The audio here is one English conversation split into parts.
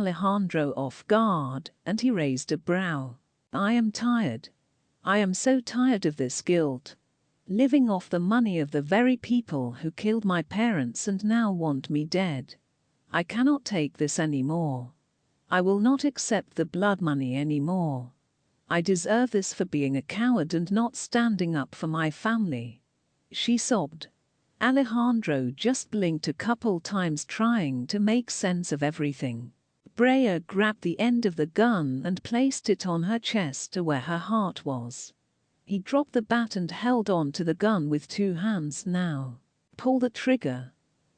Alejandro off guard, and he raised a brow. I am tired. I am so tired of this guilt. Living off the money of the very people who killed my parents and now want me dead. I cannot take this anymore. I will not accept the blood money anymore. I deserve this for being a coward and not standing up for my family. She sobbed. Alejandro just blinked a couple times trying to make sense of everything. Brea grabbed the end of the gun and placed it on her chest to where her heart was. He dropped the bat and held on to the gun with 2 hands now. Pull the trigger.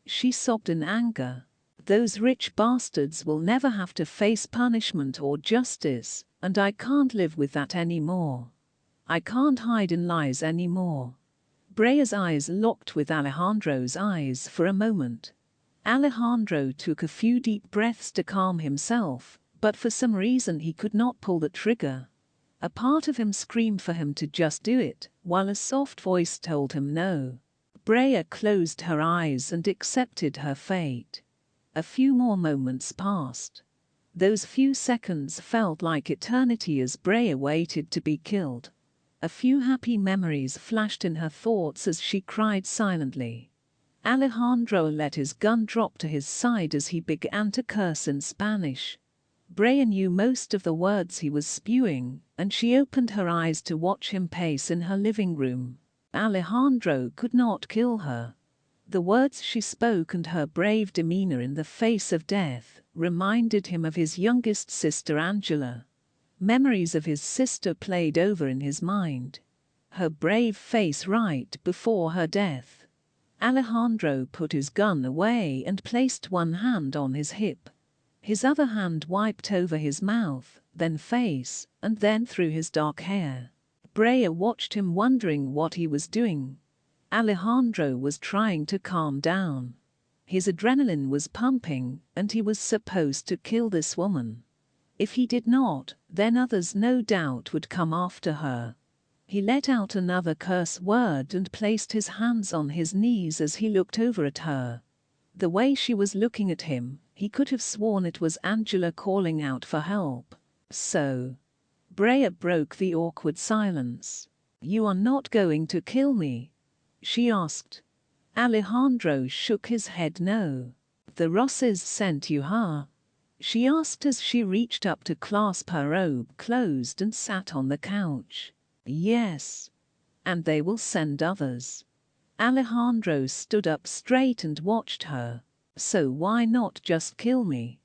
She sobbed in anger. Those rich bastards will never have to face punishment or justice, and I can't live with that anymore. I can't hide in lies anymore. Brea's eyes locked with Alejandro's eyes for a moment. Alejandro took a few deep breaths to calm himself, but for some reason he could not pull the trigger. A part of him screamed for him to just do it, while a soft voice told him no. Brea closed her eyes and accepted her fate. A few more moments passed. Those few seconds felt like eternity as Brea waited to be killed. A few happy memories flashed in her thoughts as she cried silently. Alejandro let his gun drop to his side as he began to curse in Spanish. Brea knew most of the words he was spewing, and she opened her eyes to watch him pace in her living room. Alejandro could not kill her. The words she spoke and her brave demeanor in the face of death reminded him of his youngest sister Angela. Memories of his sister played over in his mind. Her brave face right before her death. Alejandro put his gun away and placed one hand on his hip. His other hand wiped over his mouth, then face, and then through his dark hair. Brea watched him, wondering what he was doing. Alejandro was trying to calm down. His adrenaline was pumping, and he was supposed to kill this woman. If he did not, then others no doubt would come after her. He let out another curse word and placed his hands on his knees as he looked over at her. The way she was looking at him, he could have sworn it was Angela calling out for help. So, Brea broke the awkward silence. "You are not going to kill me?" she asked. Alejandro shook his head no. "The Rosses sent you, huh?" she asked as she reached up to clasp her robe closed and sat on the couch. "Yes. And they will send others." Alejandro stood up straight and watched her. "So why not just kill me?"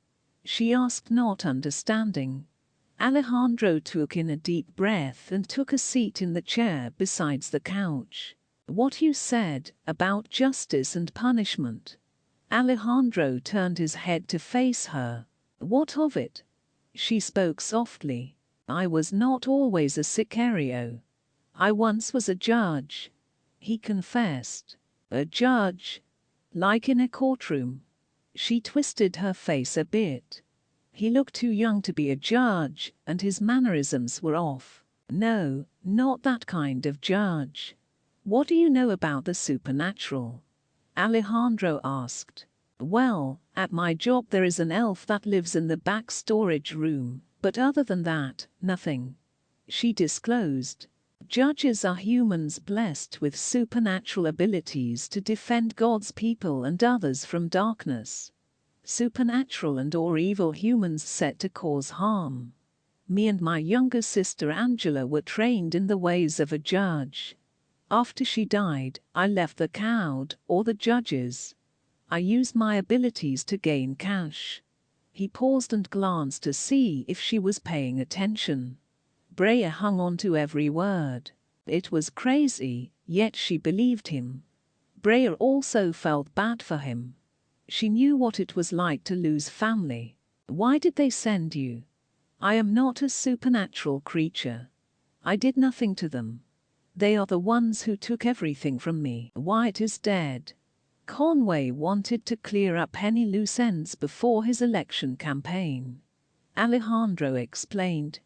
she asked, not understanding. Alejandro took in a deep breath and took a seat in the chair beside the couch. "What you said about justice and punishment." Alejandro turned his head to face her. "What of it?" she spoke softly. "I was not always a sicario. I once was a judge," he confessed. "A judge? Like in a courtroom?" She twisted her face a bit. He looked too young to be a judge, and his mannerisms were off. "No, not that kind of judge." "What do you know about the supernatural?" Alejandro asked. "Well, at my job there is an elf that lives in the back storage room, but other than that, nothing," she disclosed. "Judges are humans blessed with supernatural abilities to defend God's people and others from darkness. Supernatural and or evil humans set to cause harm. Me and my younger sister Angela were trained in the ways of a judge. After she died, I left the crowd, or the judges. I used my abilities to gain cash." He paused and glanced to see if she was paying attention. Brea hung on to every word. It was crazy, yet she believed him. Brea also felt bad for him. She knew what it was like to lose family. "Why did they send you?" "I am not a supernatural creature. I did nothing to them. They are the ones who took everything from me. Wyatt is dead." Conway wanted to clear up any loose ends before his election campaign. Alejandro explained.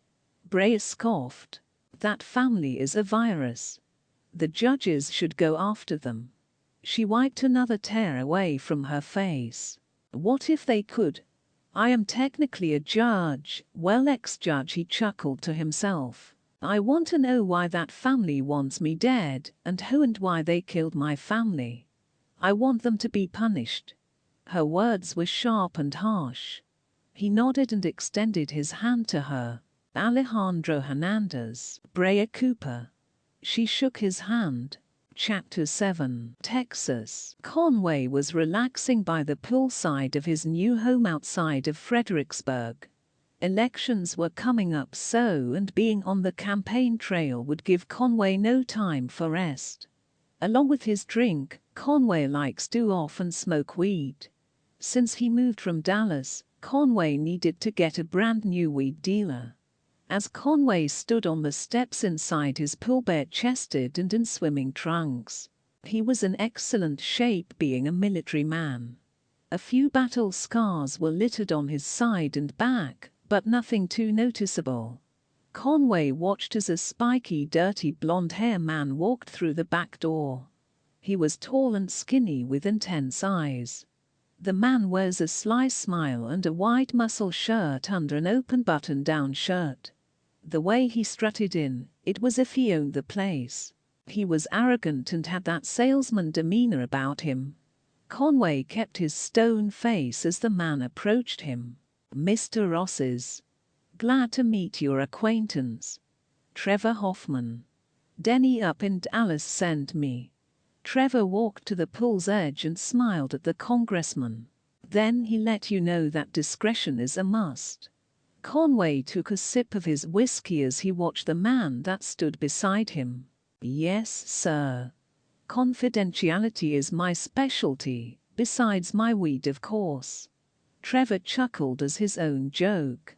Brea scoffed. "That family is a virus. The judges should go after them." She wiped another tear away from her face. "What if they could?" I am technically a judge. Well, ex-judge, he chuckled to himself. I want to know why that family wants me dead, and who and why they killed my family. I want them to be punished. Her words were sharp and harsh. He nodded and extended his hand to her. Alejandro Hernandez, Brea Cooper. She shook his hand. Chapter 7. Texas. Conway was relaxing by the poolside of his new home outside of Fredericksburg. Elections were coming up and being on the campaign trail would give Conway no time for rest. Along with his drink, Conway likes to often smoke weed. Since he moved from Dallas, Conway needed to get a brand new weed dealer. As Conway stood on the steps inside his pool, bare-chested and in swimming trunks, he was in excellent shape, being a military man. A few battle scars were littered on his side and back, but nothing too noticeable. Conway watched as a spiky, dirty blonde-hair man walked through the back door. He was tall and skinny with intense eyes. The man wears a sly smile and a white muscle shirt under an open button-down shirt. The way he strutted in, it was as if he owned the place. He was arrogant and had that salesman demeanor about him. Conway kept his stone face as the man approached him. Mr. Rosses. Glad to meet your acquaintance. Trevor Hoffman. Denny up in Dallas sent me. Trevor walked to the pool's edge and smiled at the congressman. Then he let you know that discretion is a must. Conway took a sip of his whiskey as he watched the man that stood beside him. Yes, sir. Confidentiality is my specialty, besides my weed, of course. Trevor chuckled as his own joke.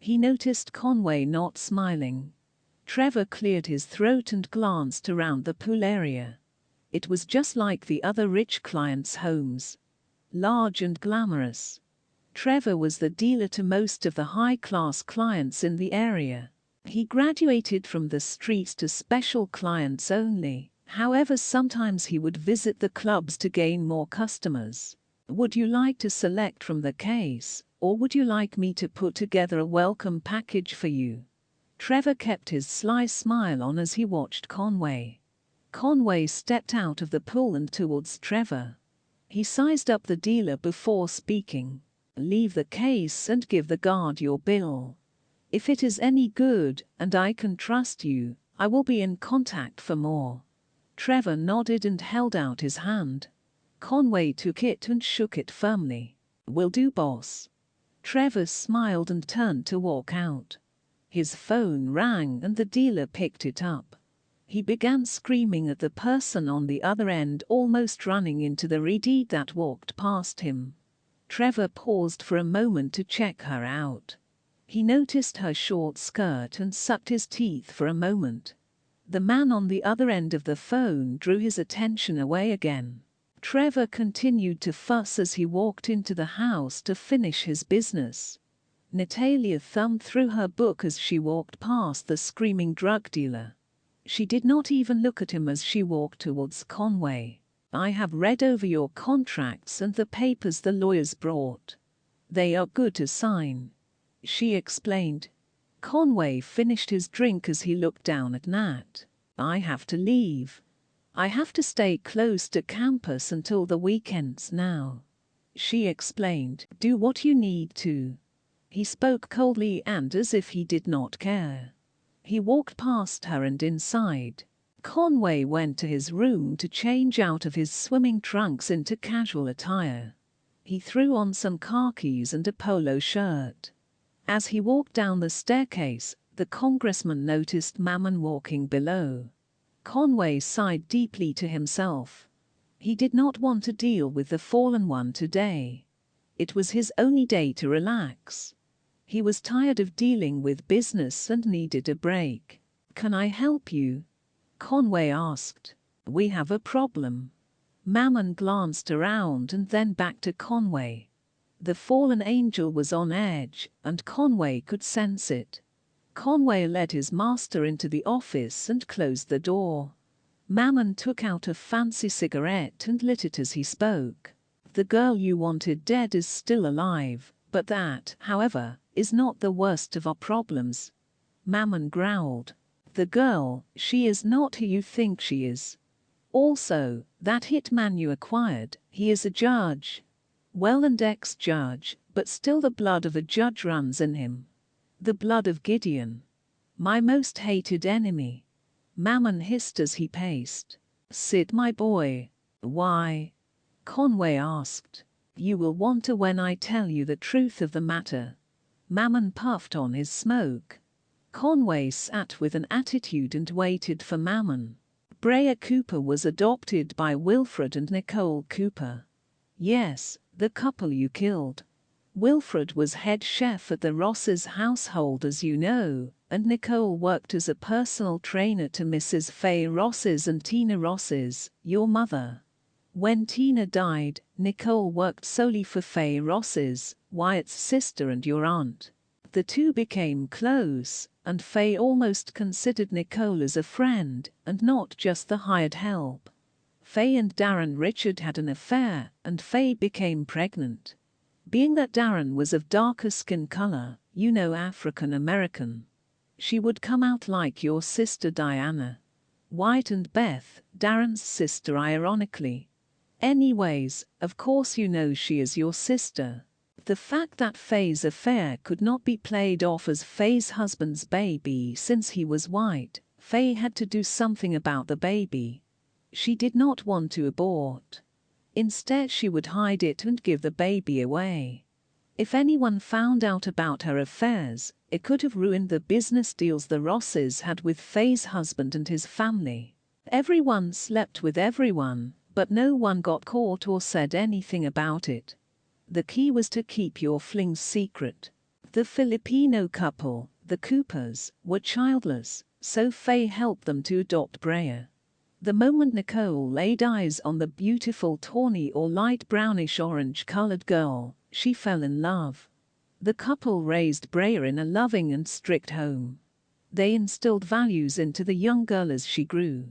He noticed Conway not smiling. Trevor cleared his throat and glanced around the pool area. It was just like the other rich clients' homes. Large and glamorous. Trevor was the dealer to most of the high-class clients in the area. He graduated from the streets to special clients only. However, sometimes he would visit the clubs to gain more customers. Would you like to select from the case, or would you like me to put together a welcome package for you? Trevor kept his sly smile on as he watched Conway. Conway stepped out of the pool and towards Trevor. He sized up the dealer before speaking. Leave the case and give the guard your bill. If it is any good, and I can trust you, I will be in contact for more. Trevor nodded and held out his hand. Conway took it and shook it firmly. Will do, boss. Trevor smiled and turned to walk out. His phone rang and the dealer picked it up. He began screaming at the person on the other end, almost running into the redhead that walked past him. Trevor paused for a moment to check her out. He noticed her short skirt and sucked his teeth for a moment. The man on the other end of the phone drew his attention away again. Trevor continued to fuss as he walked into the house to finish his business. Natalia thumbed through her book as she walked past the screaming drug dealer. She did not even look at him as she walked towards Conway. I have read over your contracts and the papers the lawyers brought. They are good to sign, she explained. Conway finished his drink as he looked down at Nat. I have to leave. I have to stay close to campus until the weekends now, she explained. Do what you need to. He spoke coldly and as if he did not care. He walked past her and inside. Conway went to his room to change out of his swimming trunks into casual attire. He threw on some khakis and a polo shirt. As he walked down the staircase, the congressman noticed Mammon walking below. Conway sighed deeply to himself. He did not want to deal with the fallen one today. It was his only day to relax. He was tired of dealing with business and needed a break. Can I help you? Conway asked. We have a problem. Mammon glanced around and then back to Conway. The fallen angel was on edge, and Conway could sense it. Conway led his master into the office and closed the door. Mammon took out a fancy cigarette and lit it as he spoke. The girl you wanted dead is still alive, But that, however, is not the worst of our problems. Mammon growled. The girl, she is not who you think she is. Also, that hitman you acquired, he is a judge. Well, and ex-judge, but still the blood of a judge runs in him. The blood of Gideon. My most hated enemy. Mammon hissed as he paced. Sit, my boy. Why? Conway asked. You will want to when I tell you the truth of the matter. Mammon puffed on his smoke. Conway sat with an attitude and waited for Mammon. Brea Cooper was adopted by Wilfred and Nicole Cooper. Yes, the couple you killed. Wilfred was head chef at the Rosses household, as you know, and Nicole worked as a personal trainer to Mrs. Faye Rosses and Tina Rosses, your mother. When Tina died, Nicole worked solely for Faye Rosses, Wyatt's sister and your aunt. The two became close, and Faye almost considered Nicole as a friend, and not just the hired help. Faye and Darren Richard had an affair, and Faye became pregnant. Being that Darren was of darker skin color, you know, African American, she would come out like your sister Diana. Wyatt and Beth, Darren's sister ironically. Anyways, of course you know she is your sister. The fact that Faye's affair could not be played off as Faye's husband's baby since he was white, Faye had to do something about the baby. She did not want to abort. Instead, she would hide it and give the baby away. If anyone found out about her affairs, it could have ruined the business deals the Rosses had with Faye's husband and his family. Everyone slept with everyone, but no one got caught or said anything about it. The key was to keep your fling secret. The Filipino couple, the Coopers, were childless, so Faye helped them to adopt Brea. The moment Nicole laid eyes on the beautiful tawny or light brownish orange-colored girl, she fell in love. The couple raised Brea in a loving and strict home. They instilled values into the young girl as she grew.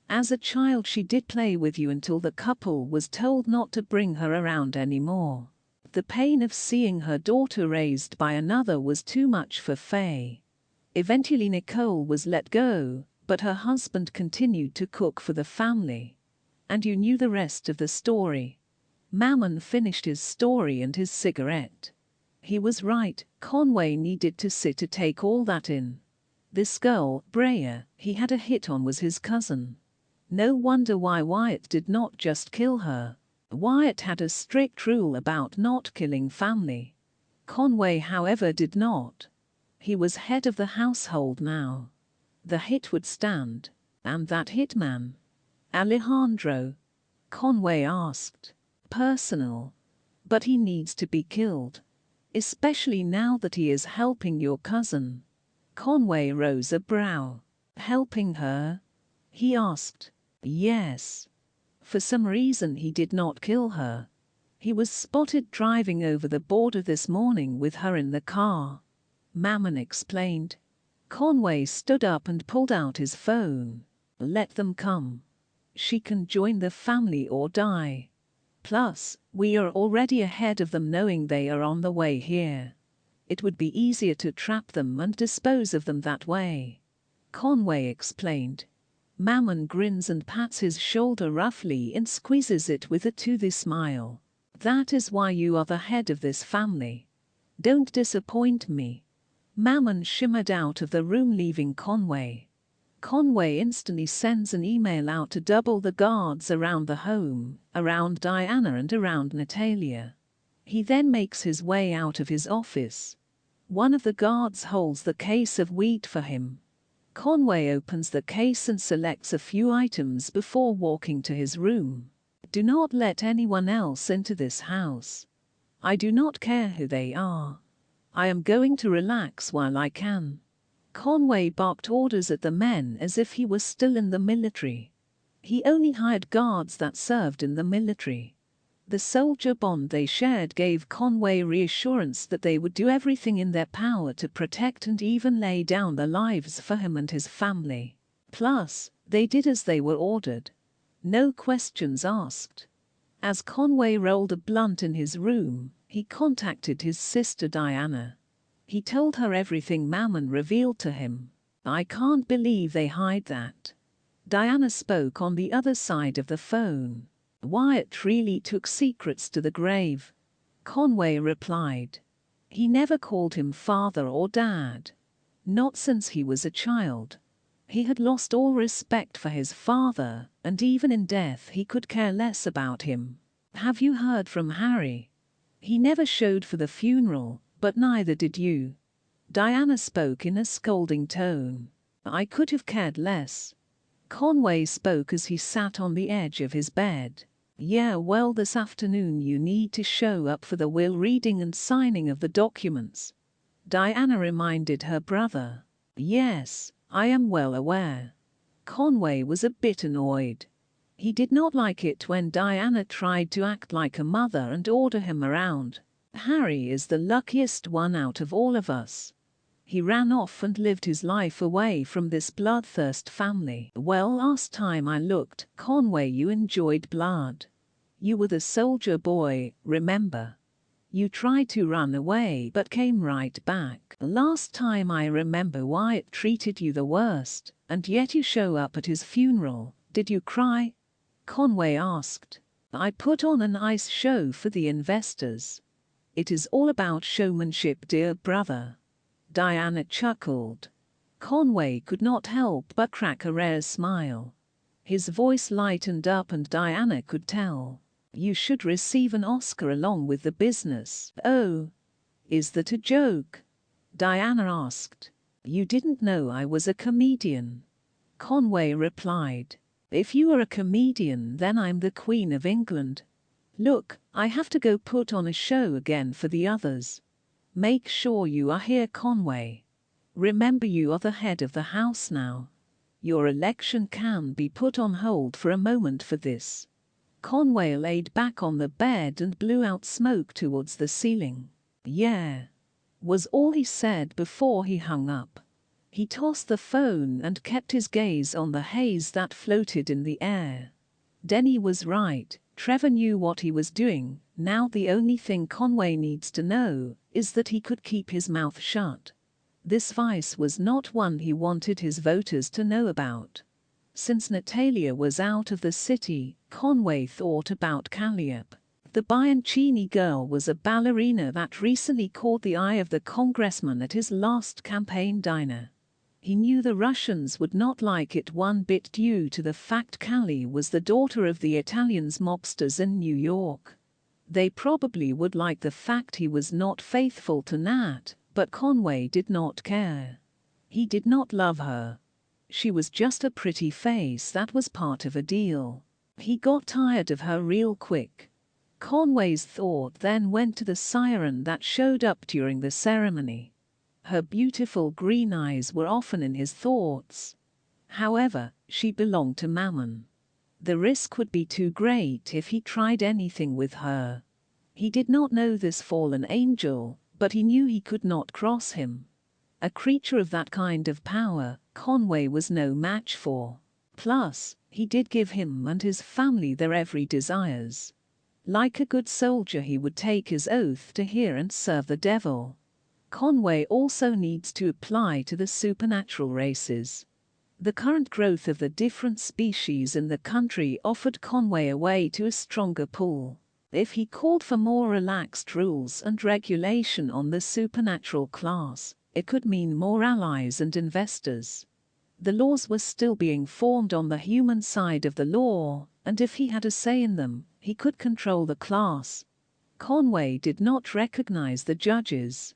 As a child, she did play with you until the couple was told not to bring her around anymore. The pain of seeing her daughter raised by another was too much for Faye. Eventually Nicole was let go, but her husband continued to cook for the family. And you knew the rest of the story. Mammon finished his story and his cigarette. He was right, Conway needed to sit to take all that in. This girl, Brea, he had a hit on was his cousin. No wonder why Wyatt did not just kill her. Wyatt had a strict rule about not killing family. Conway, however, did not. He was head of the household now. The hit would stand. And that hitman? Alejandro? Conway asked. Personal. But he needs to be killed. Especially now that he is helping your cousin. Conway rose a brow. Helping her? He asked. Yes. For some reason he did not kill her. He was spotted driving over the border this morning with her in the car. Mammon explained. Conway stood up and pulled out his phone. Let them come. She can join the family or die. Plus, we are already ahead of them knowing they are on the way here. It would be easier to trap them and dispose of them that way. Conway explained. Mammon grins and pats his shoulder roughly and squeezes it with a toothy smile. That is why you are the head of this family. Don't disappoint me. Mammon shimmered out of the room, leaving Conway. Conway instantly sends an email out to double the guards around the home, around Diana and around Natalia. He then makes his way out of his office. One of the guards holds the case of weed for him. Conway opens the case and selects a few items before walking to his room. Do not let anyone else into this house. I do not care who they are. I am going to relax while I can. Conway barked orders at the men as if he was still in the military. He only hired guards that served in the military. The soldier bond they shared gave Conway reassurance that they would do everything in their power to protect and even lay down their lives for him and his family. Plus, they did as they were ordered. No questions asked. As Conway rolled a blunt in his room, He contacted his sister Diana. He told her everything Mammon revealed to him. I can't believe they hide that. Diana spoke on the other side of the phone. Wyatt really took secrets to the grave. Conway replied. He never called him father or dad. Not since he was a child. He had lost all respect for his father, and even in death he could care less about him. Have you heard from Harry? He never showed for the funeral, but neither did you. Diana spoke in a scolding tone. I could have cared less. Conway spoke as he sat on the edge of his bed. Yeah, well, this afternoon you need to show up for the will reading and signing of the documents. Diana reminded her brother. Yes, I am well aware. Conway was a bit annoyed. He did not like it when Diana tried to act like a mother and order him around. Harry is the luckiest one out of all of us. He ran off and lived his life away from this bloodthirst family. Well, last time I looked, Conway, you enjoyed blood. You were the soldier boy, remember? You tried to run away but came right back. Last time I remember Wyatt treated you the worst, and yet you show up at his funeral. Did you cry? Conway asked. I put on a nice show for the investors. It is all about showmanship, dear brother. Diana chuckled. Conway could not help but crack a rare smile. His voice lightened up and Diana could tell. You should receive an Oscar along with the business. Oh, is that a joke? Diana asked. You didn't know I was a comedian. Conway replied. If you are a comedian, then I'm the Queen of England. Look, I have to go put on a show again for the others. Make sure you are here, Conway. Remember, you are the head of the house now. Your election can be put on hold for a moment for this. Conway laid back on the bed and blew out smoke towards the ceiling. Yeah, was all he said before he hung up. He tossed the phone and kept his gaze on the haze that floated in the air. Denny was right. Trevor knew what he was doing. Now the only thing Conway needs to know is that he could keep his mouth shut. This vice was not one he wanted his voters to know about. Since Natalia was out of the city, Conway thought about Calliope. The Bianchini girl was a ballerina that recently caught the eye of the congressman at his last campaign diner. He knew the Russians would not like it one bit due to the fact Callie was the daughter of the Italians mobsters in New York. They probably would like the fact he was not faithful to Nat, but Conway did not care. He did not love her. She was just a pretty face that was part of a deal. He got tired of her real quick. Conway's thought then went to the siren that showed up during the ceremony. Her beautiful green eyes were often in his thoughts. However, she belonged to Mammon. The risk would be too great if he tried anything with her. He did not know this fallen angel, but he knew he could not cross him. A creature of that kind of power, Conway was no match for. Plus, he did give him and his family their every desires. Like a good soldier, he would take his oath to hear and serve the devil. Conway also needs to apply to the supernatural races. The current growth of the different species in the country offered Conway a way to a stronger pull. If he called for more relaxed rules and regulation on the supernatural class, it could mean more allies and investors. The laws were still being formed on the human side of the law, and if he had a say in them, he could control the class. Conway did not recognize the judges.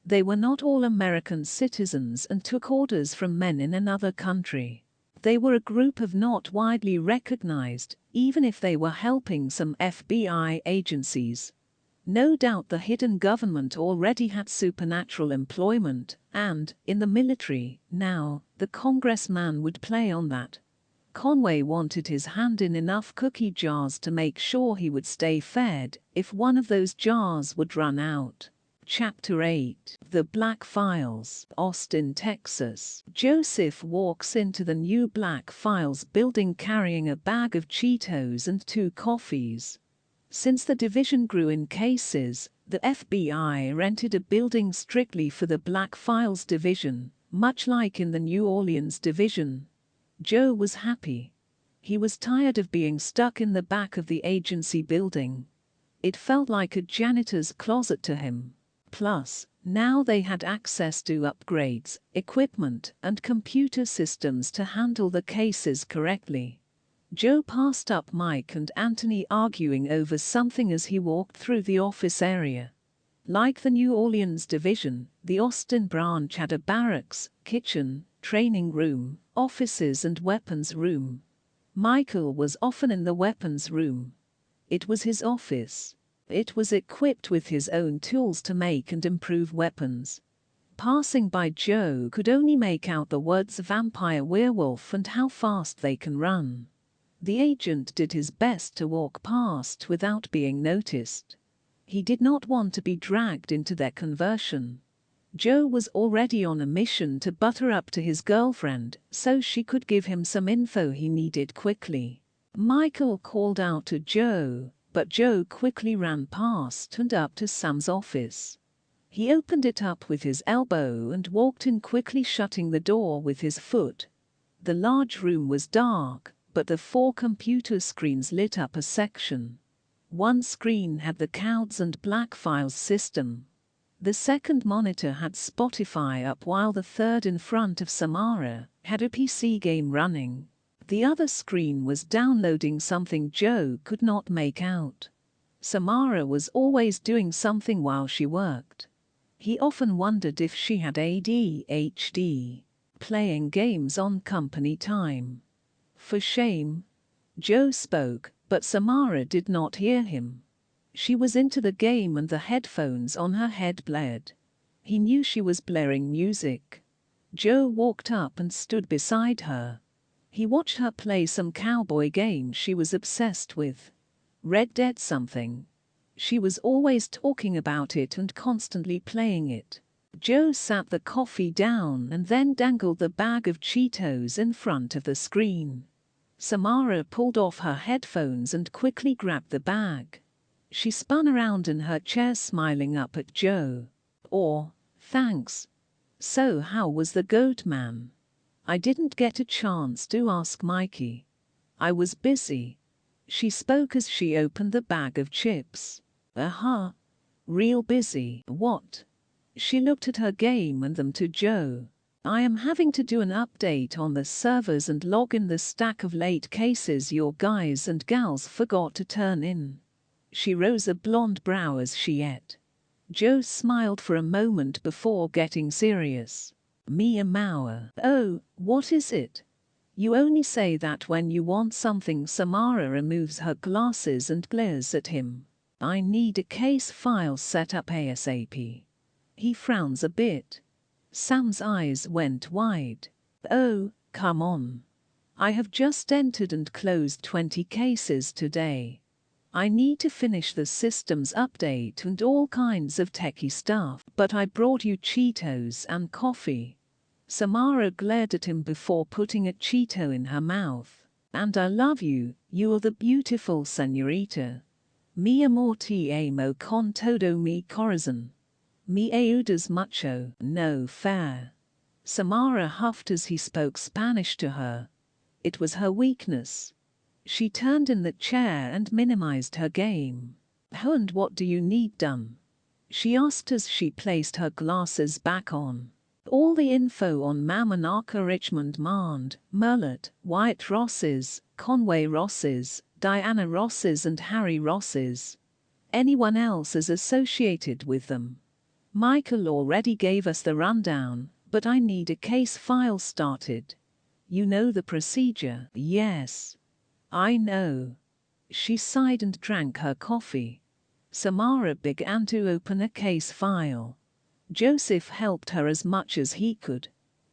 They were not all American citizens and took orders from men in another country. They were a group of not widely recognized, even if they were helping some FBI agencies. No doubt the hidden government already had supernatural employment, and, in the military, now, the congressman would play on that. Conway wanted his hand in enough cookie jars to make sure he would stay fed if one of those jars would run out. Chapter 8. The Black Files, Austin, Texas. Joseph walks into the new Black Files building carrying a bag of Cheetos and 2 coffees. Since the division grew in cases, The FBI rented a building strictly for the Black Files Division, much like in the New Orleans Division. Joe was happy. He was tired of being stuck in the back of the agency building. It felt like a janitor's closet to him. Plus, now they had access to upgrades, equipment, and computer systems to handle the cases correctly. Joe passed up Mike and Anthony arguing over something as he walked through the office area. Like the New Orleans Division, the Austin branch had a barracks, kitchen, training room, offices and weapons room. Michael was often in the weapons room. It was his office. It was equipped with his own tools to make and improve weapons. Passing by, Joe could only make out the words vampire, werewolf and how fast they can run. The agent did his best to walk past without being noticed. He did not want to be dragged into their conversion. Joe was already on a mission to butter up to his girlfriend so she could give him some info he needed quickly. Michael called out to Joe, but Joe quickly ran past and up to Sam's office. He opened it up with his elbow and walked in, quickly shutting the door with his foot. The large room was dark, but the 4 computer screens lit up a section. One screen had the Codes and Black Files system. The second monitor had Spotify up, while the third in front of Samara had a PC game running. The other screen was downloading something Joe could not make out. Samara was always doing something while she worked. He often wondered if she had ADHD, playing games on company time. For shame. Joe spoke, but Samara did not hear him. She was into the game and the headphones on her head blared. He knew she was blaring music. Joe walked up and stood beside her. He watched her play some cowboy game she was obsessed with. Red Dead something. She was always talking about it and constantly playing it. Joe sat the coffee down and then dangled the bag of Cheetos in front of the screen. Samara pulled off her headphones and quickly grabbed the bag. She spun around in her chair, smiling up at Joe. "Oh, thanks. So how was the goat man?" "I didn't get a chance to ask Mikey. I was busy." She spoke as she opened the bag of chips. Real busy, what?" She looked at her game and them to Joe. "I am having to do an update on the servers and log in the stack of late cases your guys and gals forgot to turn in." She rose a blonde brow as she ate. Joe smiled for a moment before getting serious. "Mia Mauer. Oh, what is it? You only say that when you want something." Samara removes her glasses and glares at him. "I need a case file set up ASAP." He frowns a bit. Sam's eyes went wide. "Oh, come on. I have just entered and closed 20 cases today. I need to finish the systems update and all kinds of techie stuff, but I brought you Cheetos and coffee." Samara glared at him before putting a Cheeto in her mouth. "And I love you, you are the beautiful señorita. Mi amor te amo con todo mi corazón. Mi ayudas mucho, no fair." Samara huffed as he spoke Spanish to her. It was her weakness. She turned in the chair and minimized her game. "How and what do you need done?" she asked as she placed her glasses back on. "All the info on Mammon, Arca, Richmond, Mand, Merlot, Wyatt Rosses, Conway Rosses, Diana Rosses and Harry Rosses. Anyone else is associated with them. Michael already gave us the rundown, but I need a case file started. You know the procedure." "Yes. I know." She sighed and drank her coffee. Samara began to open a case file. Joseph helped her as much as he could.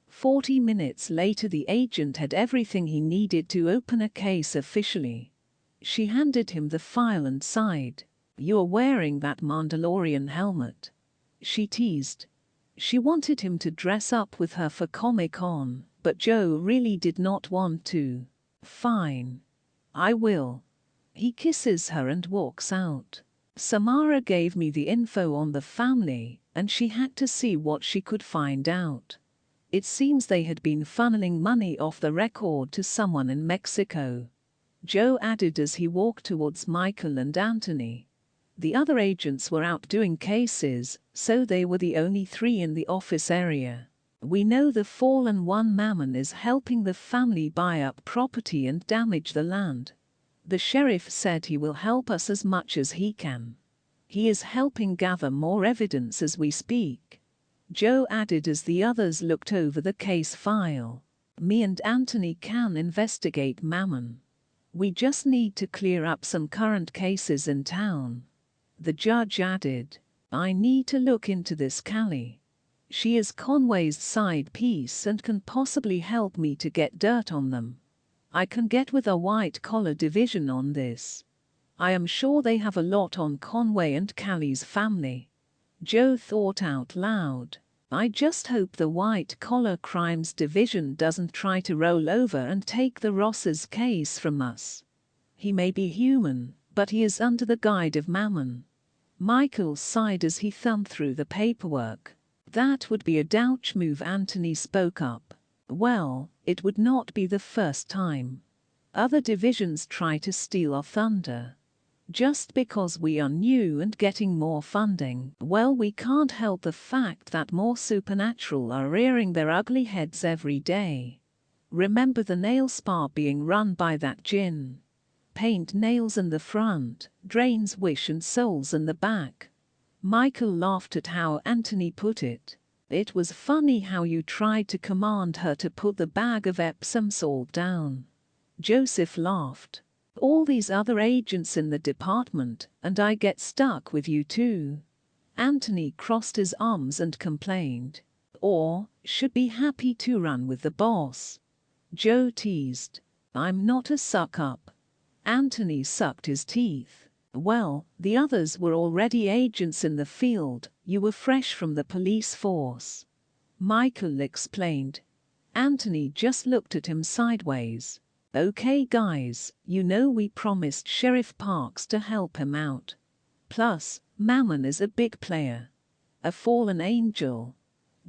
40 minutes later the agent had everything he needed to open a case officially. She handed him the file and sighed. "You're wearing that Mandalorian helmet," she teased. She wanted him to dress up with her for Comic-Con, but Joe really did not want to. "Fine. I will." He kisses her and walks out. Samara gave me the info on the family, and she had to see what she could find out. It seems they had been funneling money off the record to someone in Mexico. Joe added as he walked towards Michael and Anthony. The other agents were out doing cases, so they were the only 3 in the office area. We know the fallen one Mammon is helping the family buy up property and damage the land. The sheriff said he will help us as much as he can. He is helping gather more evidence as we speak. Joe added as the others looked over the case file. Me and Anthony can investigate Mammon. We just need to clear up some current cases in town. The judge added, I need to look into this Callie. She is Conway's side piece and can possibly help me to get dirt on them. I can get with a white-collar division on this. I am sure they have a lot on Conway and Callie's family. Joe thought out loud, I just hope the white-collar crimes division doesn't try to roll over and take the Rosses case from us. He may be human, but he is under the guide of Mammon. Michael sighed as he thumbed through the paperwork. That would be a douche move. Anthony spoke up. Well, it would not be the first time. Other divisions try to steal our thunder. Just because we are new and getting more funding, well, we can't help the fact that more supernatural are rearing their ugly heads every day. Remember the nail spa being run by that djinn? Paint nails in the front, drains wish and souls in the back. Michael laughed at how Anthony put it. It was funny how you tried to command her to put the bag of Epsom salt down. Joseph laughed. All these other agents in the department, and I get stuck with you too. Anthony crossed his arms and complained. Or, should be happy to run with the boss. Joe teased. I'm not a suck-up. Anthony sucked his teeth. Well, the others were already agents in the field, you were fresh from the police force. Michael explained. Anthony just looked at him sideways. Okay guys, you know we promised Sheriff Parks to help him out. Plus, Mammon is a big player. A fallen angel.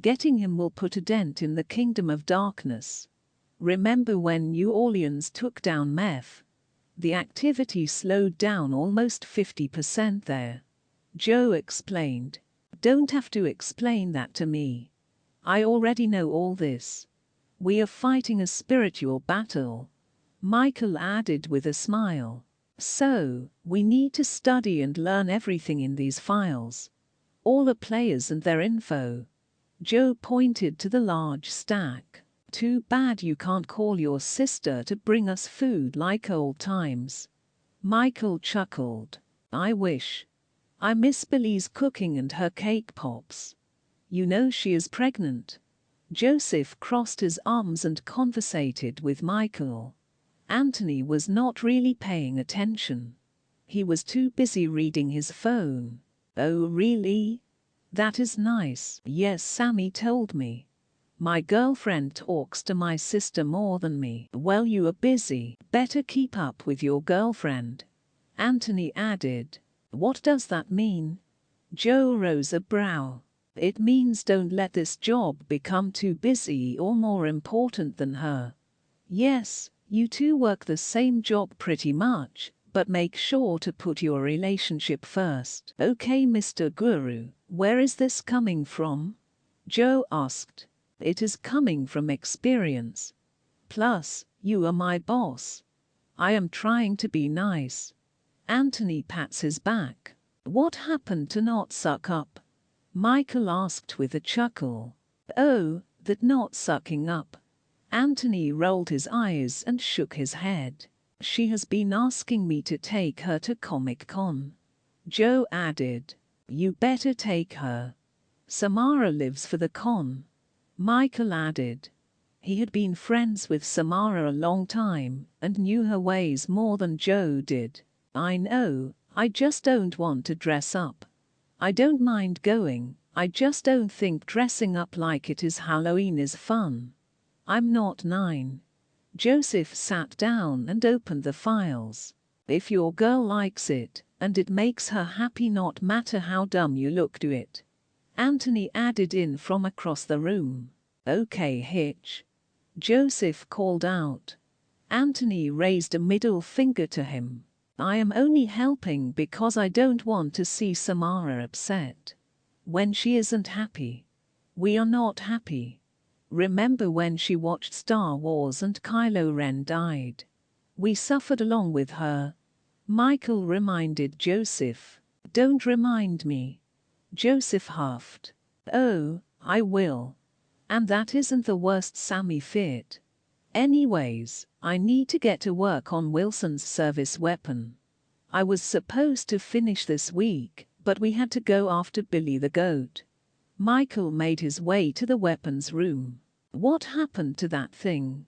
Getting him will put a dent in the Kingdom of Darkness. Remember when New Orleans took down meth? The activity slowed down almost 50% there. Joe explained. Don't have to explain that to me. I already know all this. We are fighting a spiritual battle. Michael added with a smile. So, we need to study and learn everything in these files. All the players and their info. Joe pointed to the large stack. Too bad you can't call your sister to bring us food like old times. Michael chuckled. I wish. I miss Billy's cooking and her cake pops. You know she is pregnant. Joseph crossed his arms and conversated with Michael. Anthony was not really paying attention. He was too busy reading his phone. Oh really? That is nice. Yes, Sammy told me. My girlfriend talks to my sister more than me. Well, you are busy. Better keep up with your girlfriend. Anthony added. What does that mean? Joe rose a brow. It means don't let this job become too busy or more important than her. Yes, you two work the same job pretty much, but make sure to put your relationship first. Okay, Mr. Guru, where is this coming from? Joe asked. It is coming from experience. Plus, you are my boss. I am trying to be nice. Anthony pats his back. What happened to not suck up? Michael asked with a chuckle. Oh, that not sucking up. Anthony rolled his eyes and shook his head. She has been asking me to take her to Comic-Con. Joe added. You better take her. Samara lives for the con. Michael added. He had been friends with Samara a long time and knew her ways more than Joe did. I know, I just don't want to dress up. I don't mind going, I just don't think dressing up like it is Halloween is fun. I'm not 9. Joseph sat down and opened the files. If your girl likes it, And it makes her happy no matter how dumb you look to it. Anthony added in from across the room. Okay, Hitch. Joseph called out. Anthony raised a middle finger to him. I am only helping because I don't want to see Samara upset. When she isn't happy. We are not happy. Remember when she watched Star Wars and Kylo Ren died? We suffered along with her. Michael reminded Joseph. Don't remind me. Joseph huffed. Oh, I will. And that isn't the worst Sammy feared. Anyways, I need to get to work on Wilson's service weapon. I was supposed to finish this week, but we had to go after Billy the Goat. Michael made his way to the weapons room. What happened to that thing?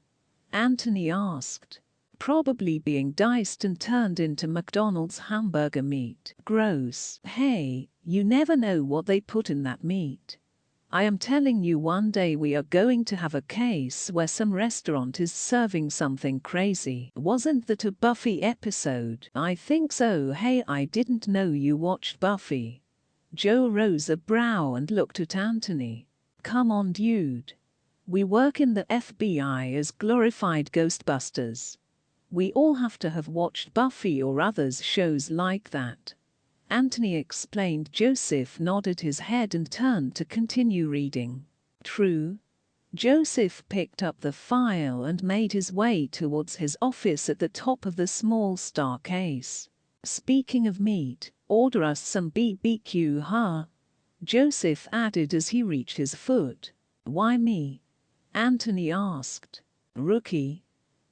Anthony asked. Probably being diced and turned into McDonald's hamburger meat. Gross. Hey, you never know what they put in that meat. I am telling you, one day we are going to have a case where some restaurant is serving something crazy. Wasn't that a Buffy episode? I think so. Hey, I didn't know you watched Buffy. Joe rose a brow and looked at Anthony. Come on, dude. We work in the FBI as glorified Ghostbusters. We all have to have watched Buffy or others shows like that. Anthony explained. Joseph nodded his head and turned to continue reading. True. Joseph picked up the file and made his way towards his office at the top of the small star case. Speaking of meat, order us some BBQ, huh? Joseph added as he reached his foot. Why me? Anthony asked. Rookie.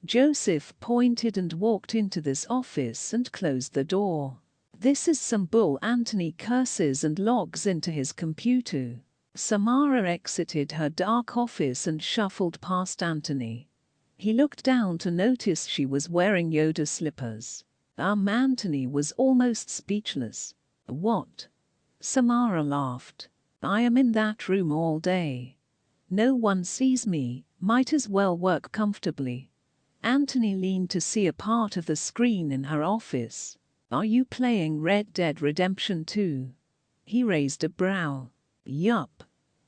Joseph pointed and walked into this office and closed the door. This is some bull. Anthony curses and logs into his computer. Samara exited her dark office and shuffled past Anthony. He looked down to notice she was wearing Yoda slippers. Anthony was almost speechless. What? Samara laughed. I am in that room all day. No one sees me, might as well work comfortably. Anthony leaned to see a part of the screen in her office. Are you playing Red Dead Redemption 2? He raised a brow. Yup.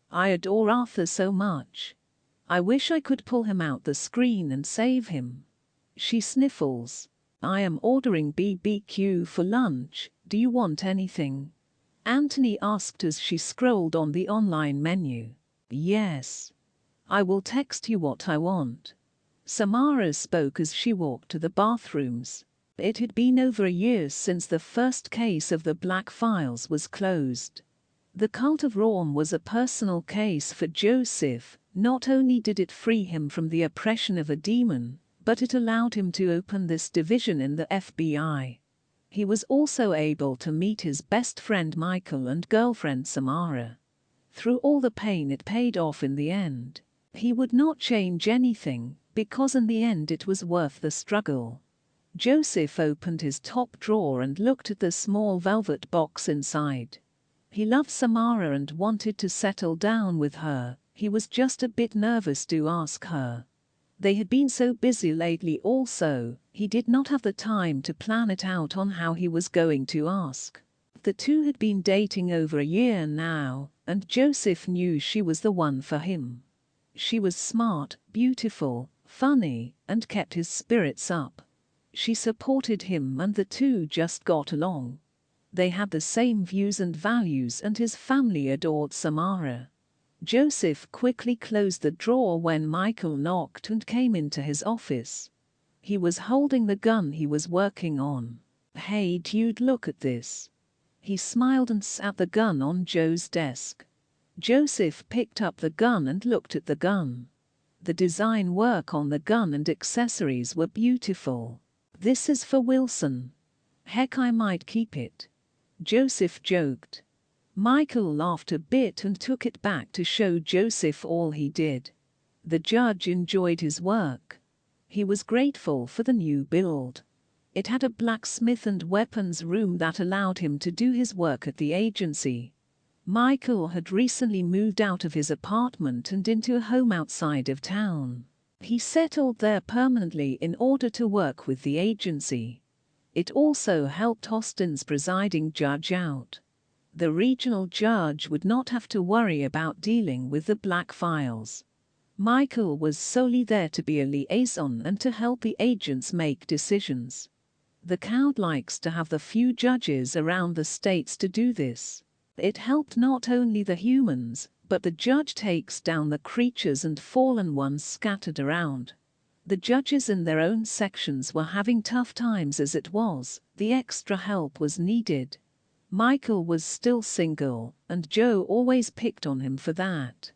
I adore Arthur so much. I wish I could pull him out the screen and save him. She sniffles. I am ordering BBQ for lunch. Do you want anything? Anthony asked as she scrolled on the online menu. Yes. I will text you what I want. Samara spoke as she walked to the bathrooms. It had been over a year since the first case of the Black Files was closed. The Cult of Rome was a personal case for Joseph. Not only did it free him from the oppression of a demon, but it allowed him to open this division in the FBI. He was also able to meet his best friend Michael and girlfriend Samara. Through all the pain, it paid off in the end. He would not change anything, because in the end it was worth the struggle. Joseph opened his top drawer and looked at the small velvet box inside. He loved Samara and wanted to settle down with her. He was just a bit nervous to ask her. They had been so busy lately also, he did not have the time to plan it out on how he was going to ask. The two had been dating over a year now, and Joseph knew she was the one for him. She was smart, beautiful, funny, and kept his spirits up. She supported him and the two just got along. They had the same views and values and his family adored Samara. Joseph quickly closed the drawer when Michael knocked and came into his office. He was holding the gun he was working on. Hey dude, look at this. He smiled and sat the gun on Joe's desk. Joseph picked up the gun and looked at the gun. The design work on the gun and accessories were beautiful. This is for Wilson. Heck, I might keep it. Joseph joked. Michael laughed a bit and took it back to show Joseph all he did. The judge enjoyed his work. He was grateful for the new build. It had a blacksmith and weapons room that allowed him to do his work at the agency. Michael had recently moved out of his apartment and into a home outside of town. He settled there permanently in order to work with the agency. It also helped Austin's presiding judge out. The regional judge would not have to worry about dealing with the black files. Michael was solely there to be a liaison and to help the agents make decisions. The crowd likes to have the few judges around the states to do this. It helped not only the humans, but the judge takes down the creatures and fallen ones scattered around. The judges in their own sections were having tough times as it was. The extra help was needed. Michael was still single, and Joe always picked on him for that.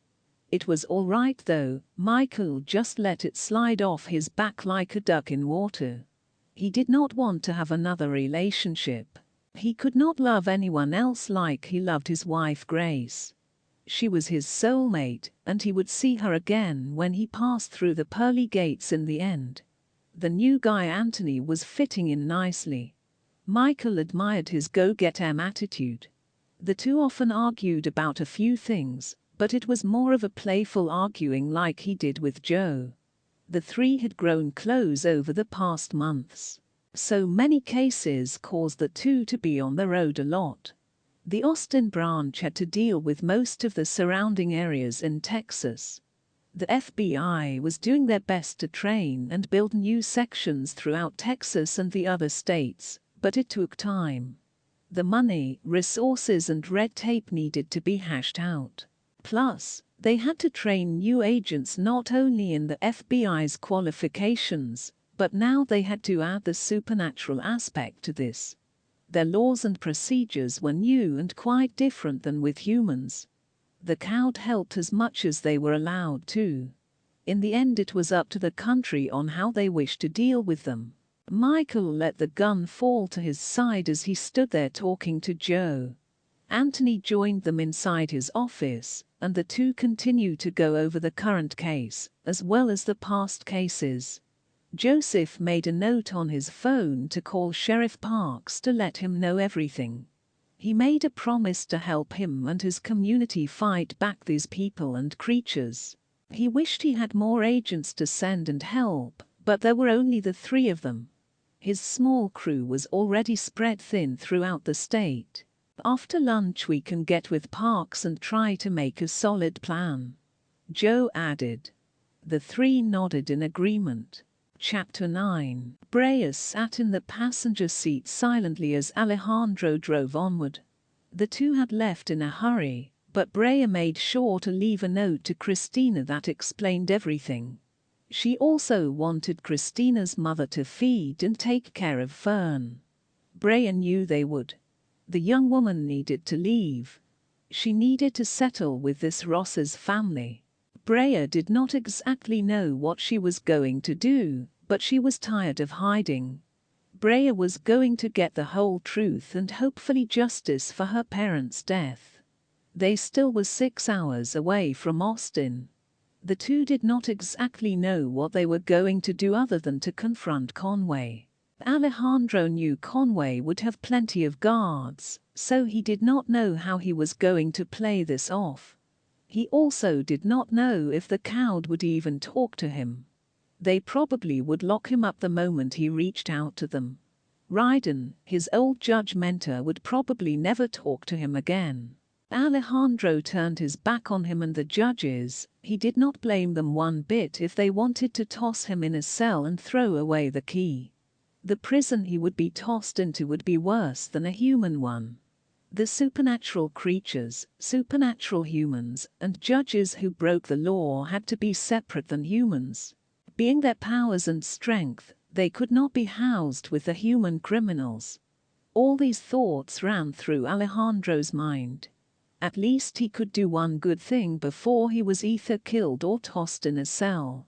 It was all right though. Michael just let it slide off his back like a duck in water. He did not want to have another relationship. He could not love anyone else like he loved his wife Grace. She was his soulmate, and he would see her again when he passed through the pearly gates in the end. The new guy Anthony was fitting in nicely. Michael admired his go-get-em attitude. The two often argued about a few things, but it was more of a playful arguing like he did with Joe. The three had grown close over the past months. So many cases caused the two to be on the road a lot. The Austin branch had to deal with most of the surrounding areas in Texas. The FBI was doing their best to train and build new sections throughout Texas and the other states, but it took time. The money, resources and red tape needed to be hashed out. Plus, they had to train new agents not only in the FBI's qualifications, but now they had to add the supernatural aspect to this. Their laws and procedures were new and quite different than with humans. The crowd helped as much as they were allowed to. In the end it was up to the country on how they wished to deal with them. Michael let the gun fall to his side as he stood there talking to Joe. Anthony joined them inside his office, and the two continued to go over the current case, as well as the past cases. Joseph made a note on his phone to call Sheriff Parks to let him know everything. He made a promise to help him and his community fight back these people and creatures. He wished he had more agents to send and help, but there were only the three of them. His small crew was already spread thin throughout the state. After lunch we can get with Parks and try to make a solid plan, Joe added. The three nodded in agreement. Chapter 9. Brea sat in the passenger seat silently as Alejandro drove onward. The two had left in a hurry, but Brea made sure to leave a note to Christina that explained everything. She also wanted Christina's mother to feed and take care of Fern. Brea knew they would. The young woman needed to leave. She needed to settle with this Rosses family. Brea did not exactly know what she was going to do, but she was tired of hiding. Brea was going to get the whole truth and hopefully justice for her parents' death. They still were 6 hours away from Austin. The two did not exactly know what they were going to do other than to confront Conway. Alejandro knew Conway would have plenty of guards, so he did not know how he was going to play this off. He also did not know if the crowd would even talk to him. They probably would lock him up the moment he reached out to them. Ryden, his old judge mentor, would probably never talk to him again. Alejandro turned his back on him and the judges. He did not blame them one bit if they wanted to toss him in a cell and throw away the key. The prison he would be tossed into would be worse than a human one. The supernatural creatures, supernatural humans, and judges who broke the law had to be separate than humans. Being their powers and strength, they could not be housed with the human criminals. All these thoughts ran through Alejandro's mind. At least he could do one good thing before he was either killed or tossed in a cell.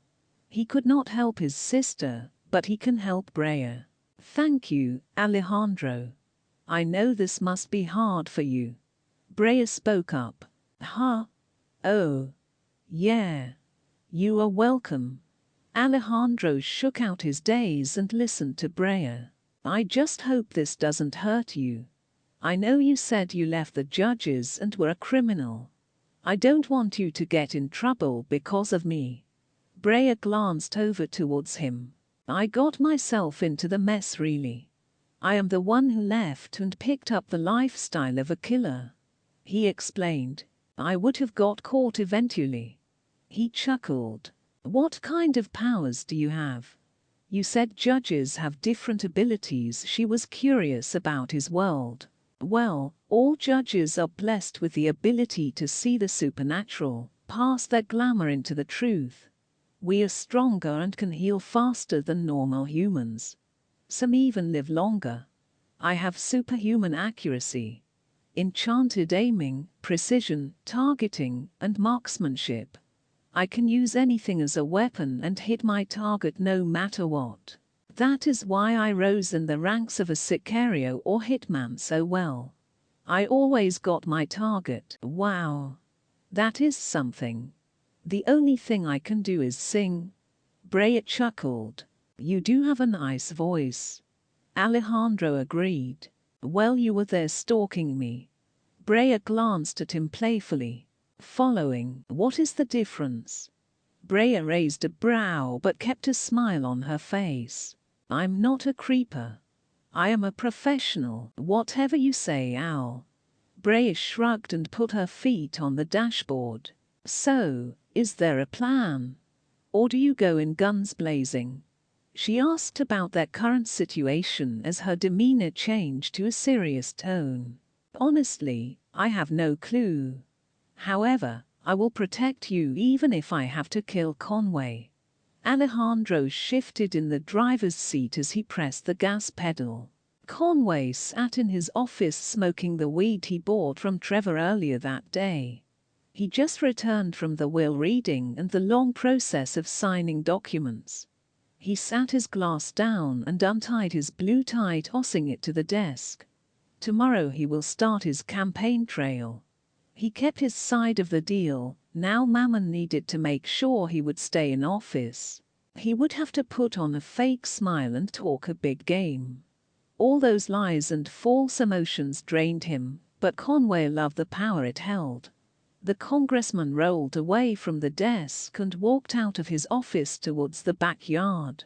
He could not help his sister, but he can help Brea. Thank you, Alejandro. I know this must be hard for you. Brea spoke up. Huh? Oh. Yeah. You are welcome. Alejandro shook out his days and listened to Brea. I just hope this doesn't hurt you. I know you said you left the judges and were a criminal. I don't want you to get in trouble because of me. Brea glanced over towards him. I got myself into the mess really. I am the one who left and picked up the lifestyle of a killer. He explained. I would have got caught eventually. He chuckled. What kind of powers do you have? You said judges have different abilities. She was curious about his world. Well, all judges are blessed with the ability to see the supernatural, pass their glamour into the truth. We are stronger and can heal faster than normal humans. Some even live longer. I have superhuman accuracy, enchanted aiming, precision, targeting, and marksmanship. I can use anything as a weapon and hit my target no matter what. That is why I rose in the ranks of a sicario or hitman so well. I always got my target. Wow. That is something. The only thing I can do is sing. Brea chuckled. You do have a nice voice. Alejandro agreed. Well, you were there stalking me. Brea glanced at him playfully. Following. What is the difference? Brea raised a brow but kept a smile on her face. I'm not a creeper. I am a professional. Whatever you say, Al. Brea shrugged and put her feet on the dashboard. So, is there a plan? Or do you go in guns blazing? She asked about their current situation as her demeanor changed to a serious tone. Honestly, I have no clue. However, I will protect you even if I have to kill Conway. Alejandro shifted in the driver's seat as he pressed the gas pedal. Conway sat in his office smoking the weed he bought from Trevor earlier that day. He just returned from the will reading and the long process of signing documents. He sat his glass down and untied his blue tie, tossing it to the desk. Tomorrow he will start his campaign trail. He kept his side of the deal. Now Mammon needed to make sure he would stay in office. He would have to put on a fake smile and talk a big game. All those lies and false emotions drained him, but Conway loved the power it held. The congressman rolled away from the desk and walked out of his office towards the backyard.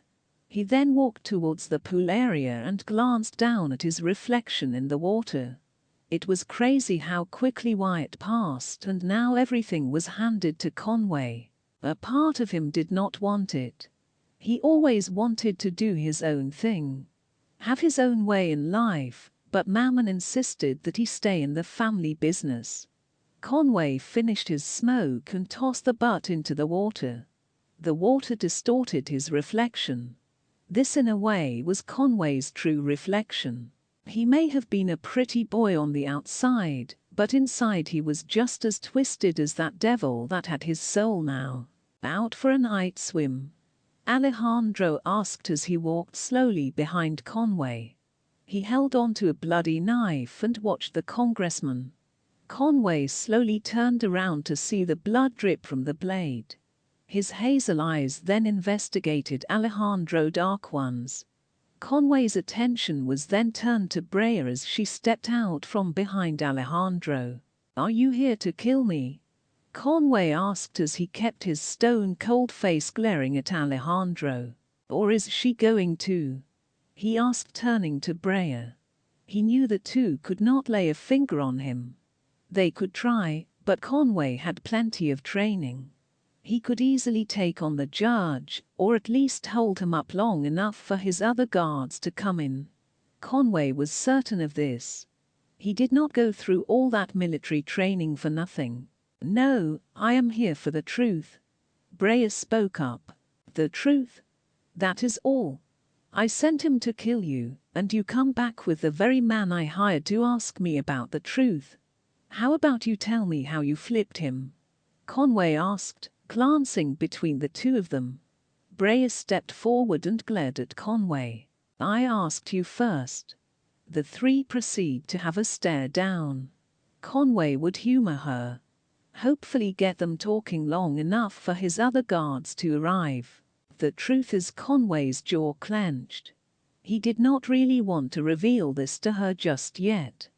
He then walked towards the pool area and glanced down at his reflection in the water. It was crazy how quickly Wyatt passed, and now everything was handed to Conway. A part of him did not want it. He always wanted to do his own thing, have his own way in life, but Mammon insisted that he stay in the family business. Conway finished his smoke and tossed the butt into the water. The water distorted his reflection. This, in a way, was Conway's true reflection. He may have been a pretty boy on the outside, but inside he was just as twisted as that devil that had his soul now. Out for a night swim? Alejandro asked as he walked slowly behind Conway. He held on to a bloody knife and watched the congressman. Conway slowly turned around to see the blood drip from the blade. His hazel eyes then investigated Alejandro's dark ones. Conway's attention was then turned to Brea as she stepped out from behind Alejandro. Are you here to kill me? Conway asked as he kept his stone-cold face glaring at Alejandro. Or is she going to? He asked, turning to Brea. He knew the two could not lay a finger on him. They could try, but Conway had plenty of training. He could easily take on the judge, or at least hold him up long enough for his other guards to come in. Conway was certain of this. He did not go through all that military training for nothing. No, I am here for the truth. Brea spoke up. The truth? That is all. I sent him to kill you, and you come back with the very man I hired to ask me about the truth. How about you tell me how you flipped him? Conway asked, glancing between the two of them. Brea stepped forward and glared at Conway. I asked you first. The three proceed to have a stare down. Conway would humor her. Hopefully get them talking long enough for his other guards to arrive. The truth is, Conway's jaw clenched. He did not really want to reveal this to her just yet.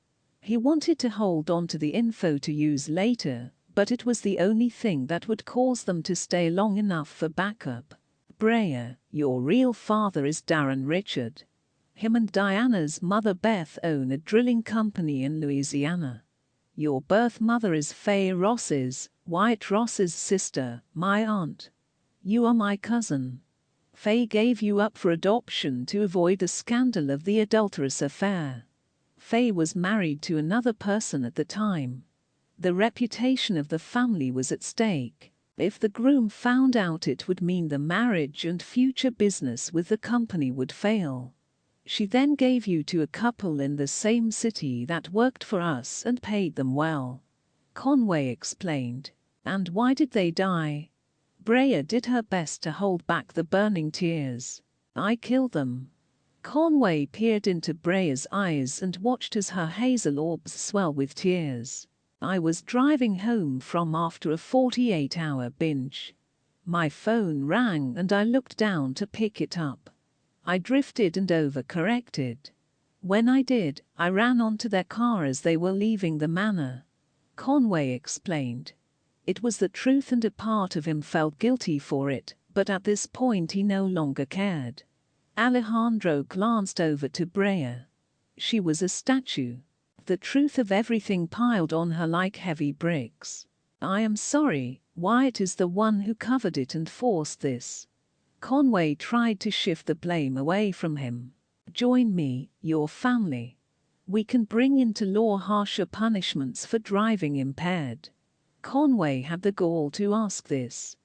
He wanted to hold on to the info to use later, but it was the only thing that would cause them to stay long enough for backup. Brea, your real father is Darren Richard. Him and Diana's mother Beth own a drilling company in Louisiana. Your birth mother is Brea Rosses, Wyatt Rosses' sister, my aunt. You are my cousin. Bea gave you up for adoption to avoid the scandal of the adulterous affair. Bea was married to another person at the time. The reputation of the family was at stake. If the groom found out, it would mean the marriage and future business with the company would fail. She then gave you to a couple in the same city that worked for us and paid them well. Conway explained. And why did they die? Brea did her best to hold back the burning tears. I killed them. Conway peered into Brea's eyes and watched as her hazel orbs swell with tears. I was driving home from after a 48-hour binge. My phone rang and I looked down to pick it up. I drifted and overcorrected. When I did, I ran onto their car as they were leaving the manor. Conway explained. It was the truth and a part of him felt guilty for it, but at this point he no longer cared. Alejandro glanced over to Brea. She was a statue. The truth of everything piled on her like heavy bricks. I am sorry, Wyatt is the one who covered it and forced this. Conway tried to shift the blame away from him. Join me, your family. We can bring into law harsher punishments for driving impaired. Conway had the gall to ask this.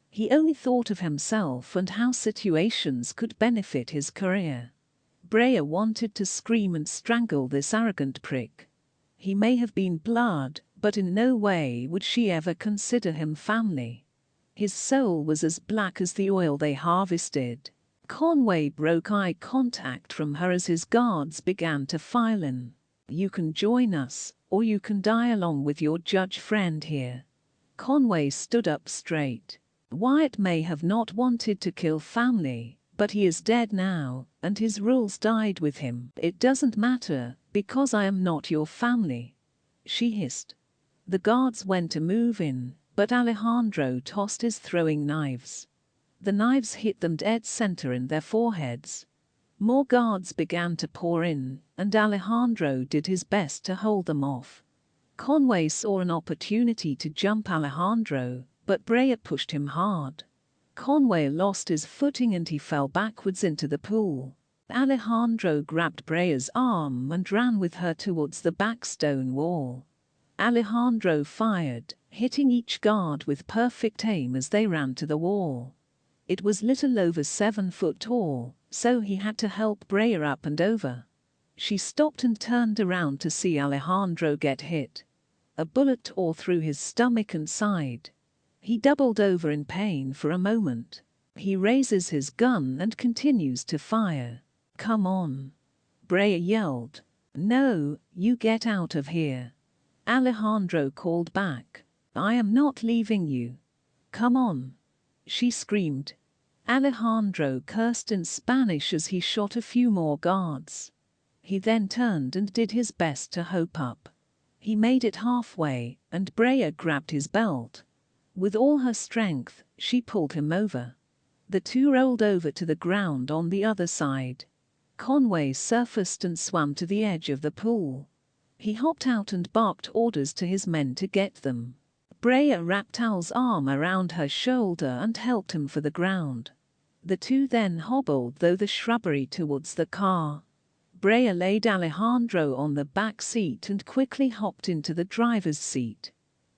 He only thought of himself and how situations could benefit his career. Brea wanted to scream and strangle this arrogant prick. He may have been blood, but in no way would she ever consider him family. His soul was as black as the oil they harvested. Conway broke eye contact from her as his guards began to file in. You can join us, or you can die along with your judge friend here. Conway stood up straight. Wyatt may have not wanted to kill family, but he is dead now, and his rules died with him. It doesn't matter, because I am not your family. She hissed. The guards went to move in, but Alejandro tossed his throwing knives. The knives hit them dead center in their foreheads. More guards began to pour in, and Alejandro did his best to hold them off. Conway saw an opportunity to jump Alejandro, but Brea pushed him hard. Conway lost his footing and he fell backwards into the pool. Alejandro grabbed Brea's arm and ran with her towards the back stone wall. Alejandro fired, hitting each guard with perfect aim as they ran to the wall. It was little over 7 foot tall, so he had to help Brea up and over. She stopped and turned around to see Alejandro get hit. A bullet tore through his stomach and side. He doubled over in pain for a moment. He raises his gun and continues to fire. Come on. Brea yelled. No, you get out of here. Alejandro called back. I am not leaving you. Come on. She screamed. Alejandro cursed in Spanish as he shot a few more guards. He then turned and did his best to hope up. He made it halfway, and Brea grabbed his belt. With all her strength, she pulled him over. The two rolled over to the ground on the other side. Conway surfaced and swam to the edge of the pool. He hopped out and barked orders to his men to get them. Brea wrapped Al's arm around her shoulder and helped him for the ground. The two then hobbled through the shrubbery towards the car. Brea laid Alejandro on the back seat and quickly hopped into the driver's seat.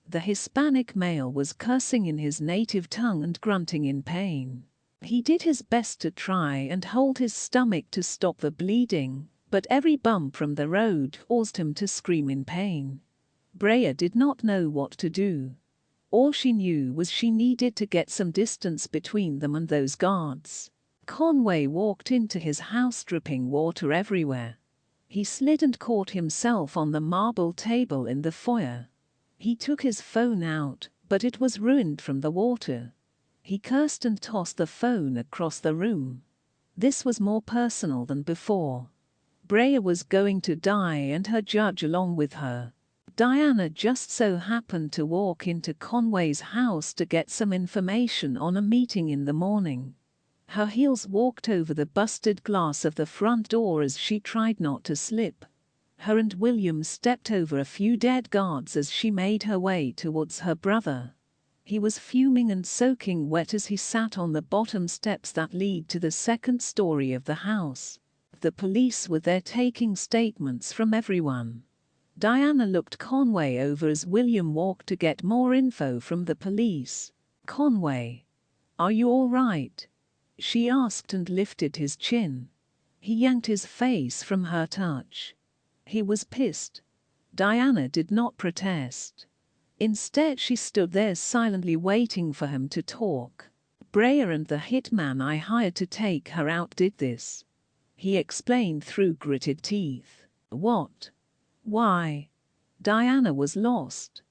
The Hispanic male was cursing in his native tongue and grunting in pain. He did his best to try and hold his stomach to stop the bleeding, but every bump from the road caused him to scream in pain. Brea did not know what to do. All she knew was she needed to get some distance between them and those guards. Conway walked into his house dripping water everywhere. He slid and caught himself on the marble table in the foyer. He took his phone out, but it was ruined from the water. He cursed and tossed the phone across the room. This was more personal than before. Brea was going to die and her judge along with her. Diana just so happened to walk into Conway's house to get some information on a meeting in the morning. Her heels walked over the busted glass of the front door as she tried not to slip. Her and William stepped over a few dead guards as she made her way towards her brother. He was fuming and soaking wet as he sat on the bottom steps that lead to the second story of the house. The police were there taking statements from everyone. Diana looked Conway over as William walked to get more info from the police. "Conway, are you all right?" she asked and lifted his chin. He yanked his face from her touch. He was pissed. Diana did not protest. Instead, she stood there silently waiting for him to talk. "Brea and the hitman I hired to take her out did this," he explained through gritted teeth. "What? Why?" Diana was lost.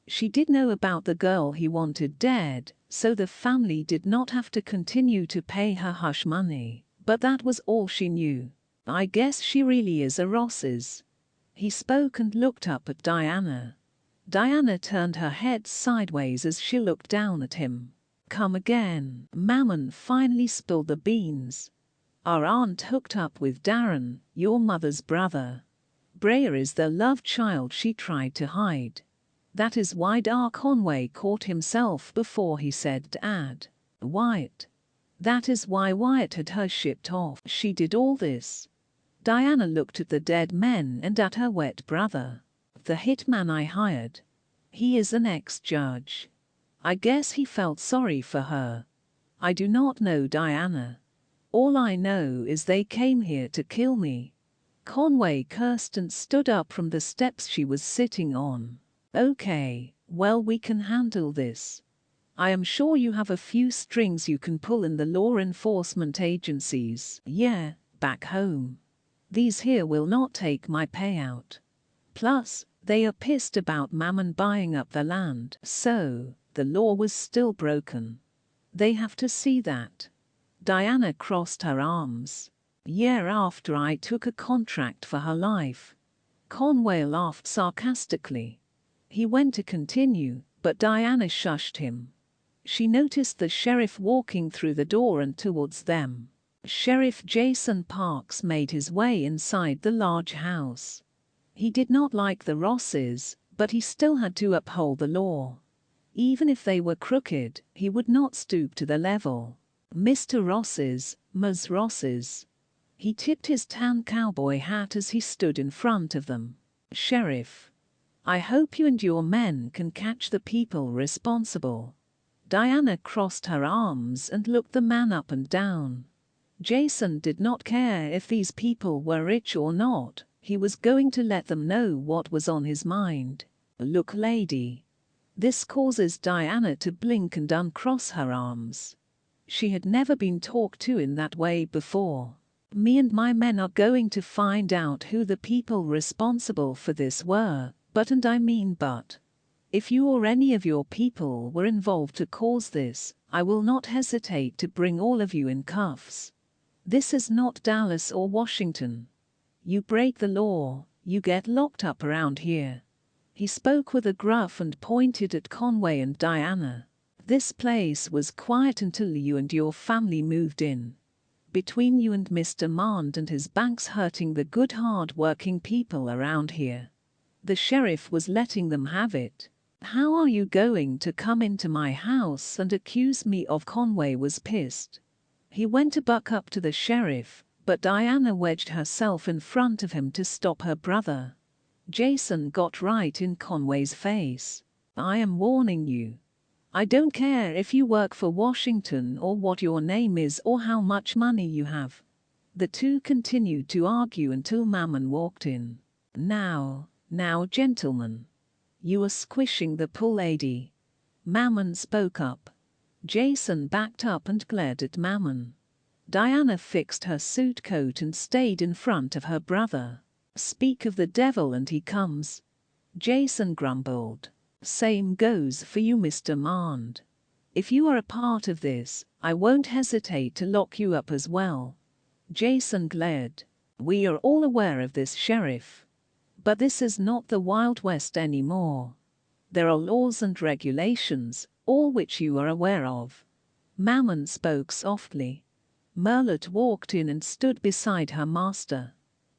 She did know about the girl he wanted dead, so the family did not have to continue to pay her hush money. But that was all she knew. "I guess she really is a Rosses." He spoke and looked up at Diana. Diana turned her head sideways as she looked down at him. "Come again." Mammon finally spilled the beans. "Our aunt hooked up with Darren, your mother's brother. Brea is the love child she tried to hide. That is why Conway caught himself before he said Dad. Wyatt. That is why Wyatt had her shipped off. She did all this." Diana looked at the dead men and at her wet brother. "The hitman I hired. He is an ex-judge. I guess he felt sorry for her. I do not know Diana. All I know is they came here to kill me." Conway cursed and stood up from the steps she was sitting on. "Okay, well, we can handle this. I am sure you have a few strings you can pull in the law enforcement agencies. Yeah, back home. These here will not take my payout. Plus, they are pissed about Mammon buying up the land, so the law was still broken. They have to see that." Diana crossed her arms. "Year after I took a contract for her life." Conway laughed sarcastically. He went to continue, but Diana shushed him. She noticed the sheriff walking through the door and towards them. Sheriff Jason Parks made his way inside the large house. He did not like the Rosses, but he still had to uphold the law. Even if they were crooked, he would not stoop to the level. "Mr. Rosses, Ms. Rosses." He tipped his tan cowboy hat as he stood in front of them. "Sheriff, I hope you and your men can catch the people responsible." Diana crossed her arms and looked the man up and down. Jason did not care if these people were rich or not. He was going to let them know what was on his mind. "Look, lady." This causes Diana to blink and uncross her arms. She had never been talked to in that way before. "Me and my men are going to find out who the people responsible for this were, but if you or any of your people were involved to cause this, I will not hesitate to bring all of you in cuffs. This is not Dallas or Washington. You break the law, you get locked up around here." He spoke with a gruff and pointed at Conway and Diana. "This place was quiet until you and your family moved in. Between you and Mr. Mond and his banks hurting the good hard-working people around here, the sheriff was letting them have it. How are you going to come into my house and accuse me of?" Conway was pissed. He went to buck up to the sheriff, but Diana wedged herself in front of him to stop her brother. Jason got right in Conway's face. "I am warning you. I don't care if you work for Washington or what your name is or how much money you have." The two continued to argue until Mammon walked in. Now, gentlemen. You are squishing the poor lady." Mammon spoke up. Jason backed up and glared at Mammon. Diana fixed her suit coat and stayed in front of her brother. "Speak of the devil and he comes," Jason grumbled. "Same goes for you, Mr. Mond. If you are a part of this, I won't hesitate to lock you up as well." Jason glared. "We are all aware of this, Sheriff. But this is not the Wild West anymore. There are laws and regulations, all which you are aware of." Mammon spoke softly. Merlot walked in and stood beside her master.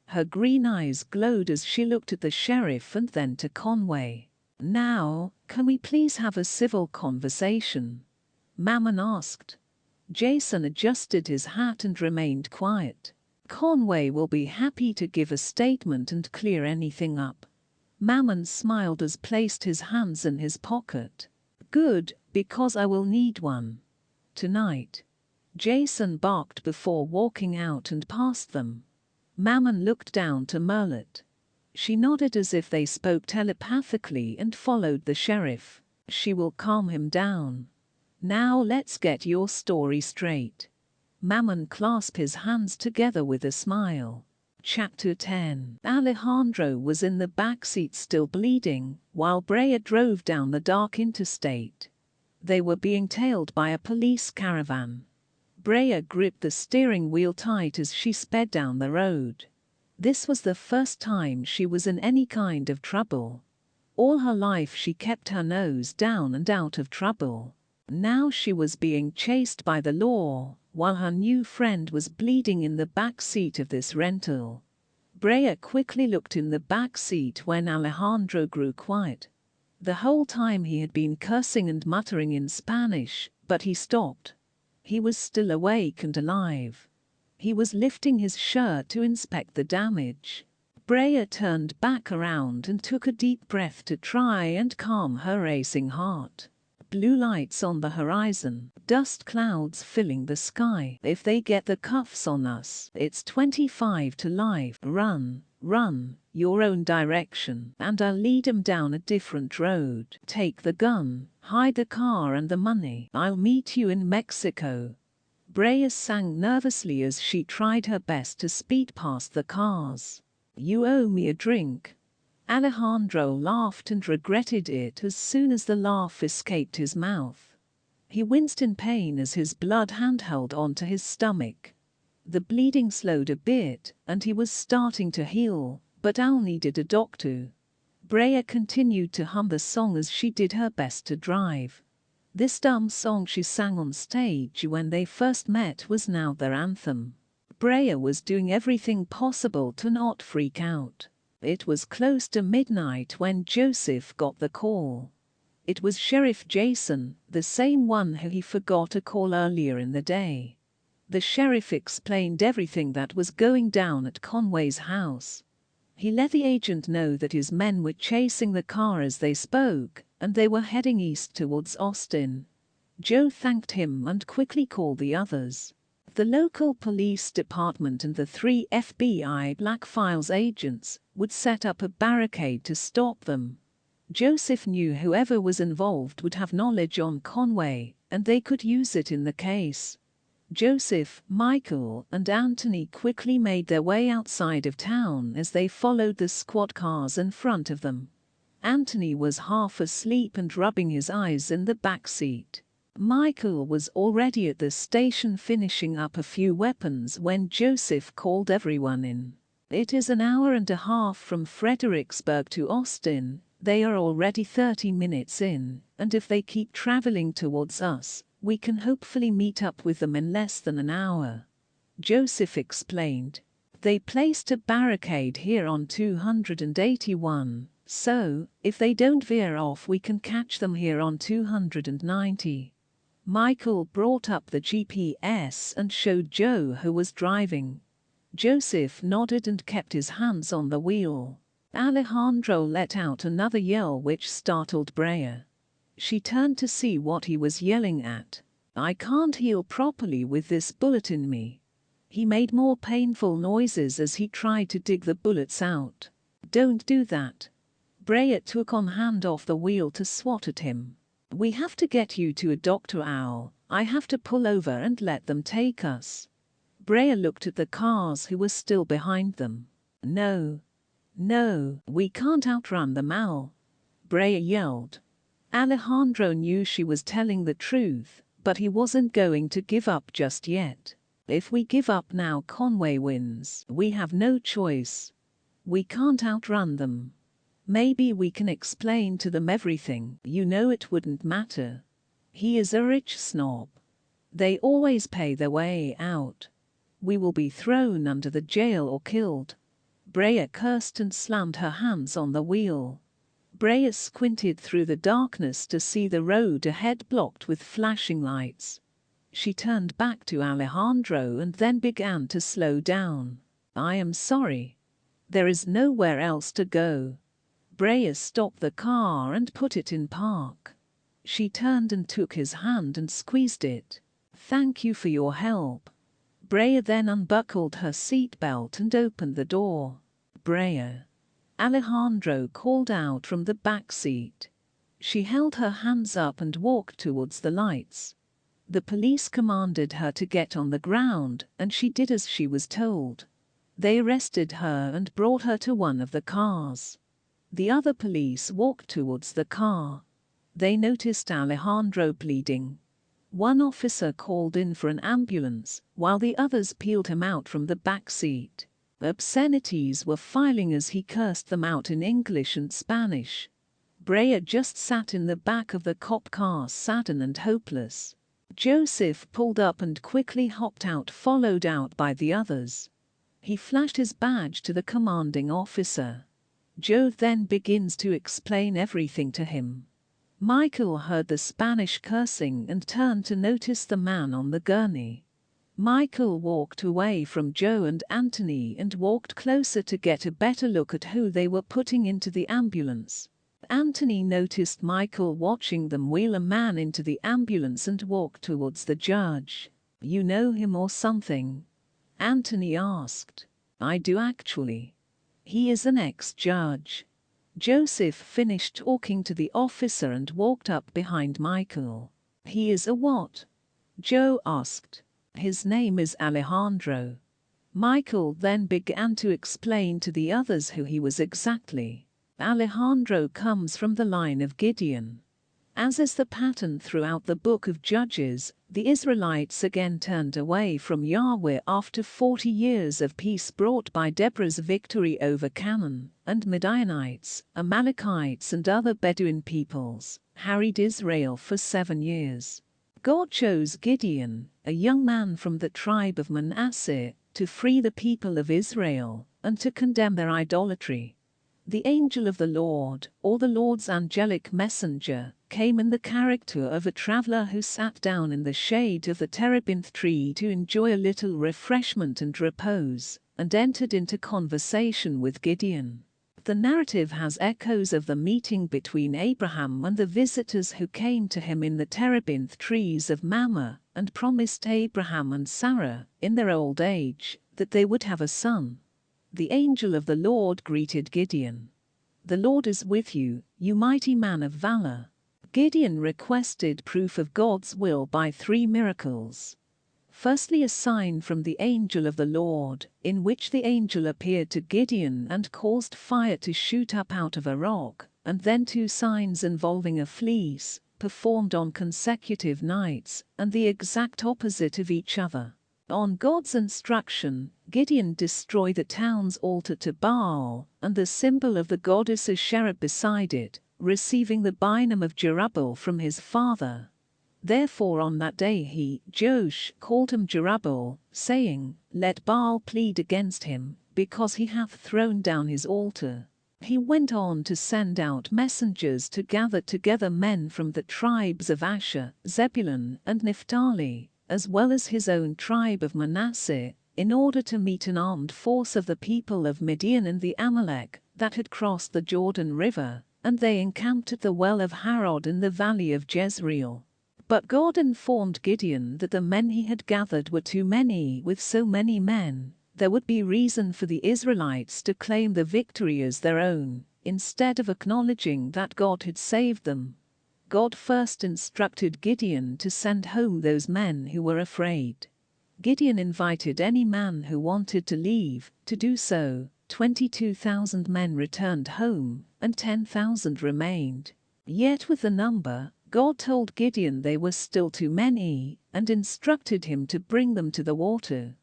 Her green eyes glowed as she looked at the sheriff and then to Conway. "Now, can we please have a civil conversation?" Mammon asked. Jason adjusted his hat and remained quiet. "Conway will be happy to give a statement and clear anything up." Mammon smiled as placed his hands in his pocket. "Good, because I will need one. Tonight." Jason barked before walking out and past them. Mammon looked down to Merlot. She nodded as if they spoke telepathically and followed the sheriff. "She will calm him down. Now let's get your story straight." Mammon clasped his hands together with a smile. Chapter 10. Alejandro was in the backseat still bleeding, while Brea drove down the dark interstate. They were being tailed by a police caravan. Brea gripped the steering wheel tight as she sped down the road. This was the first time she was in any kind of trouble. All her life she kept her nose down and out of trouble. Now she was being chased by the law, while her new friend was bleeding in the back seat of this rental. Brea quickly looked in the back seat when Alejandro grew quiet. The whole time he had been cursing and muttering in Spanish, but he stopped. He was still awake and alive. He was lifting his shirt to inspect the damage. Brea turned back around and took a deep breath to try and calm her racing heart. Blue lights on the horizon, dust clouds filling the sky. "If they get the cuffs on us, it's 25 to life. Run, run, your own direction, and I'll lead 'em down a different road. Take the gun, hide the car and the money. I'll meet you in Mexico." Brea sang nervously as she tried her best to speed past the cars. "You owe me a drink." Alejandro laughed and regretted it as soon as the laugh escaped his mouth. He winced in pain as his blood hand held onto his stomach. The bleeding slowed a bit, and he was starting to heal, but Al needed a doctor. Brea continued to hum the song as she did her best to drive. This dumb song she sang on stage when they first met was now their anthem. Brea was doing everything possible to not freak out. It was close to midnight when Joseph got the call. It was Sheriff Jason, the same one who he forgot to call earlier in the day. The sheriff explained everything that was going down at Conway's house. He let the agent know that his men were chasing the car as they spoke, and they were heading east towards Austin. Joe thanked him and quickly called the others. The local police department and the 3 FBI Black Files agents would set up a barricade to stop them. Joseph knew whoever was involved would have knowledge on Conway, and they could use it in the case. Joseph, Michael, and Anthony quickly made their way outside of town as they followed the squad cars in front of them. Anthony was half asleep and rubbing his eyes in the back seat. Michael was already at the station finishing up a few weapons when Joseph called everyone in. "It is an hour and a half from Fredericksburg to Austin. They are already 30 minutes in, and if they keep traveling towards us, we can hopefully meet up with them in less than an hour," Joseph explained. "They placed a barricade here on 281, so, if they don't veer off we can catch them here on 290. Michael brought up the GPS and showed Joe who was driving. Joseph nodded and kept his hands on the wheel. Alejandro let out another yell which startled Brea. She turned to see what he was yelling at. "I can't heal properly with this bullet in me." He made more painful noises as he tried to dig the bullets out. "Don't do that." Brea took one hand off the wheel to swat at him. "We have to get you to a doctor, Al. I have to pull over and let them take us." Brea looked at the cars who were still behind them. No, we can't outrun them, Al," Brea yelled. Alejandro knew she was telling the truth, but he wasn't going to give up just yet. "If we give up now, Conway wins. We have no choice. We can't outrun them. Maybe we can explain to them everything. You know it wouldn't matter. He is a rich snob. They always pay their way out. We will be thrown under the jail or killed." Brea cursed and slammed her hands on the wheel. Brea squinted through the darkness to see the road ahead blocked with flashing lights. She turned back to Alejandro and then began to slow down. "I am sorry. There is nowhere else to go." Brea stopped the car and put it in park. She turned and took his hand and squeezed it. "Thank you for your help." Brea then unbuckled her seatbelt and opened the door. "Brea," Alejandro called out from the back seat. She held her hands up and walked towards the lights. The police commanded her to get on the ground, and she did as she was told. They arrested her and brought her to one of the cars. The other police walked towards the car. They noticed Alejandro bleeding. One officer called in for an ambulance, while the others peeled him out from the back seat. Obscenities were filing as he cursed them out in English and Spanish. Brea just sat in the back of the cop car, saddened and hopeless. Joseph pulled up and quickly hopped out, followed out by the others. He flashed his badge to the commanding officer. Joe then begins to explain everything to him. Michael heard the Spanish cursing and turned to notice the man on the gurney. Michael walked away from Joe and Anthony and walked closer to get a better look at who they were putting into the ambulance. Anthony noticed Michael watching them wheel a man into the ambulance and walk towards the judge. "You know him or something?" Anthony asked. "I do actually. He is an ex-judge." Joseph finished talking to the officer and walked up behind Michael. "He is a what?" Joe asked. "His name is Alejandro." Michael then began to explain to the others who he was exactly. Alejandro comes from the line of Gideon. As is the pattern throughout the book of Judges, the Israelites again turned away from Yahweh after 40 years of peace brought by Deborah's victory over Canaan, and Midianites, Amalekites and other Bedouin peoples harried Israel for 7 years. God chose Gideon, a young man from the tribe of Manasseh, to free the people of Israel and to condemn their idolatry. The angel of the Lord, or the Lord's angelic messenger, came in the character of a traveler who sat down in the shade of the terebinth tree to enjoy a little refreshment and repose, and entered into conversation with Gideon. The narrative has echoes of the meeting between Abraham and the visitors who came to him in the terebinth trees of Mammon and promised Abraham and Sarah, in their old age, that they would have a son. The angel of the Lord greeted Gideon. "The Lord is with you, you mighty man of valor." Gideon requested proof of God's will by 3 miracles. Firstly, a sign from the angel of the Lord, in which the angel appeared to Gideon and caused fire to shoot up out of a rock, and then 2 signs involving a fleece, performed on consecutive nights, and the exact opposite of each other. On God's instruction, Gideon destroyed the town's altar to Baal, and the symbol of the goddess Asherah beside it, receiving the byname of Jerubbaal from his father. Therefore on that day he, Joash, called him Jerubbaal, saying, "Let Baal plead against him, because he hath thrown down his altar." He went on to send out messengers to gather together men from the tribes of Asher, Zebulun, and Naphtali, as well as his own tribe of Manasseh, in order to meet an armed force of the people of Midian and the Amalek that had crossed the Jordan River, and they encamped at the well of Harod in the valley of Jezreel. But God informed Gideon that the men he had gathered were too many. With so many men, there would be reason for the Israelites to claim the victory as their own, instead of acknowledging that God had saved them. God first instructed Gideon to send home those men who were afraid. Gideon invited any man who wanted to leave to do so. 22,000 men returned home, and 10,000 remained. Yet with the number, God told Gideon they were still too many, and instructed him to bring them to the water.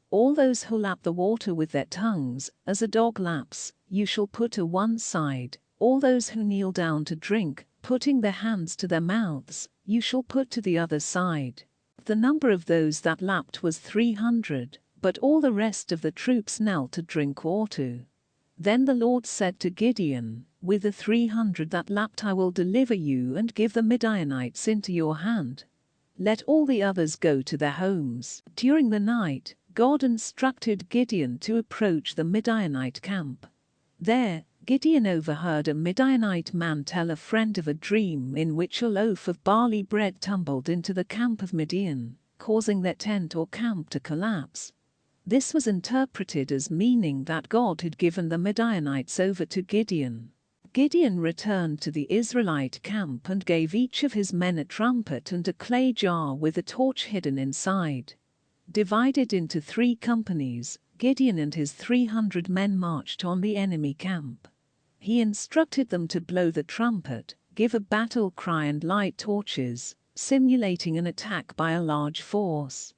"All those who lap the water with their tongues, as a dog laps, you shall put to one side. All those who kneel down to drink, putting their hands to their mouths, you shall put to the other side." The number of those that lapped was 300, but all the rest of the troops knelt to drink water. Then the Lord said to Gideon, with the 300 that lapped I will deliver you and give the Midianites into your hand. Let all the others go to their homes. During the night, God instructed Gideon to approach the Midianite camp. There, Gideon overheard a Midianite man tell a friend of a dream in which a loaf of barley bread tumbled into the camp of Midian, causing their tent or camp to collapse. This was interpreted as meaning that God had given the Midianites over to Gideon. Gideon returned to the Israelite camp and gave each of his men a trumpet and a clay jar with a torch hidden inside. Divided into 3 companies, Gideon and his 300 men marched on the enemy camp. He instructed them to blow the trumpet, give a battle cry and light torches, simulating an attack by a large force.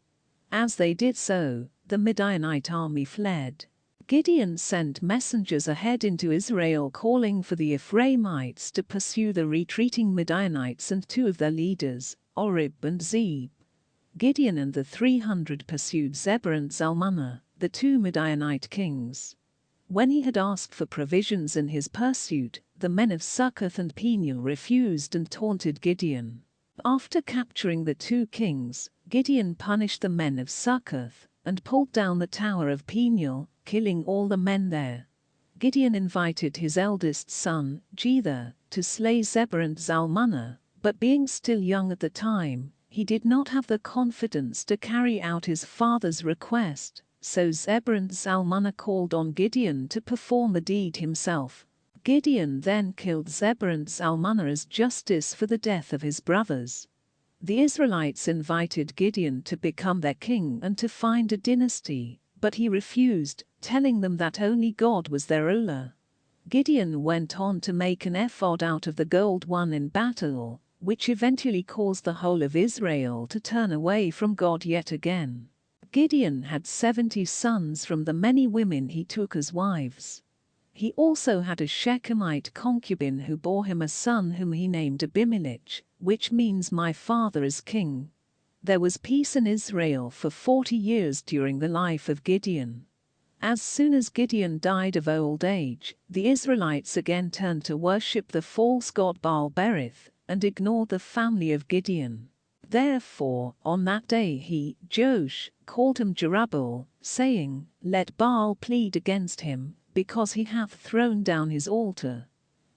As they did so, the Midianite army fled. Gideon sent messengers ahead into Israel calling for the Ephraimites to pursue the retreating Midianites and 2 of their leaders, Oreb and Zeb. Gideon and the 300 pursued Zebah and Zalmunna, the 2 Midianite kings. When he had asked for provisions in his pursuit, the men of Succoth and Peniel refused and taunted Gideon. After capturing the 2 kings, Gideon punished the men of Succoth and pulled down the tower of Peniel, killing all the men there. Gideon invited his eldest son, Jether, to slay Zebah and Zalmunna, but being still young at the time, he did not have the confidence to carry out his father's request, so Zebah and Zalmunna called on Gideon to perform the deed himself. Gideon then killed Zebah and Zalmunna as justice for the death of his brothers. The Israelites invited Gideon to become their king and to find a dynasty, but he refused, telling them that only God was their ruler. Gideon went on to make an ephod out of the gold won in battle, which eventually caused the whole of Israel to turn away from God yet again. Gideon had 70 sons from the many women he took as wives. He also had a Shechemite concubine who bore him a son whom he named Abimelech, which means my father is king. There was peace in Israel for 40 years during the life of Gideon. As soon as Gideon died of old age, the Israelites again turned to worship the false god Baal-berith and ignored the family of Gideon. Therefore, on that day Joash, called him Jerubbaal, saying, Let Baal plead against him, because he hath thrown down his altar.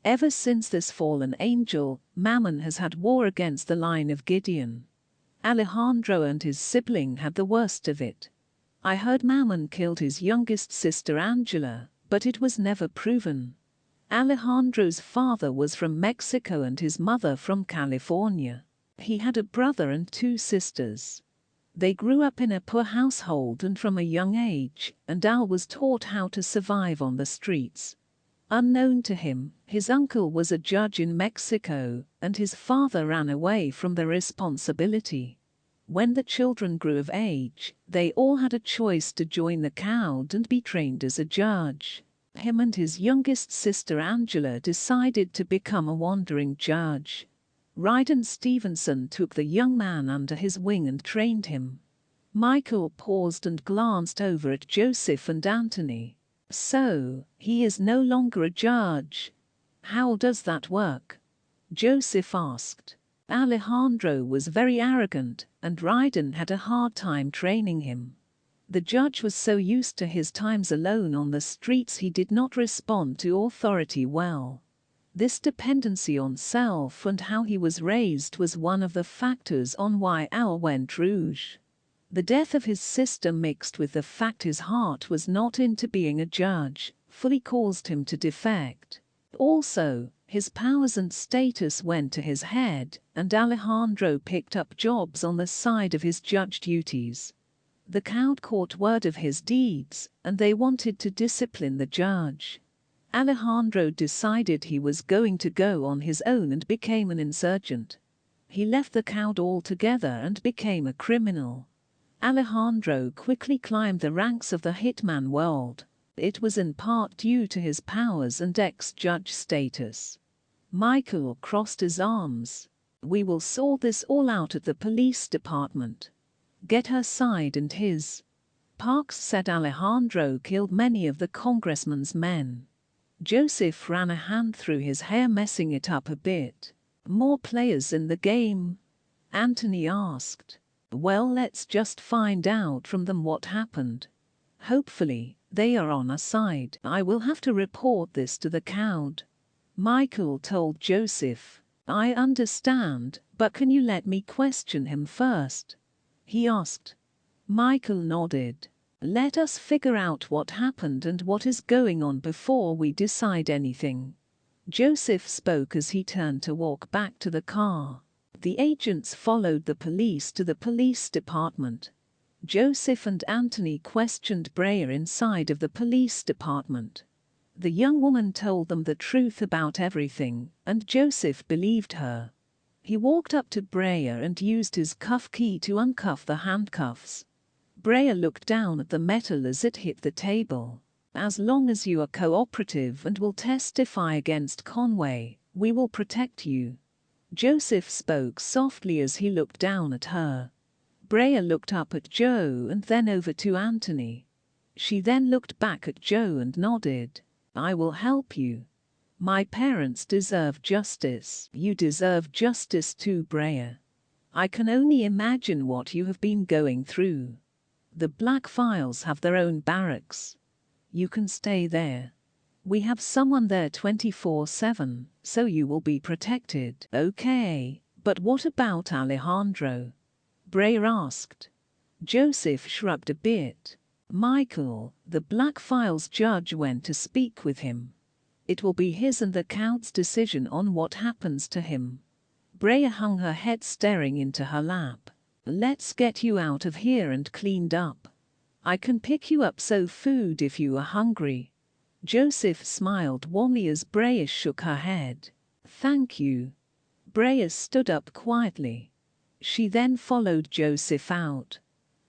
Ever since this fallen angel, Mammon has had war against the line of Gideon. Alejandro and his sibling had the worst of it. I heard Mammon killed his youngest sister Angela, but it was never proven. Alejandro's father was from Mexico and his mother from California. He had a brother and 2 sisters. They grew up in a poor household and from a young age, and Al was taught how to survive on the streets. Unknown to him, his uncle was a judge in Mexico, and his father ran away from the responsibility. When the children grew of age, they all had a choice to join the crowd and be trained as a judge. Him and his youngest sister Angela decided to become a wandering judge. Ryden Stevenson took the young man under his wing and trained him. Michael paused and glanced over at Joseph and Anthony. So, he is no longer a judge. How does that work? Joseph asked. Alejandro was very arrogant, and Ryden had a hard time training him. The judge was so used to his times alone on the streets he did not respond to authority well. This dependency on self and how he was raised was one of the factors on why Al went rouge. The death of his sister mixed with the fact his heart was not into being a judge, fully caused him to defect. Also, his powers and status went to his head, and Alejandro picked up jobs on the side of his judge duties. The crowd caught word of his deeds, and they wanted to discipline the judge. Alejandro decided he was going to go on his own and became an insurgent. He left the crowd altogether and became a criminal. Alejandro quickly climbed the ranks of the hitman world. It was in part due to his powers and ex-judge status. Michael crossed his arms. We will sort this all out at the police department. Get her side and his. Parks said Alejandro killed many of the congressman's men. Joseph ran a hand through his hair, messing it up a bit. More players in the game? Anthony asked. Well, let's just find out from them what happened. Hopefully, they are on our side. I will have to report this to the crowd. Michael told Joseph. I understand, but can you let me question him first? He asked. Michael nodded. Let us figure out what happened and what is going on before we decide anything. Joseph spoke as he turned to walk back to the car. The agents followed the police to the police department. Joseph and Anthony questioned Brea inside of the police department. The young woman told them the truth about everything, and Joseph believed her. He walked up to Brea and used his cuff key to uncuff the handcuffs. Brea looked down at the metal as it hit the table. As long as you are cooperative and will testify against Conway, we will protect you. Joseph spoke softly as he looked down at her. Brea looked up at Joe and then over to Anthony. She then looked back at Joe and nodded. I will help you. My parents deserve justice. You deserve justice too, Brea. I can only imagine what you have been going through. The Black Files have their own barracks. You can stay there. We have someone there 24/7, so you will be protected. Okay, but what about Alejandro? Brea asked. Joseph shrugged a bit. Michael, the Black Files judge, went to speak with him. It will be his and the crowd's decision on what happens to him. Brea hung her head, staring into her lap. Let's get you out of here and cleaned up. I can pick you up some food if you are hungry. Joseph smiled warmly as Brea shook her head. Thank you. Brea stood up quietly. She then followed Joseph out.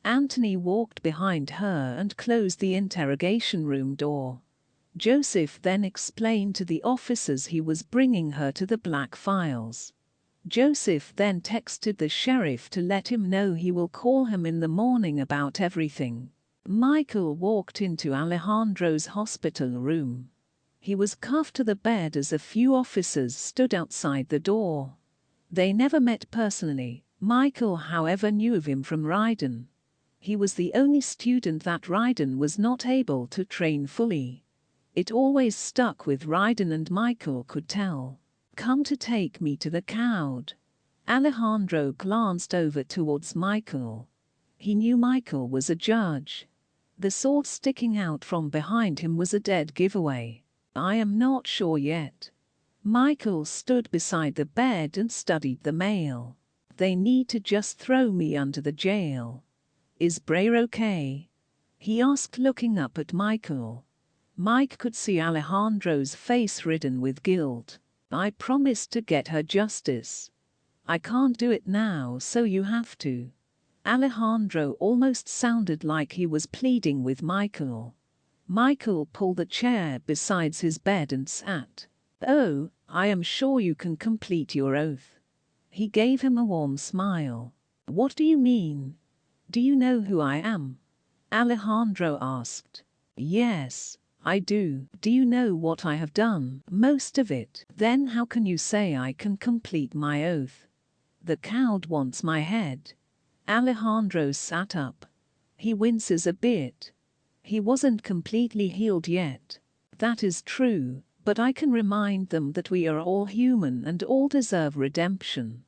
Anthony walked behind her and closed the interrogation room door. Joseph then explained to the officers he was bringing her to the Black Files. Joseph then texted the sheriff to let him know he will call him in the morning about everything. Michael walked into Alejandro's hospital room. He was cuffed to the bed as a few officers stood outside the door. They never met personally. Michael, however, knew of him from Ryden. He was the only student that Ryden was not able to train fully. It always stuck with Ryden, and Michael could tell. Come to take me to the crowd. Alejandro glanced over towards Michael. He knew Michael was a judge. The sword sticking out from behind him was a dead giveaway. I am not sure yet. Michael stood beside the bed and studied the mail. They need to just throw me under the jail. Is Brea okay? He asked, looking up at Michael. Mike could see Alejandro's face ridden with guilt. I promised to get her justice. I can't do it now, so you have to. Alejandro almost sounded like he was pleading with Michael. Michael pulled the chair beside his bed and sat. Oh, I am sure you can complete your oath. He gave him a warm smile. What do you mean? Do you know who I am? Alejandro asked. Yes, I do. Do you know what I have done? Most of it. Then how can you say I can complete my oath? The crowd wants my head. Alejandro sat up. He winces a bit. He wasn't completely healed yet. That is true, but I can remind them that we are all human and all deserve redemption.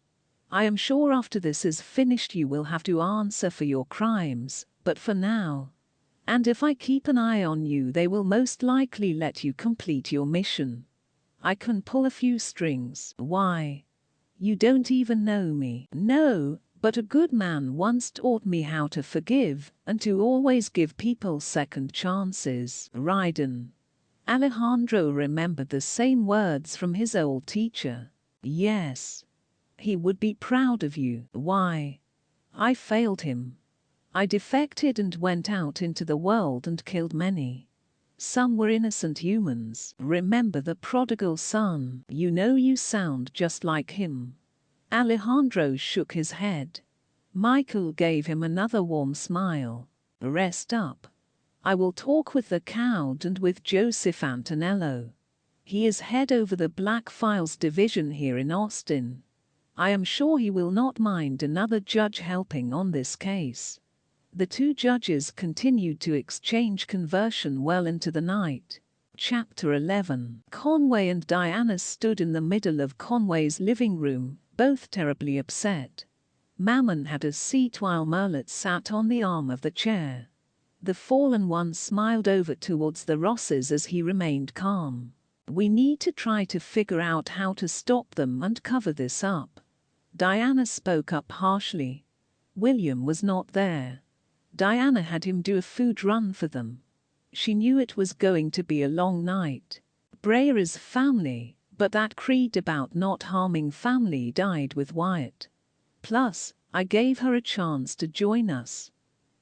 I am sure after this is finished you will have to answer for your crimes, but for now. And if I keep an eye on you, they will most likely let you complete your mission. I can pull a few strings. Why? You don't even know me. No, but a good man once taught me how to forgive and to always give people second chances. Ryden. Alejandro remembered the same words from his old teacher. Yes. He would be proud of you. Why? I failed him. I defected and went out into the world and killed many. Some were innocent humans. Remember the prodigal son. You know, you sound just like him. Alejandro shook his head. Michael gave him another warm smile. Rest up. I will talk with the Count and with Joseph Antonello. He is head over the Black Files division here in Austin. I am sure he will not mind another judge helping on this case. The two judges continued to exchange conversation well into the night. Chapter 11. Conway and Diana stood in the middle of Conway's living room, both terribly upset. Mammon had a seat while Merlet sat on the arm of the chair. The fallen one smiled over towards the Rosses as he remained calm. We need to try to figure out how to stop them and cover this up. Diana spoke up harshly. William was not there. Diana had him do a food run for them. She knew it was going to be a long night. Brea is family, but that creed about not harming family died with Wyatt. Plus, I gave her a chance to join us.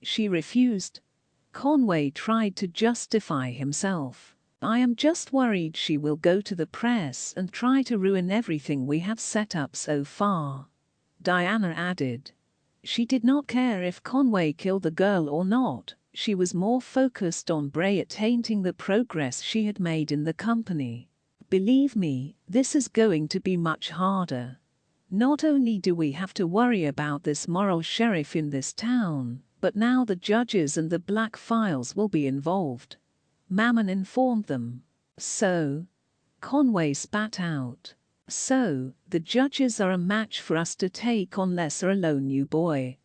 She refused. Conway tried to justify himself. I am just worried she will go to the press and try to ruin everything we have set up so far. Diana added. She did not care if Conway killed the girl or not. She was more focused on Brea tainting the progress she had made in the company. Believe me, this is going to be much harder. Not only do we have to worry about this moral sheriff in this town, but now the judges and the Black Files will be involved. Mammon informed them. So? Conway spat out. So, the judges are a match for us to take on lesser alone you boy.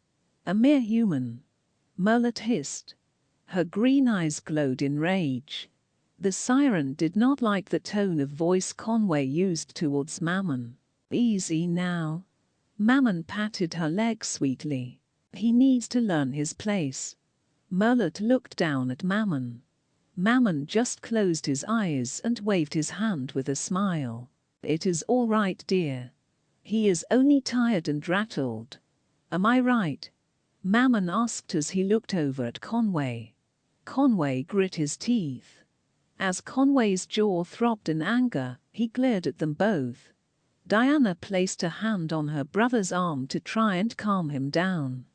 A mere human. Merlet hissed. Her green eyes glowed in rage. The siren did not like the tone of voice Conway used towards Mammon. Easy now. Mammon patted her leg sweetly. He needs to learn his place. Merlet looked down at Mammon. Mammon just closed his eyes and waved his hand with a smile. It is all right, dear. He is only tired and rattled. Am I right? Mammon asked as he looked over at Conway. Conway grit his teeth. As Conway's jaw throbbed in anger, he glared at them both. Diana placed a hand on her brother's arm to try and calm him down.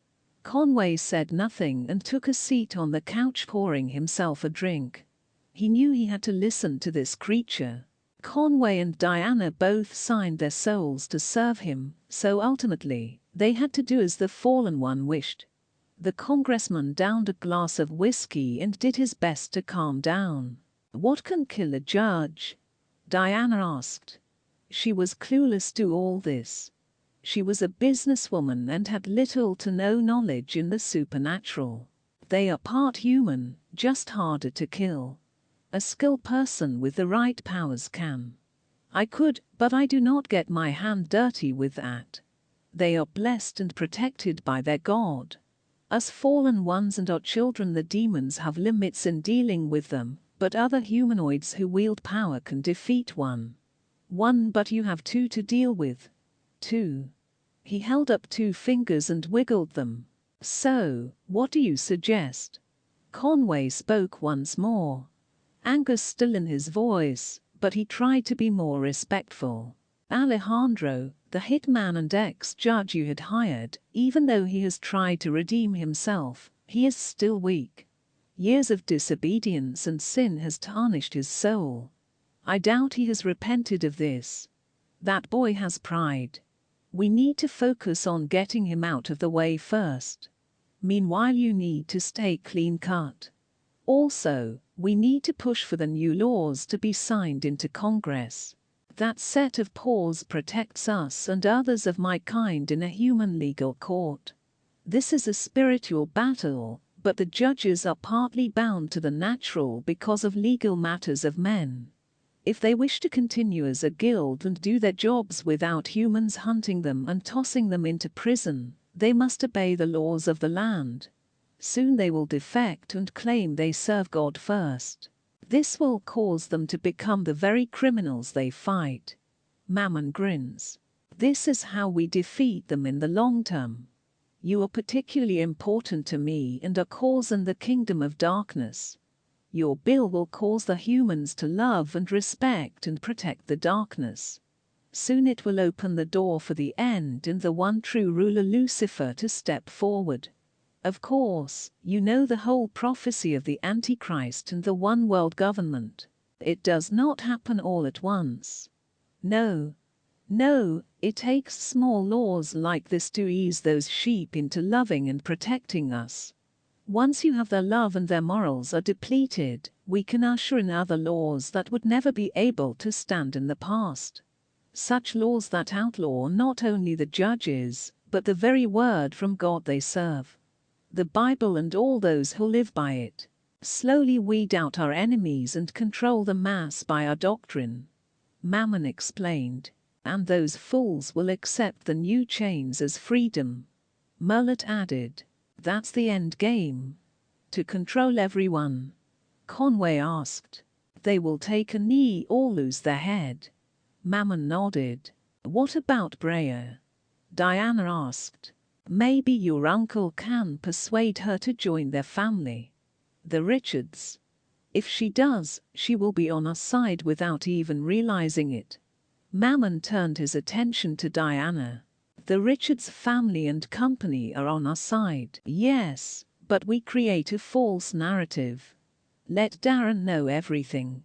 Conway said nothing and took a seat on the couch, pouring himself a drink. He knew he had to listen to this creature. Conway and Diana both signed their souls to serve him, so ultimately, they had to do as the fallen one wished. The congressman downed a glass of whiskey and did his best to calm down. What can kill a judge? Diana asked. She was clueless to all this. She was a businesswoman and had little to no knowledge in the supernatural. They are part human, just harder to kill. A skilled person with the right powers can. I could, but I do not get my hand dirty with that. They are blessed and protected by their God. Us fallen ones and our children, the demons, have limits in dealing with them, but other humanoids who wield power can defeat one. One, but you have two to deal with. Two. He held up two fingers and wiggled them. So, what do you suggest? Conway spoke once more. Anger still in his voice, but he tried to be more respectful. Alejandro, the hitman and ex-judge you had hired, even though he has tried to redeem himself, he is still weak. Years of disobedience and sin has tarnished his soul. I doubt he has repented of this. That boy has pride. We need to focus on getting him out of the way first. Meanwhile, you need to stay clean-cut. Also, we need to push for the new laws to be signed into Congress. That set of paws protects us and others of my kind in a human legal court. This is a spiritual battle, but the judges are partly bound to the natural because of legal matters of men. If they wish to continue as a guild and do their jobs without humans hunting them and tossing them into prison, they must obey the laws of the land. Soon they will defect and claim they serve God first. This will cause them to become the very criminals they fight. Mammon grins. This is how we defeat them in the long term. You are particularly important to me and a cause in the kingdom of darkness. Your bill will cause the humans to love and respect and protect the darkness. Soon it will open the door for the end and the one true ruler Lucifer to step forward. Of course, you know the whole prophecy of the Antichrist and the one world government. It does not happen all at once. No, it takes small laws like this to ease those sheep into loving and protecting us. Once you have their love and their morals are depleted, we can usher in other laws that would never be able to stand in the past. Such laws that outlaw not only the judges, but the very word from God they serve. The Bible and all those who live by it. Slowly weed out our enemies and control the mass by our doctrine. Mammon explained. And those fools will accept the new chains as freedom. Merlet added. That's the end game. To control everyone. Conway asked. They will take a knee or lose their head. Mammon nodded. What about Brea? Diana asked. Maybe your uncle can persuade her to join their family. The Richards. If she does, she will be on our side without even realizing it. Mammon turned his attention to Diana. The Richards family and company are on our side. Yes, but we create a false narrative. Let Darren know everything.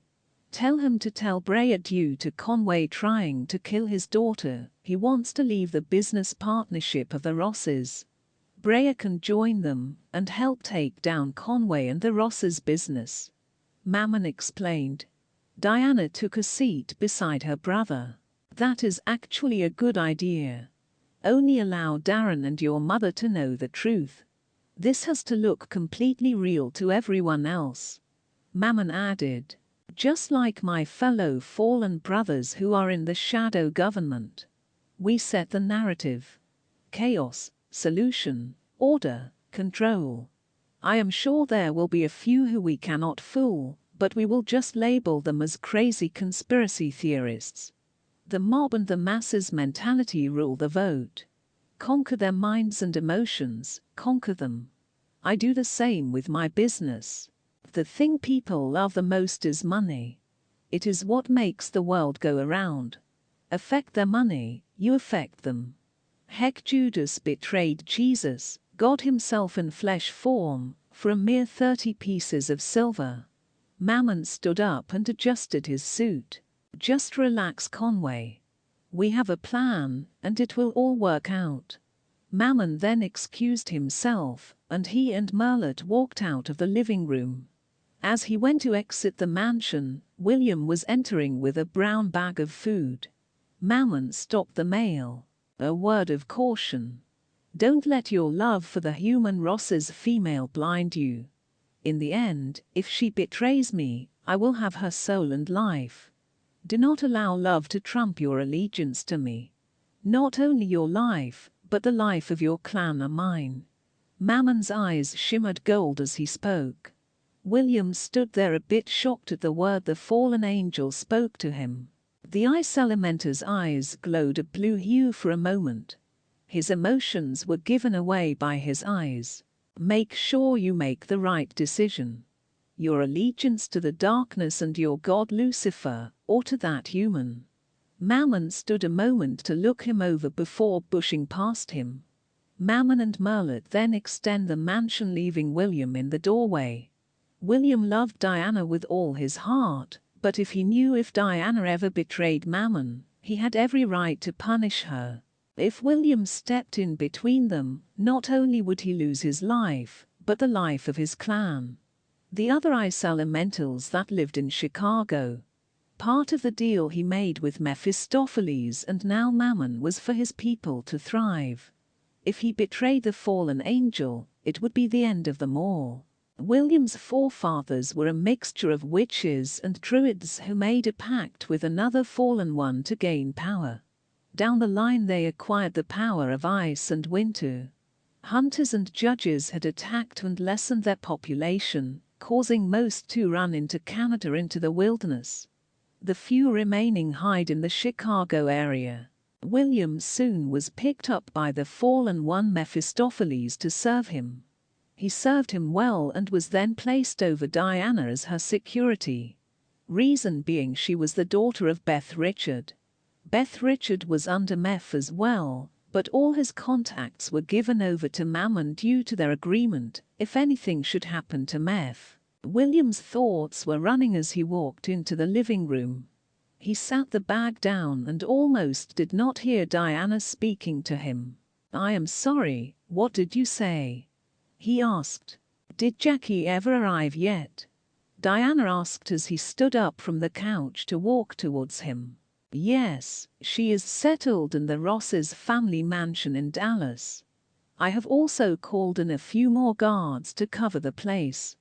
Tell him to tell Brea due to Conway trying to kill his daughter, he wants to leave the business partnership of the Rosses. Brea can join them and help take down Conway and the Rosses business. Mammon explained. Diana took a seat beside her brother. That is actually a good idea. Only allow Darren and your mother to know the truth. This has to look completely real to everyone else. Mammon added. Just like my fellow fallen brothers who are in the shadow government. We set the narrative. Chaos, solution, order, control. I am sure there will be a few who we cannot fool, but we will just label them as crazy conspiracy theorists. The mob and the masses mentality rule the vote. Conquer their minds and emotions, conquer them. I do the same with my business. The thing people love the most is money. It is what makes the world go around. Affect their money, you affect them. Heck, Judas betrayed Jesus, God himself in flesh form, for a mere 30 pieces of silver. Mammon stood up and adjusted his suit. Just relax, Conway. We have a plan, and it will all work out. Mammon then excused himself, and he and Merlet walked out of the living room. As he went to exit the mansion, William was entering with a brown bag of food. Mammon stopped the mail. A word of caution. Don't let your love for the human Rosses female blind you. In the end, if she betrays me, I will have her soul and life. Do not allow love to trump your allegiance to me. Not only your life, but the life of your clan are mine. Mammon's eyes shimmered gold as he spoke. William stood there a bit shocked at the word the fallen angel spoke to him. The ice elementor's eyes glowed a blue hue for a moment. His emotions were given away by his eyes. Make sure you make the right decision. Your allegiance to the darkness and your god Lucifer, or to that human. Mammon stood a moment to look him over before pushing past him. Mammon and Merlet then extend the mansion, leaving William in the doorway. William loved Diana with all his heart, but if he knew if Diana ever betrayed Mammon, he had every right to punish her. If William stepped in between them, not only would he lose his life, but the life of his clan. The other ice elementals that lived in Chicago. Part of the deal he made with Mephistopheles and now Mammon was for his people to thrive. If he betrayed the fallen angel, it would be the end of them all. William's forefathers were a mixture of witches and druids who made a pact with another fallen one to gain power. Down the line they acquired the power of ice and winter. Hunters and judges had attacked and lessened their population, causing most to run into Canada into the wilderness. The few remaining hide in the Chicago area. William soon was picked up by the fallen one Mephistopheles to serve him. He served him well and was then placed over Diana as her security. Reason being she was the daughter of Beth Richard. Beth Richard was under meth as well, but all his contacts were given over to Mammon due to their agreement if anything should happen to meth. William's thoughts were running as he walked into the living room. He sat the bag down and almost did not hear Diana speaking to him. "I am sorry, what did you say?" he asked. "Did Jackie ever arrive yet?" Diana asked as he stood up from the couch to walk towards him. "Yes, she is settled in the Rosses family mansion in Dallas. I have also called in a few more guards to cover the place.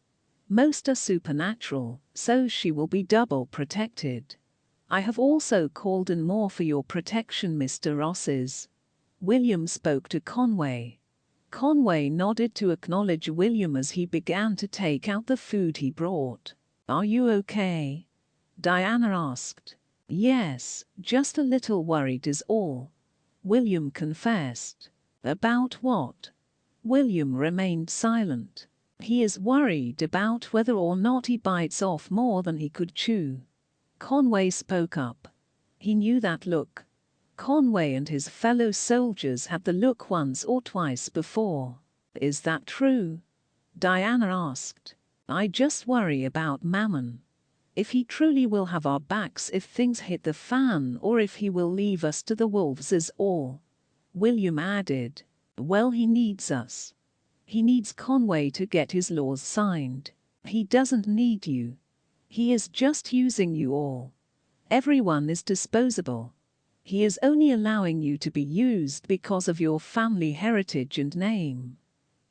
Most are supernatural, so she will be double protected. I have also called in more for your protection, Mr. Rosses." William spoke to Conway. Conway nodded to acknowledge William as he began to take out the food he brought. "Are you okay?" Diana asked. "Yes, just a little worried is all," William confessed. "About what?" William remained silent. "He is worried about whether or not he bites off more than he could chew." Conway spoke up. He knew that look. Conway and his fellow soldiers had the look once or twice before. "Is that true?" Diana asked. "I just worry about Mammon. If he truly will have our backs if things hit the fan, or if he will leave us to the wolves is all." William added, "Well, he needs us. He needs Conway to get his laws signed. He doesn't need you. He is just using you all. Everyone is disposable. He is only allowing you to be used because of your family heritage and name.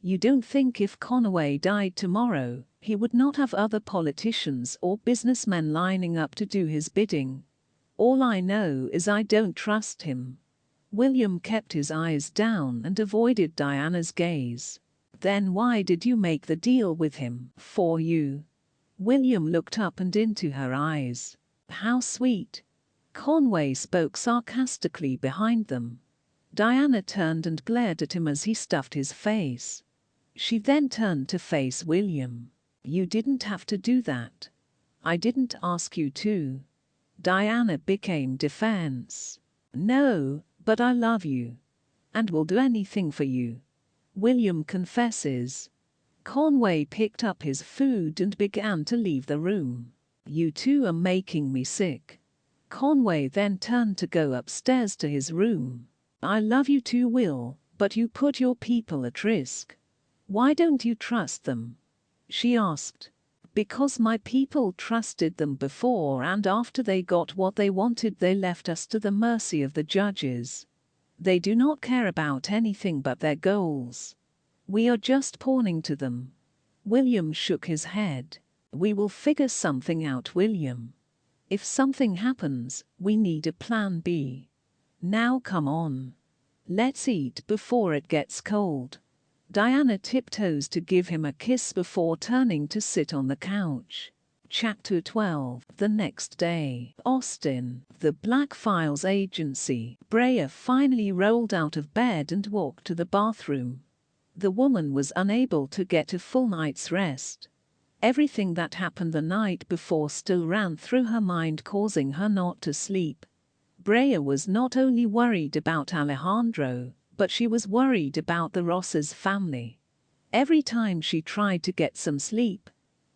You don't think if Conway died tomorrow, he would not have other politicians or businessmen lining up to do his bidding? All I know is I don't trust him." William kept his eyes down and avoided Diana's gaze. "Then why did you make the deal with him? For you?" William looked up and into her eyes. "How sweet." Conway spoke sarcastically behind them. Diana turned and glared at him as he stuffed his face. She then turned to face William. "You didn't have to do that. I didn't ask you to." Diana became defense. "No, but I love you. And will do anything for you." William confesses. Conway picked up his food and began to leave the room. "You two are making me sick." Conway then turned to go upstairs to his room. "I love you too, Will, but you put your people at risk. Why don't you trust them?" she asked. "Because my people trusted them before, and after they got what they wanted they left us to the mercy of the judges. They do not care about anything but their goals. We are just pawning to them." William shook his head. "We will figure something out, William. If something happens, we need a plan B. Now come on. Let's eat before it gets cold." Diana tiptoes to give him a kiss before turning to sit on the couch. Chapter 12. The next day. Austin, the Black Files Agency. Brea finally rolled out of bed and walked to the bathroom. The woman was unable to get a full night's rest. Everything that happened the night before still ran through her mind, causing her not to sleep. Brea was not only worried about Alejandro, but she was worried about the Rosses family. Every time she tried to get some sleep,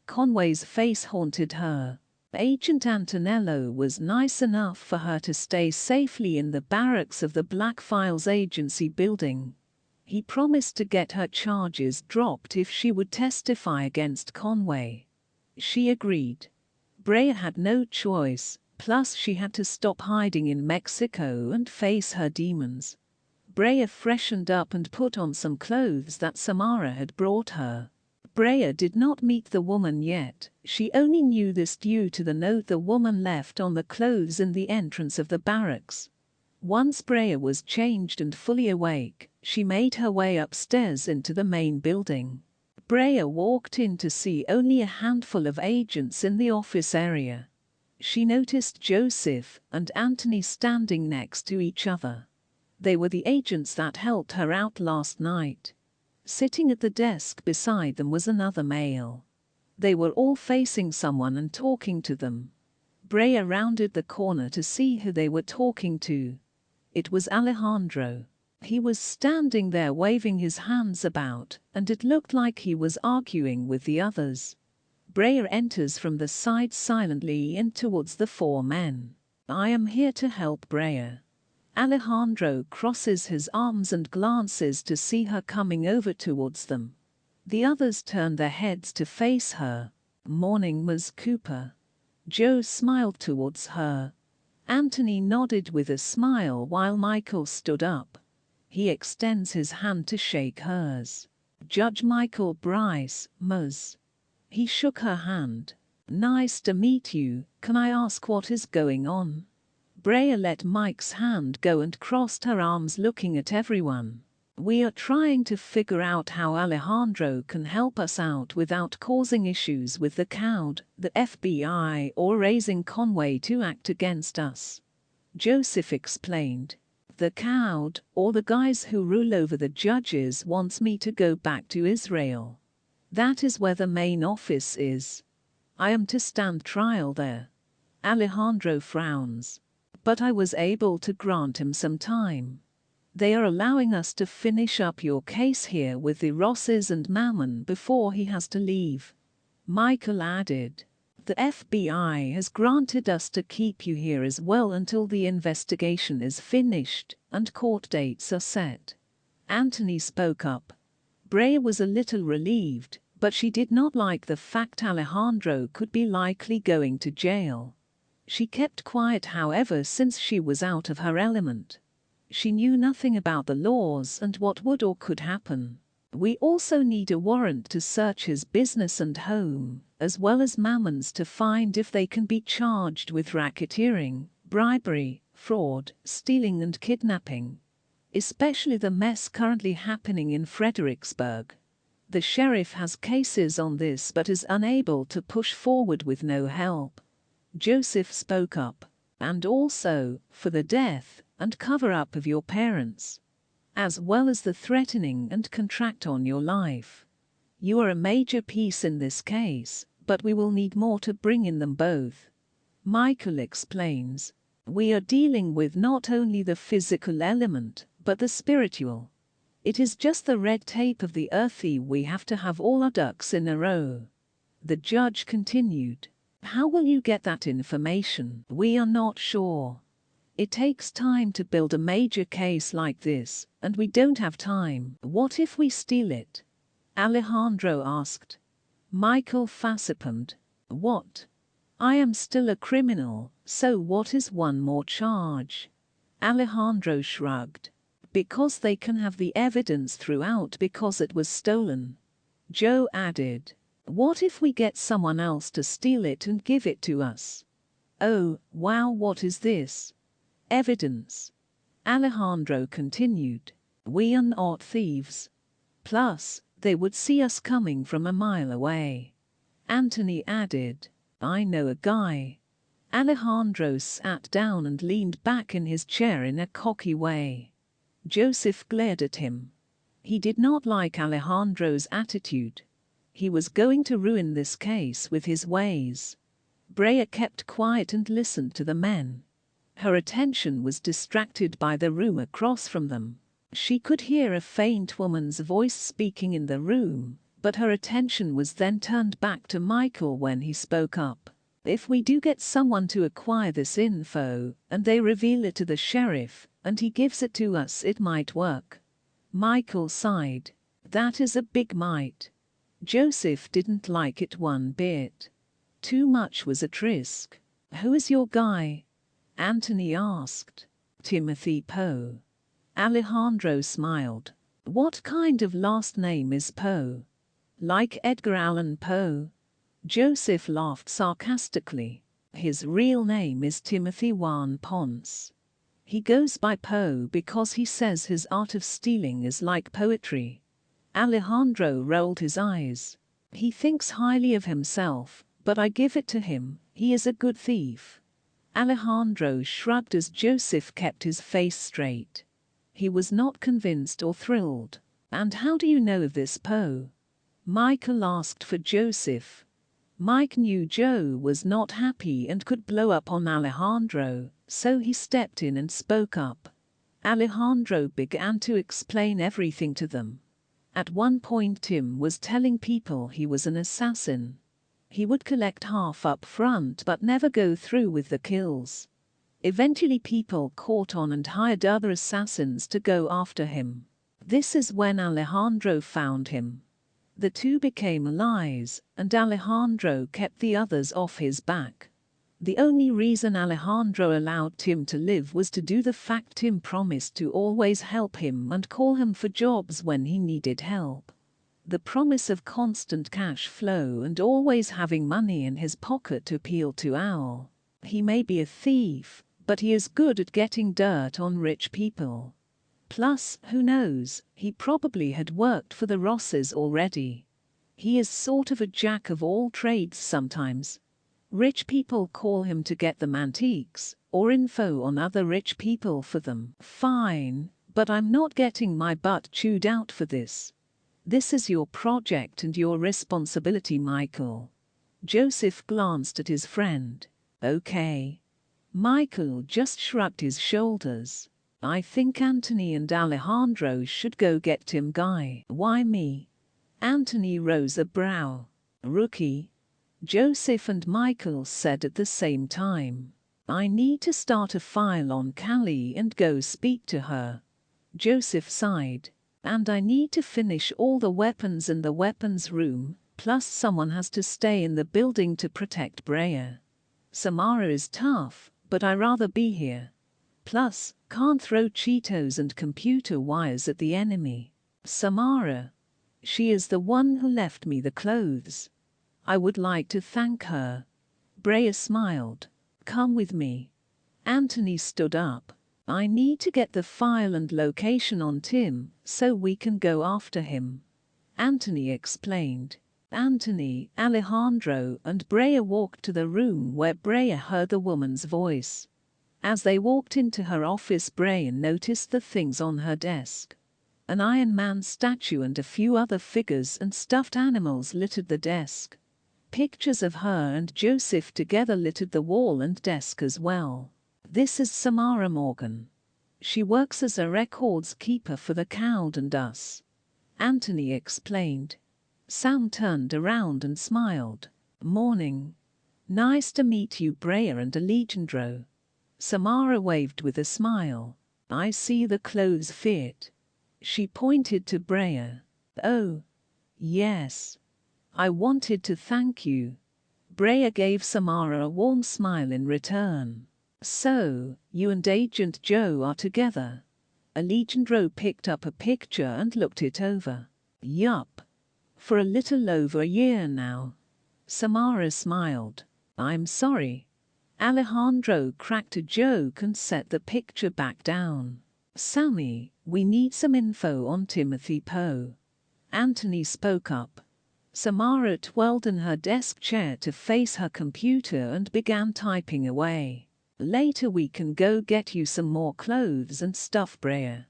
Conway's face haunted her. Agent Antonello was nice enough for her to stay safely in the barracks of the Black Files Agency building. He promised to get her charges dropped if she would testify against Conway. She agreed. Brea had no choice, plus she had to stop hiding in Mexico and face her demons. Brea freshened up and put on some clothes that Samara had brought her. Brea did not meet the woman yet, she only knew this due to the note the woman left on the clothes in the entrance of the barracks. Once Brea was changed and fully awake, she made her way upstairs into the main building. Brea walked in to see only a handful of agents in the office area. She noticed Joseph and Anthony standing next to each other. They were the agents that helped her out last night. Sitting at the desk beside them was another male. They were all facing someone and talking to them. Brea rounded the corner to see who they were talking to. It was Alejandro. He was standing there waving his hands about, and it looked like he was arguing with the others. Brea enters from the side silently in towards the four men. I am here to help Brea. Alejandro crosses his arms and glances to see her coming over towards them. The others turn their heads to face her. Morning, Ms. Cooper. Joe smiled towards her. Anthony nodded with a smile while Michael stood up. He extends his hand to shake hers. Judge Michael Bryce, Ms. He shook her hand. Nice to meet you. Can I ask what is going on? Brea let Mike's hand go and crossed her arms looking at everyone. We are trying to figure out how Alejandro can help us out without causing issues with the crowd, the FBI, or raising Conway to act against us. Joseph explained. The crowd, or the guys who rule over the judges, wants me to go back to Israel. That is where the main office is. I am to stand trial there. Alejandro frowns. But I was able to grant him some time. They are allowing us to finish up your case here with the Rosses and Mammon before he has to leave. Michael added. The FBI has granted us to keep you here as well until the investigation is finished and court dates are set. Anthony spoke up. Brea was a little relieved, but she did not like the fact Alejandro could be likely going to jail. She kept quiet, however, since she was out of her element. She knew nothing about the laws and what would or could happen. We also need a warrant to search his business and home, as well as Mammon's, to find if they can be charged with racketeering, bribery, fraud, stealing and kidnapping. Especially the mess currently happening in Fredericksburg. The sheriff has cases on this but is unable to push forward with no help. Joseph spoke up. And also, for the death and cover-up of your parents, as well as the threatening and contract on your life. You are a major piece in this case, but we will need more to bring in them both. Michael explains. We are dealing with not only the physical element, but the spiritual. It is just the red tape of the earthy. We have to have all our ducks in a row. The judge continued. How will you get that information? We are not sure. It takes time to build a major case like this, and we don't have time. What if we steal it? Alejandro asked. Michael facepalmed. What? I am still a criminal, so what is one more charge? Alejandro shrugged. Because they can have the evidence throughout because it was stolen. Joe added. What if we get someone else to steal it and give it to us? Oh, wow, what is this? Evidence. Alejandro continued. We are not thieves. Plus, they would see us coming from a mile away. Anthony added. I know a guy. Alejandro sat down and leaned back in his chair in a cocky way. Joseph glared at him. He did not like Alejandro's attitude. He was going to ruin this case with his ways. Brea kept quiet and listened to the men. Her attention was distracted by the room across from them. She could hear a faint woman's voice speaking in the room, but her attention was then turned back to Michael when he spoke up. If we do get someone to acquire this info, and they reveal it to the sheriff, and he gives it to us, it might work. Michael sighed. That is a big might. Joseph didn't like it one bit. Too much was at risk. Who is your guy? Anthony asked. Timothy Poe. Alejandro smiled. What kind of last name is Poe? Like Edgar Allan Poe? Joseph laughed sarcastically. His real name is Timothy Juan Ponce. He goes by Poe because he says his art of stealing is like poetry. Alejandro rolled his eyes. He thinks highly of himself, but I give it to him, he is a good thief. Alejandro shrugged as Joseph kept his face straight. He was not convinced or thrilled. And how do you know this, Poe? Michael asked for Joseph. Mike knew Joe was not happy and could blow up on Alejandro, so he stepped in and spoke up. Alejandro began to explain everything to them. At one point Tim was telling people he was an assassin. He would collect half up front but never go through with the kills. Eventually people caught on and hired other assassins to go after him. This is when Alejandro found him. The two became allies, and Alejandro kept the others off his back. The only reason Alejandro allowed Tim to live was due to the fact Tim promised to always help him and call him for jobs when he needed help. The promise of constant cash flow and always having money in his pocket to appeal to Al. He may be a thief, but he is good at getting dirt on rich people. Plus, who knows, he probably had worked for the Rosses already. He is sort of a jack of all trades sometimes. Rich people call him to get them antiques, or info on other rich people for them. Fine, but I'm not getting my butt chewed out for this. This is your project and your responsibility, Michael. Joseph glanced at his friend. Okay. Michael just shrugged his shoulders. I think Anthony and Alejandro should go get Tim Guy. Why me? Anthony rose a brow. Rookie. Joseph and Michael said at the same time. I need to start a file on Callie and go speak to her. Joseph sighed. And I need to finish all the weapons in the weapons room, plus someone has to stay in the building to protect Brea. Samara is tough, but I'd rather be here. Plus, can't throw Cheetos and computer wires at the enemy. Samara. She is the one who left me the clothes. I would like to thank her. Brea smiled. Come with me. Anthony stood up. I need to get the file and location on Tim, so we can go after him. Anthony explained. Anthony, Alejandro, and Brea walked to the room where Brea heard the woman's voice. As they walked into her office, Brea noticed the things on her desk. An Iron Man statue and a few other figures and stuffed animals littered the desk. Pictures of her and Joseph together littered the wall and desk as well. This is Samara Morgan. She works as a records keeper for the Cowd and Us. Anthony explained. Sam turned around and smiled. Morning. Nice to meet you, Brea and Alejandro. Samara waved with a smile. I see the clothes fit. She pointed to Brea. Oh. Yes. I wanted to thank you. Brea gave Samara a warm smile in return. So, you and Agent Joe are together. Alejandro picked up a picture and looked it over. Yup. For a little over a year now. Samara smiled. I'm sorry. Alejandro cracked a joke and set the picture back down. Sammy, we need some info on Timothy Poe. Anthony spoke up. Samara twirled in her desk chair to face her computer and began typing away. Later we can go get you some more clothes and stuff, Brea.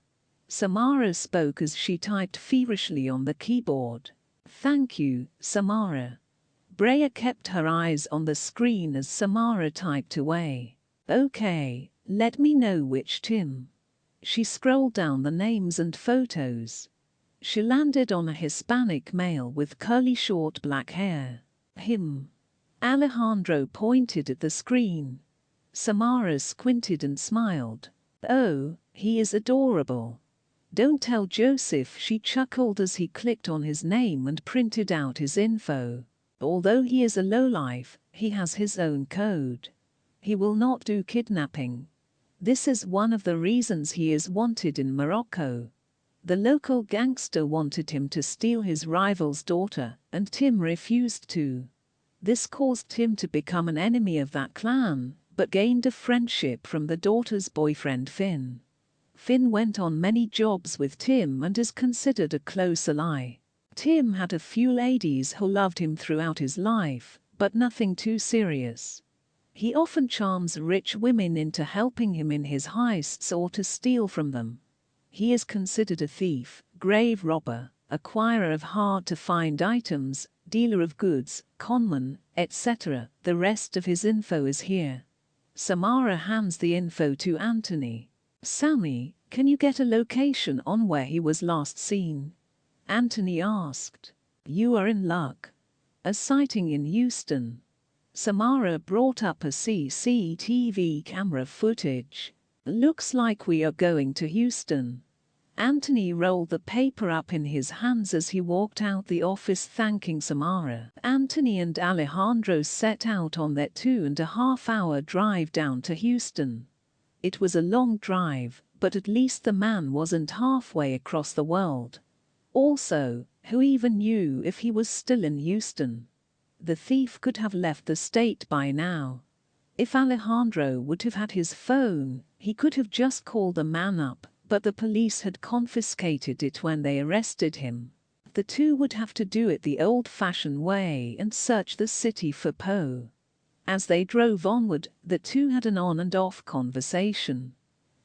Samara spoke as she typed feverishly on the keyboard. Thank you, Samara. Brea kept her eyes on the screen as Samara typed away. Okay, let me know which Tim. She scrolled down the names and photos. She landed on a Hispanic male with curly short black hair. Him. Alejandro pointed at the screen. Samara squinted and smiled. Oh, he is adorable. Don't tell Joseph, she chuckled as he clicked on his name and printed out his info. Although he is a lowlife, he has his own code. He will not do kidnapping. This is one of the reasons he is wanted in Morocco. The local gangster wanted him to steal his rival's daughter, and Tim refused to. This caused Tim to become an enemy of that clan, but gained a friendship from the daughter's boyfriend Finn. Finn went on many jobs with Tim and is considered a close ally. Tim had a few ladies who loved him throughout his life, but nothing too serious. He often charms rich women into helping him in his heists or to steal from them. He is considered a thief, grave robber, acquirer of hard-to-find items, dealer of goods, conman, etc. The rest of his info is here. Samara hands the info to Anthony. Sammy, can you get a location on where he was last seen? Anthony asked. You are in luck. A sighting in Houston. Samara brought up a CCTV camera footage. Looks like we are going to Houston. Anthony rolled the paper up in his hands as he walked out the office thanking Samara. Anthony and Alejandro set out on their 2.5-hour drive down to Houston. It was a long drive, but at least the man wasn't halfway across the world. Also, who even knew if he was still in Houston? The thief could have left the state by now. If Alejandro would have had his phone, he could have just called the man up, but the police had confiscated it when they arrested him. The two would have to do it the old-fashioned way and search the city for Poe. As they drove onward, the two had an on-and-off conversation.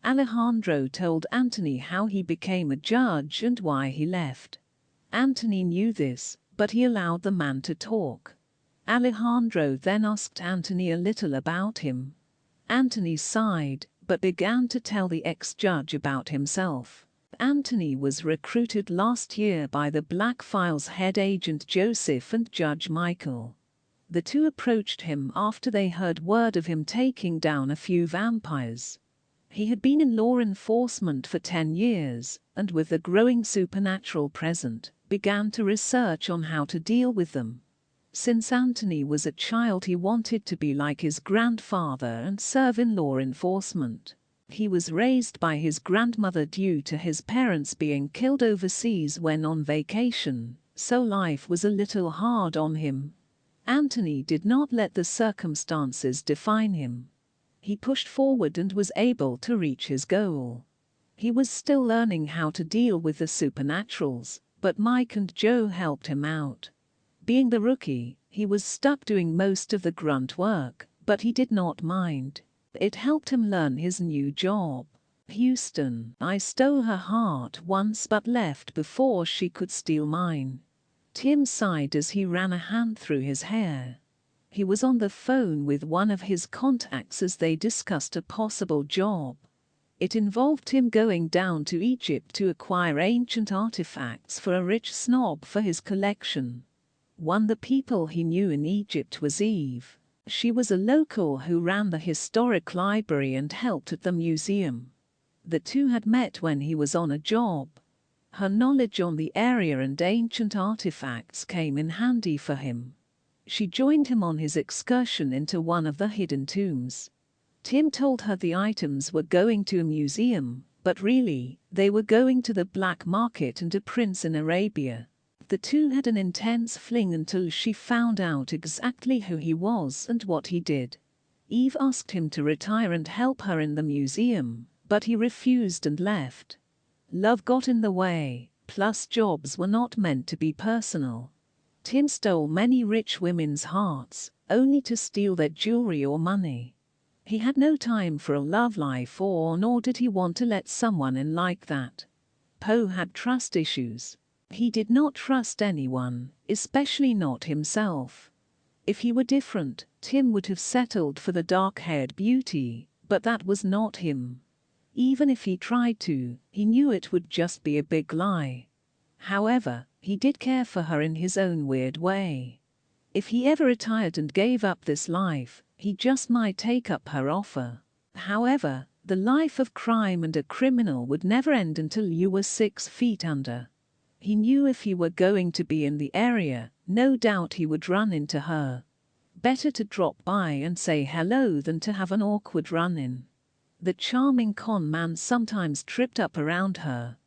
Alejandro told Anthony how he became a judge and why he left. Anthony knew this, but he allowed the man to talk. Alejandro then asked Anthony a little about him. Anthony sighed, but began to tell the ex-judge about himself. Anthony was recruited last year by the Black Files head agent Joseph and Judge Michael. The two approached him after they heard word of him taking down a few vampires. He had been in law enforcement for 10 years, and with the growing supernatural present, began to research on how to deal with them. Since Anthony was a child, he wanted to be like his grandfather and serve in law enforcement. He was raised by his grandmother due to his parents being killed overseas when on vacation, so life was a little hard on him. Anthony did not let the circumstances define him. He pushed forward and was able to reach his goal. He was still learning how to deal with the supernaturals, but Mike and Joe helped him out. Being the rookie, he was stuck doing most of the grunt work, but he did not mind. It helped him learn his new job. Houston, I stole her heart once but left before she could steal mine. Tim sighed as he ran a hand through his hair. He was on the phone with one of his contacts as they discussed a possible job. It involved him going down to Egypt to acquire ancient artifacts for a rich snob for his collection. One of the people he knew in Egypt was Eve. She was a local who ran the historic library and helped at the museum. The two had met when he was on a job. Her knowledge on the area and ancient artifacts came in handy for him. She joined him on his excursion into one of the hidden tombs. Tim told her the items were going to a museum, but really, they were going to the black market and a prince in Arabia. The two had an intense fling until she found out exactly who he was and what he did. Eve asked him to retire and help her in the museum, but he refused and left. Love got in the way, plus jobs were not meant to be personal. Tim stole many rich women's hearts, only to steal their jewelry or money. He had no time for a love life, nor did he want to let someone in like that. Poe had trust issues. He did not trust anyone, especially not himself. If he were different, Tim would have settled for the dark-haired beauty, but that was not him. Even if he tried to, he knew it would just be a big lie. However, he did care for her in his own weird way. If he ever retired and gave up this life, he just might take up her offer. However, the life of crime and a criminal would never end until you were 6 feet under. He knew if he were going to be in the area, no doubt he would run into her. Better to drop by and say hello than to have an awkward run-in. The charming con man sometimes tripped up around her.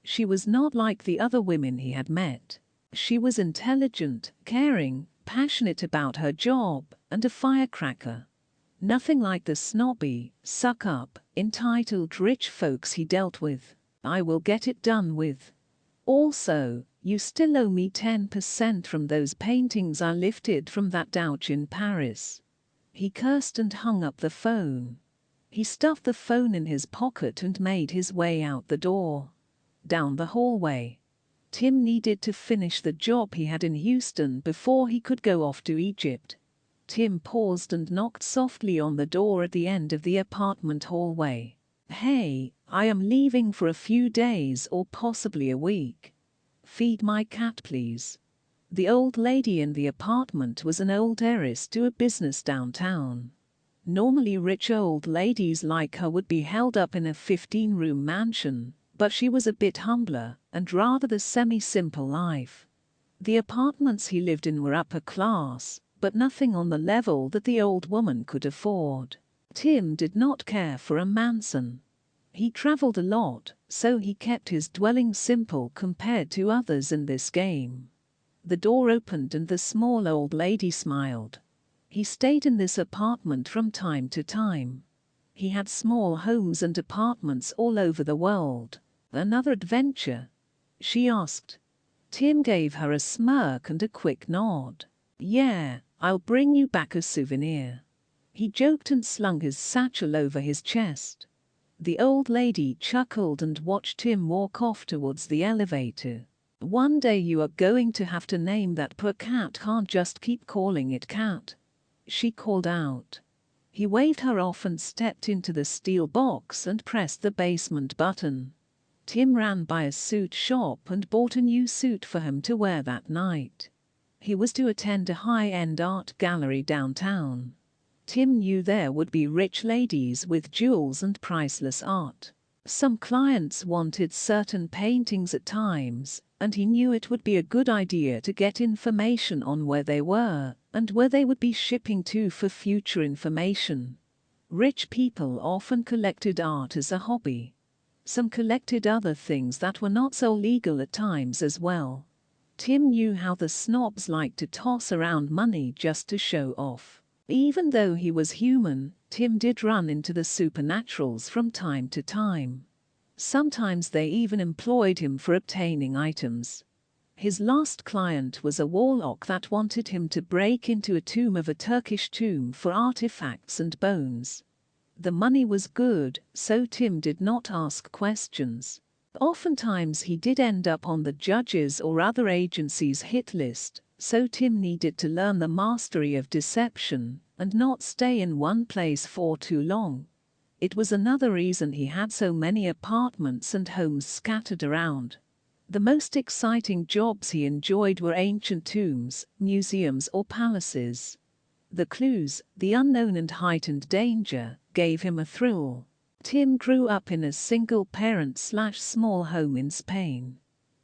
She was not like the other women he had met. She was intelligent, caring, passionate about her job, and a firecracker. Nothing like the snobby, suck-up, entitled rich folks he dealt with. I will get it done with. Also, you still owe me 10% from those paintings I lifted from that douche in Paris. He cursed and hung up the phone. He stuffed the phone in his pocket and made his way out the door. Down the hallway. Tim needed to finish the job he had in Houston before he could go off to Egypt. Tim paused and knocked softly on the door at the end of the apartment hallway. "Hey, I am leaving for a few days or possibly a week. Feed my cat, please." The old lady in the apartment was an old heiress to a business downtown. Normally rich old ladies like her would be held up in a 15-room mansion, but she was a bit humbler and rather the semi-simple life. The apartments he lived in were upper class, but nothing on the level that the old woman could afford. Tim did not care for a mansion. He traveled a lot, so he kept his dwelling simple compared to others in this game. The door opened and the small old lady smiled. He stayed in this apartment from time to time. He had small homes and apartments all over the world. "Another adventure?" she asked. Tim gave her a smirk and a quick nod. "Yeah, I'll bring you back a souvenir." He joked and slung his satchel over his chest. The old lady chuckled and watched Tim walk off towards the elevator. "One day you are going to have to name that poor cat, can't just keep calling it cat," she called out. He waved her off and stepped into the steel box and pressed the basement button. Tim ran by a suit shop and bought a new suit for him to wear that night. He was to attend a high-end art gallery downtown. Tim knew there would be rich ladies with jewels and priceless art. Some clients wanted certain paintings at times, and he knew it would be a good idea to get information on where they were and where they would be shipping to for future information. Rich people often collected art as a hobby. Some collected other things that were not so legal at times as well. Tim knew how the snobs liked to toss around money just to show off. Even though he was human, Tim did run into the supernaturals from time to time. Sometimes they even employed him for obtaining items. His last client was a warlock that wanted him to break into a tomb of a Turkish tomb for artifacts and bones. The money was good, so Tim did not ask questions. Oftentimes he did end up on the judges' or other agencies' hit list, so Tim needed to learn the mastery of deception and not stay in one place for too long. It was another reason he had so many apartments and homes scattered around. The most exciting jobs he enjoyed were ancient tombs, museums or palaces. The clues, the unknown and heightened danger, gave him a thrill. Tim grew up in a single-parent/small home in Spain.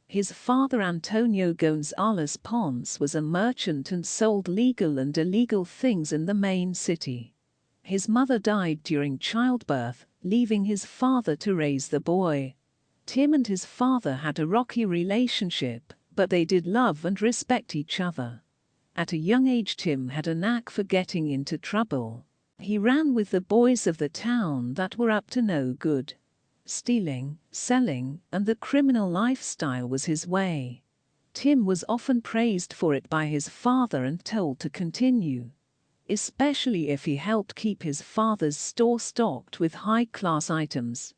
His father Antonello González Pons was a merchant and sold legal and illegal things in the main city. His mother died during childbirth, leaving his father to raise the boy. Tim and his father had a rocky relationship, but they did love and respect each other. At a young age, Tim had a knack for getting into trouble. He ran with the boys of the town that were up to no good. Stealing, selling, and the criminal lifestyle was his way. Tim was often praised for it by his father and told to continue, especially if he helped keep his father's store stocked with high-class items.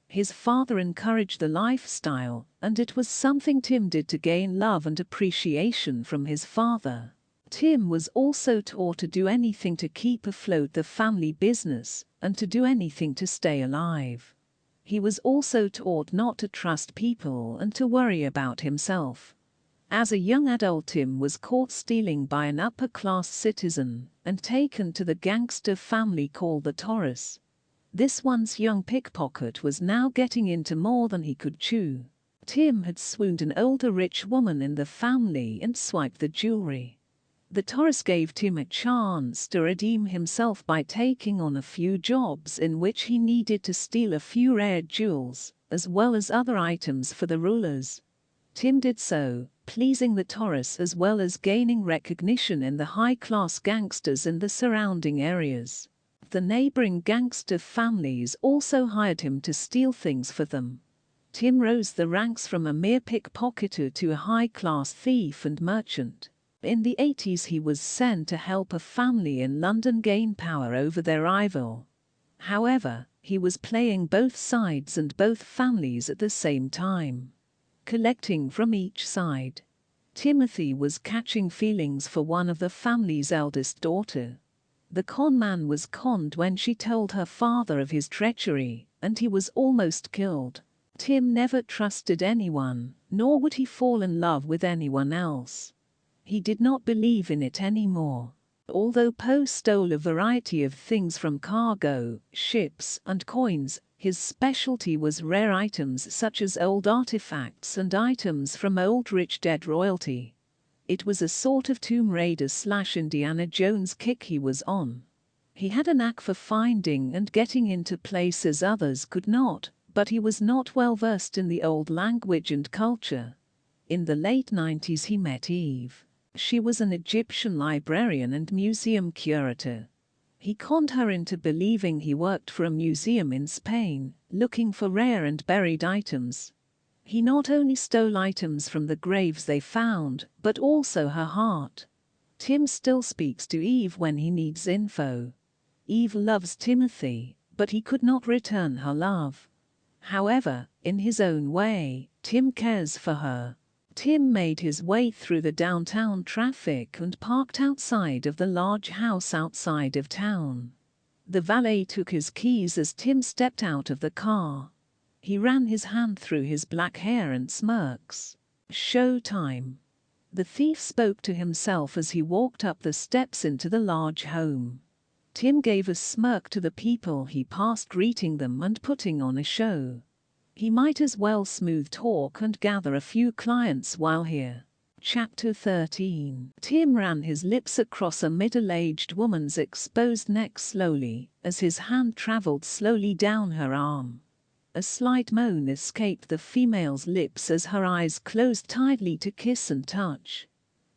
His father encouraged the lifestyle, and it was something Tim did to gain love and appreciation from his father. Tim was also taught to do anything to keep afloat the family business and to do anything to stay alive. He was also taught not to trust people and to worry about himself. As a young adult, Tim was caught stealing by an upper-class citizen and taken to the gangster family called the Torres. This once young pickpocket was now getting into more than he could chew. Tim had swooned an older rich woman in the family and swiped the jewelry. The Torres gave Tim a chance to redeem himself by taking on a few jobs in which he needed to steal a few rare jewels, as well as other items for the rulers. Tim did so, pleasing the Torres as well as gaining recognition in the high-class gangsters in the surrounding areas. The neighboring gangster families also hired him to steal things for them. Tim rose the ranks from a mere pickpocketer to a high-class thief and merchant. In the 80s he was sent to help a family in London gain power over their rival. However, he was playing both sides and both families at the same time. collecting from each side. Timothy was catching feelings for one of the family's eldest daughter. The con man was conned when she told her father of his treachery, and he was almost killed. Tim never trusted anyone, nor would he fall in love with anyone else. He did not believe in it anymore. Although Poe stole a variety of things from cargo, ships, and coins, his specialty was rare items such as old artifacts and items from old rich dead royalty. It was a sort of Tomb Raider/Indiana Jones kick he was on. He had a knack for finding and getting into places others could not, but he was not well versed in the old language and culture. In the late 90s he met Eve. She was an Egyptian librarian and museum curator. He conned her into believing he worked for a museum in Spain, looking for rare and buried items. He not only stole items from the graves they found, but also her heart. Tim still speaks to Eve when he needs info. Eve loves Timothy, but he could not return her love. However, in his own way, Tim cares for her. Tim made his way through the downtown traffic and parked outside of the large house outside of town. The valet took his keys as Tim stepped out of the car. He ran his hand through his black hair and smirks. Showtime. The thief spoke to himself as he walked up the steps into the large home. Tim gave a smirk to the people he passed, greeting them and putting on a show. He might as well smooth talk and gather a few clients while here. Chapter 13. Tim ran his lips across a middle-aged woman's exposed neck slowly, as his hand traveled slowly down her arm. A slight moan escaped the female's lips as her eyes closed tightly to kiss and touch.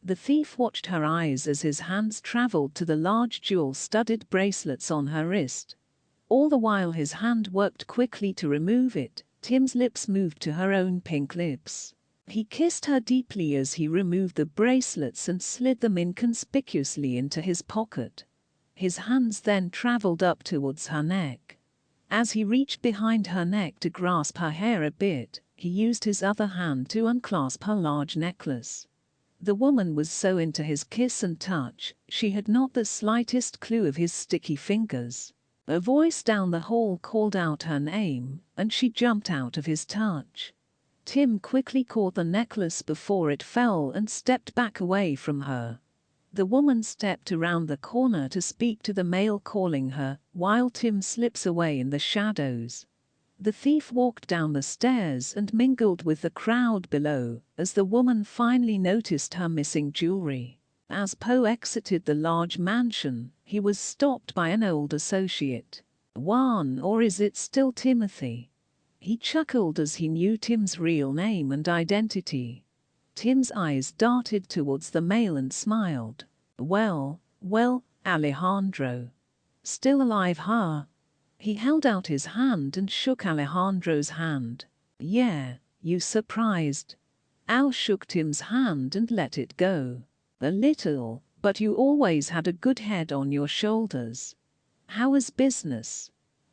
The thief watched her eyes as his hands traveled to the large jewel-studded bracelets on her wrist. All the while his hand worked quickly to remove it, Tim's lips moved to her own pink lips. He kissed her deeply as he removed the bracelets and slid them inconspicuously into his pocket. His hands then traveled up towards her neck. As he reached behind her neck to grasp her hair a bit, he used his other hand to unclasp her large necklace. The woman was so into his kiss and touch, she had not the slightest clue of his sticky fingers. A voice down the hall called out her name, and she jumped out of his touch. Tim quickly caught the necklace before it fell and stepped back away from her. The woman stepped around the corner to speak to the male calling her, while Tim slips away in the shadows. The thief walked down the stairs and mingled with the crowd below, as the woman finally noticed her missing jewelry. As Poe exited the large mansion, he was stopped by an old associate. Juan, or is it still Timothy? He chuckled as he knew Tim's real name and identity. Tim's eyes darted towards the male and smiled. Well, Alejandro. Still alive, huh? He held out his hand and shook Alejandro's hand. Yeah, you surprised? Al shook Tim's hand and let it go. A little, but you always had a good head on your shoulders. How is business?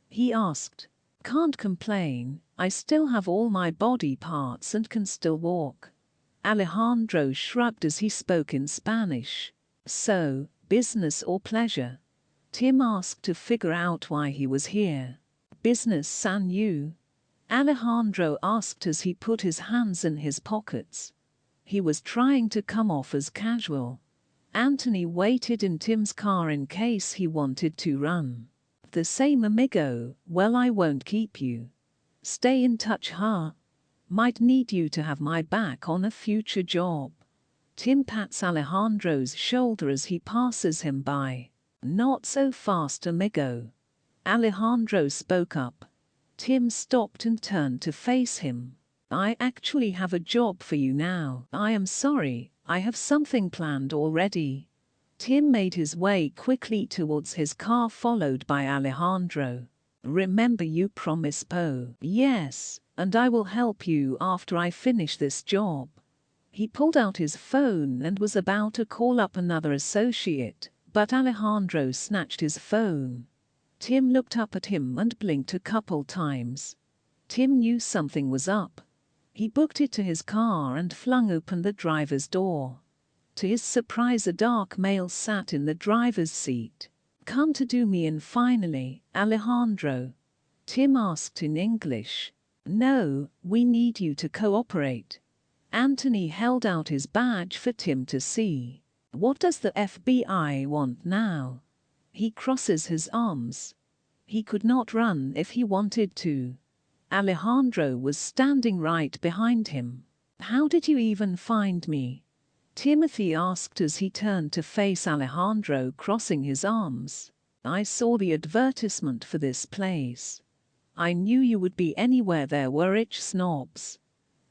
He asked. Can't complain, I still have all my body parts and can still walk. Alejandro shrugged as he spoke in Spanish. So, business or pleasure? Tim asked to figure out why he was here. Business, san you? Alejandro asked as he put his hands in his pockets. He was trying to come off as casual. Anthony waited in Tim's car in case he wanted to run. The same amigo, well I won't keep you. Stay in touch, huh? Might need you to have my back on a future job. Tim pats Alejandro's shoulder as he passes him by. Not so fast, amigo. Alejandro spoke up. Tim stopped and turned to face him. I actually have a job for you now. I am sorry, I have something planned already. Tim made his way quickly towards his car followed by Alejandro. Remember you promised Poe. Yes, and I will help you after I finish this job. He pulled out his phone and was about to call up another associate, but Alejandro snatched his phone. Tim looked up at him and blinked a couple times. Tim knew something was up. He booked it to his car and flung open the driver's door. To his surprise, a dark male sat in the driver's seat. "Come to do me in finally, Alejandro?" Tim asked in English. "No, we need you to cooperate." Anthony held out his badge for Tim to see. "What does the FBI want now?" He crosses his arms. He could not run if he wanted to. Alejandro was standing right behind him. "How did you even find me?" Timothy asked as he turned to face Alejandro, crossing his arms. "I saw the advertisement for this place. I knew you would be anywhere there were rich snobs."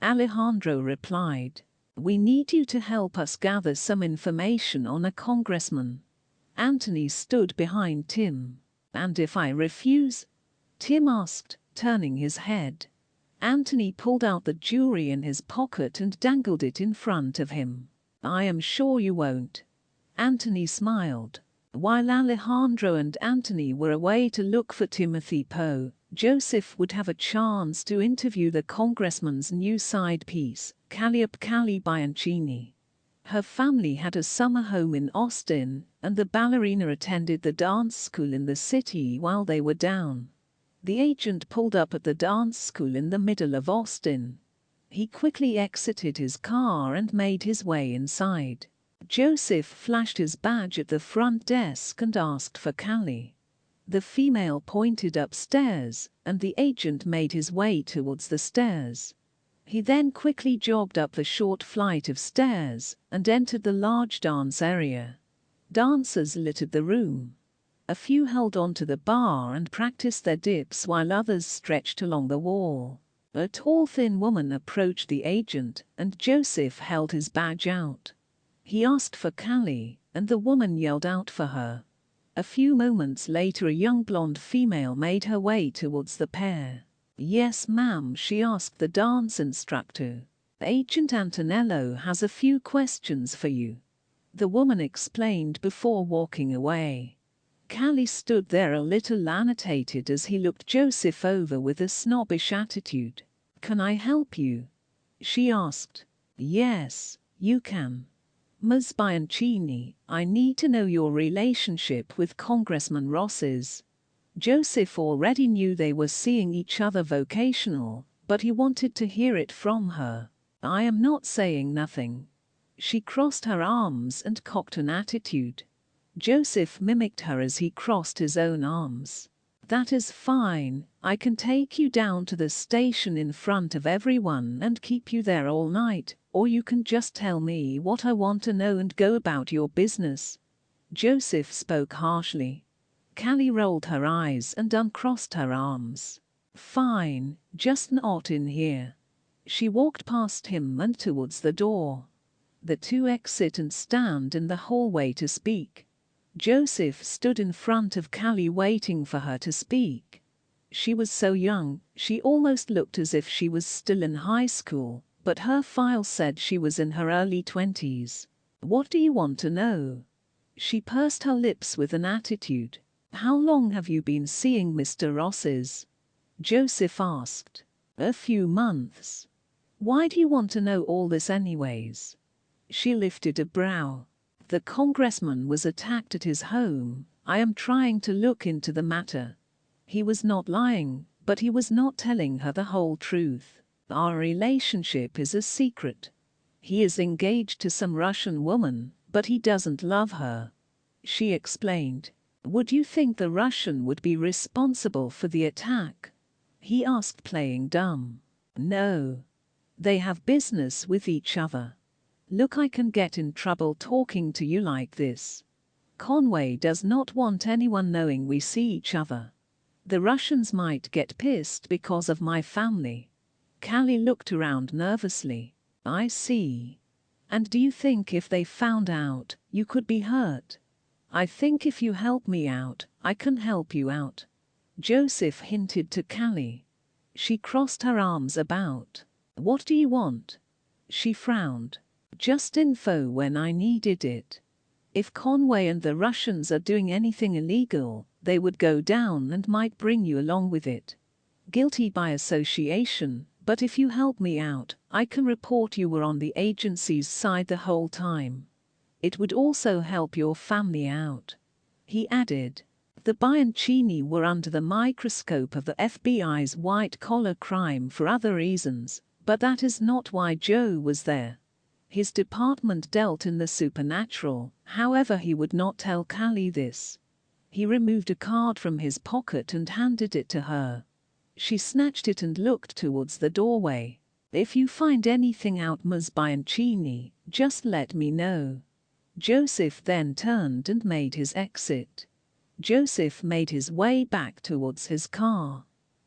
Alejandro replied, "We need you to help us gather some information on a congressman." Anthony stood behind Tim. "And if I refuse?" Tim asked, turning his head. Anthony pulled out the jewelry in his pocket and dangled it in front of him. "I am sure you won't." Anthony smiled. While Alejandro and Anthony were away to look for Timothy Poe, Joseph would have a chance to interview the congressman's new side piece, Calliope Bianchini. Her family had a summer home in Austin, and the ballerina attended the dance school in the city while they were down. The agent pulled up at the dance school in the middle of Austin. He quickly exited his car and made his way inside. Joseph flashed his badge at the front desk and asked for Callie. The female pointed upstairs, and the agent made his way towards the stairs. He then quickly jogged up the short flight of stairs and entered the large dance area. Dancers littered the room. A few held onto the bar and practiced their dips while others stretched along the wall. A tall, thin woman approached the agent, and Joseph held his badge out. He asked for Callie, and the woman yelled out for her. A few moments later, a young blonde female made her way towards the pair. "Yes, ma'am," she asked the dance instructor. "Agent Antonello has a few questions for you," the woman explained before walking away. Callie stood there a little annotated as he looked Joseph over with a snobbish attitude. "Can I help you?" she asked. "Yes, you can. Ms. Bianchini, I need to know your relationship with Congressman Rosses." Joseph already knew they were seeing each other vocational, but he wanted to hear it from her. "I am not saying nothing." She crossed her arms and cocked an attitude. Joseph mimicked her as he crossed his own arms. "That is fine. I can take you down to the station in front of everyone and keep you there all night, or you can just tell me what I want to know and go about your business." Joseph spoke harshly. Callie rolled her eyes and uncrossed her arms. "Fine, just not in here." She walked past him and towards the door. The two exit and stand in the hallway to speak. Joseph stood in front of Callie waiting for her to speak. She was so young, she almost looked as if she was still in high school, but her file said she was in her early 20s. "What do you want to know?" She pursed her lips with an attitude. "How long have you been seeing Mr. Rosses?" Joseph asked. "A few months." "Why do you want to know all this anyways?" She lifted a brow. "The congressman was attacked at his home. I am trying to look into the matter." He was not lying, but he was not telling her the whole truth. "Our relationship is a secret. He is engaged to some Russian woman, but he doesn't love her," she explained. "Would you think the Russian would be responsible for the attack?" he asked, playing dumb. "No. They have business with each other. Look, I can get in trouble talking to you like this. Conway does not want anyone knowing we see each other. The Russians might get pissed because of my family." Callie looked around nervously. "I see. And do you think if they found out, you could be hurt?" "I think if you help me out, I can help you out," Joseph hinted to Callie. She crossed her arms about. "What do you want?" She frowned. "Just info when I needed it. If Conway and the Russians are doing anything illegal, they would go down and might bring you along with it. Guilty by association, But if you help me out, I can report you were on the agency's side the whole time. It would also help your family out." He added, "The Bianchini were under the microscope of the FBI's white-collar crime for other reasons, but that is not why Joe was there. His department dealt in the supernatural, however he would not tell Callie this." He removed a card from his pocket and handed it to her. She snatched it and looked towards the doorway. "If you find anything out, Ms. Bianchini, just let me know." Joseph then turned and made his exit. Joseph made his way back towards his car.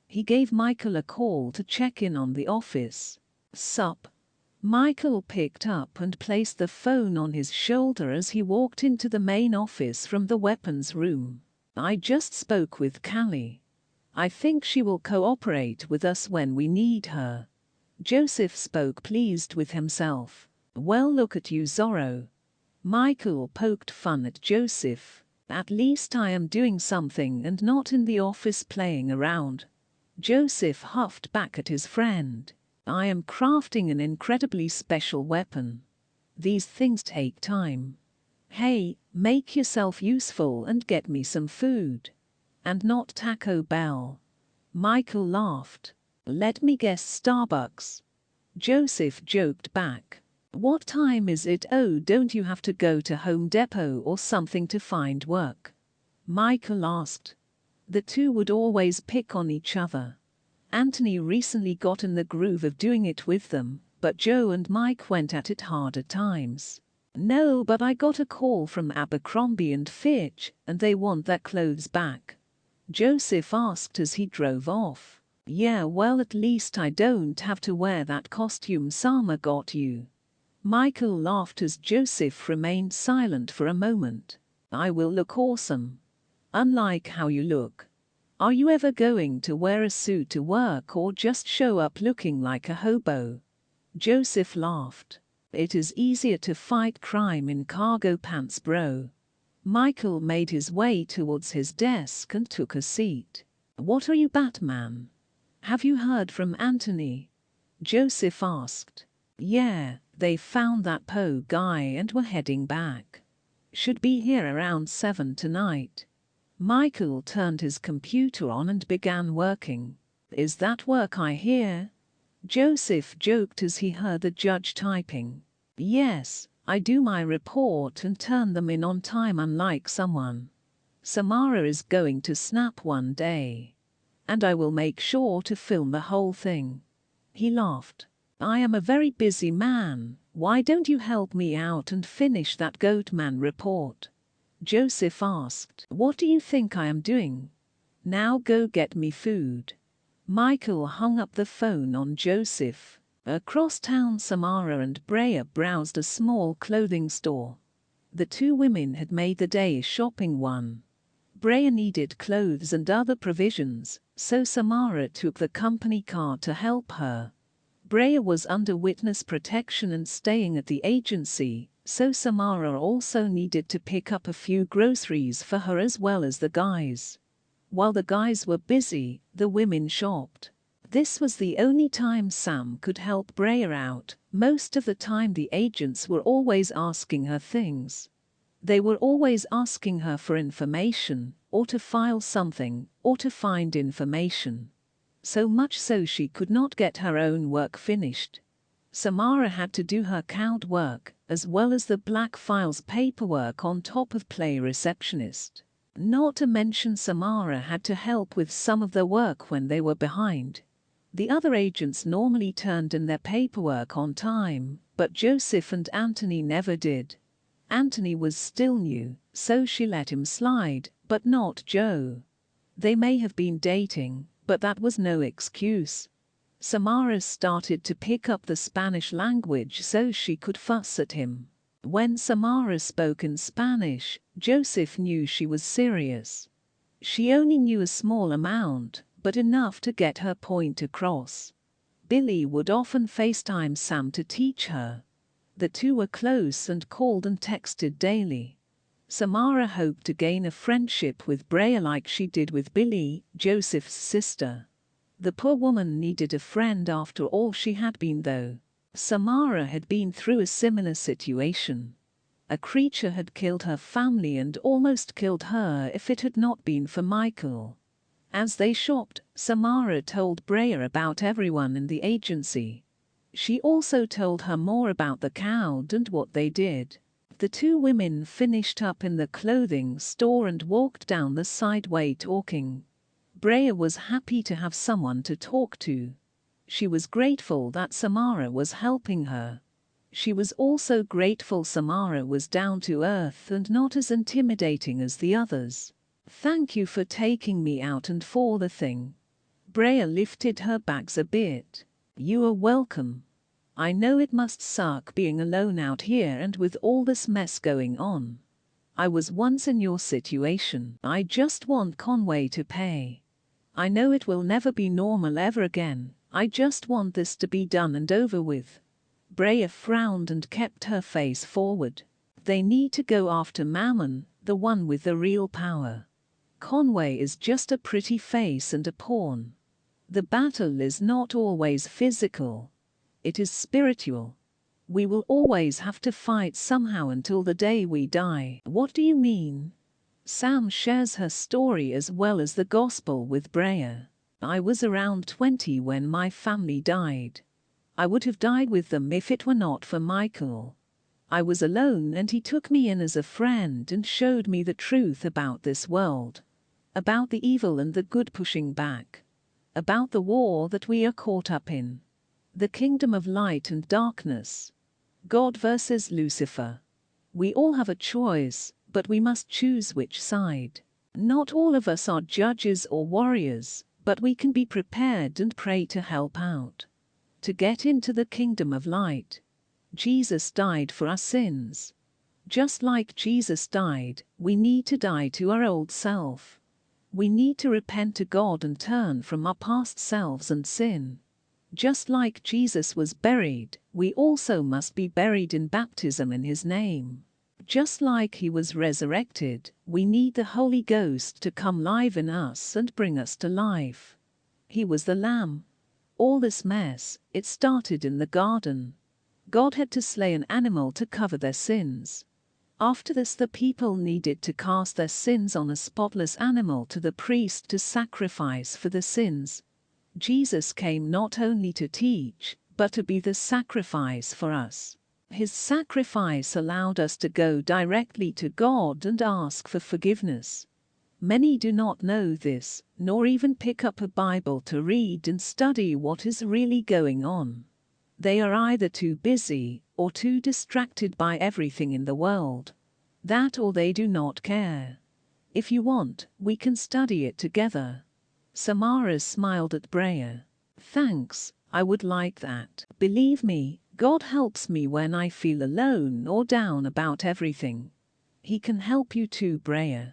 He gave Michael a call to check in on the office. "Sup?" Michael picked up and placed the phone on his shoulder as he walked into the main office from the weapons room. "I just spoke with Callie. I think she will cooperate with us when we need her." Joseph spoke, pleased with himself. "Well, look at you, Zorro." Michael poked fun at Joseph. "At least I am doing something and not in the office playing around." Joseph huffed back at his friend. "I am crafting an incredibly special weapon. These things take time. Hey, make yourself useful and get me some food. And not Taco Bell." Michael laughed. "Let me guess, Starbucks." Joseph joked back. "What time is it? Oh, don't you have to go to Home Depot or something to find work?" Michael asked. The two would always pick on each other. Anthony recently got in the groove of doing it with them, but Joe and Mike went at it hard at times. "No, but I got a call from Abercrombie and Fitch, and they want their clothes back." Joseph asked as he drove off. "Yeah, well, at least I don't have to wear that costume Sama got you." Michael laughed as Joseph remained silent for a moment. "I will look awesome. Unlike how you look. Are you ever going to wear a suit to work or just show up looking like a hobo?" Joseph laughed. "It is easier to fight crime in cargo pants, bro." Michael made his way towards his desk and took a seat. "What are you, Batman? Have you heard from Anthony?" Joseph asked. "Yeah, they found that Poe guy and were heading back. Should be here around 7 tonight." Michael turned his computer on and began working. "Is that work I hear?" Joseph joked as he heard the judge typing. "Yes, I do my report and turn them in on time, unlike someone. Samara is going to snap one day. And I will make sure to film the whole thing." He laughed. "I am a very busy man. Why don't you help me out and finish that Goatman report?" Joseph asked. "What do you think I am doing? Now go get me food." Michael hung up the phone on Joseph. Across town, Samara and Brea browsed a small clothing store. The two women had made the day a shopping one. Brea needed clothes and other provisions, so Samara took the company car to help her. Brea was under witness protection and staying at the agency, so Samara also needed to pick up a few groceries for her as well as the guys. While the guys were busy, the women shopped. This was the only time Sam could help Brea out. Most of the time the agents were always asking her things. They were always asking her for information, or to file something, or to find information. So much so she could not get her own work finished. Samara had to do her count work, as well as the Black Files paperwork on top of play receptionist. Not to mention Samara had to help with some of the work when they were behind. The other agents normally turned in their paperwork on time, but Joseph and Anthony never did. Anthony was still new, so she let him slide, but not Joe. They may have been dating, but that was no excuse. Samara started to pick up the Spanish language so she could fuss at him. When Samara spoke in Spanish, Joseph knew she was serious. She only knew a small amount, but enough to get her point across. Billy would often FaceTime Sam to teach her. The two were close and called and texted daily. Samara hoped to gain a friendship with Brea like she did with Billy, Joseph's sister. The poor woman needed a friend after all she had been, though. Samara had been through a similar situation. A creature had killed her family and almost killed her if it had not been for Michael. As they shopped, Samara told Brea about everyone in the agency. She also told her more about the crowd and what they did. The two women finished up in the clothing store and walked down the sideway talking. Brea was happy to have someone to talk to. She was grateful that Samara was helping her. She was also grateful Samara was down to earth and not as intimidating as the others. "Thank you for taking me out and for the thing." Brea lifted her bags a bit. "You are welcome. I know it must suck being alone out here and with all this mess going on. I was once in your situation. I just want Conway to pay. I know it will never be normal ever again. I just want this to be done and over with." Brea frowned and kept her face forward. "They need to go after Mammon, the one with the real power. Conway is just a pretty face and a pawn. The battle is not always physical. It is spiritual. We will always have to fight somehow until the day we die." "What do you mean?" Sam shares her story as well as the gospel with Brea. "I was around 20 when my family died. I would have died with them if it were not for Michael. I was alone and he took me in as a friend and showed me the truth about this world. About the evil and the good pushing back. About the war that we are caught up in. The kingdom of light and darkness. God versus Lucifer. We all have a choice, but we must choose which side. Not all of us are judges or warriors, but we can be prepared and pray to help out. To get into the kingdom of light. Jesus died for our sins. Just like Jesus died, we need to die to our old self. We need to repent to God and turn from our past selves and sin. Just like Jesus was buried, we also must be buried in baptism in his name. Just like he was resurrected, we need the Holy Ghost to come live in us and bring us to life. He was the Lamb. All this mess, it started in the garden. God had to slay an animal to cover their sins. After this, the people needed to cast their sins on a spotless animal to the priest to sacrifice for the sins. Jesus came not only to teach, but to be the sacrifice for us. His sacrifice allowed us to go directly to God and ask for forgiveness. Many do not know this, nor even pick up a Bible to read and study what is really going on. They are either too busy or too distracted by everything in the world. That or they do not care. If you want, we can study it together. Samara smiled at Brea. "Thanks, I would like that. Believe me, God helps me when I feel alone or down about everything. He can help you too, Brea.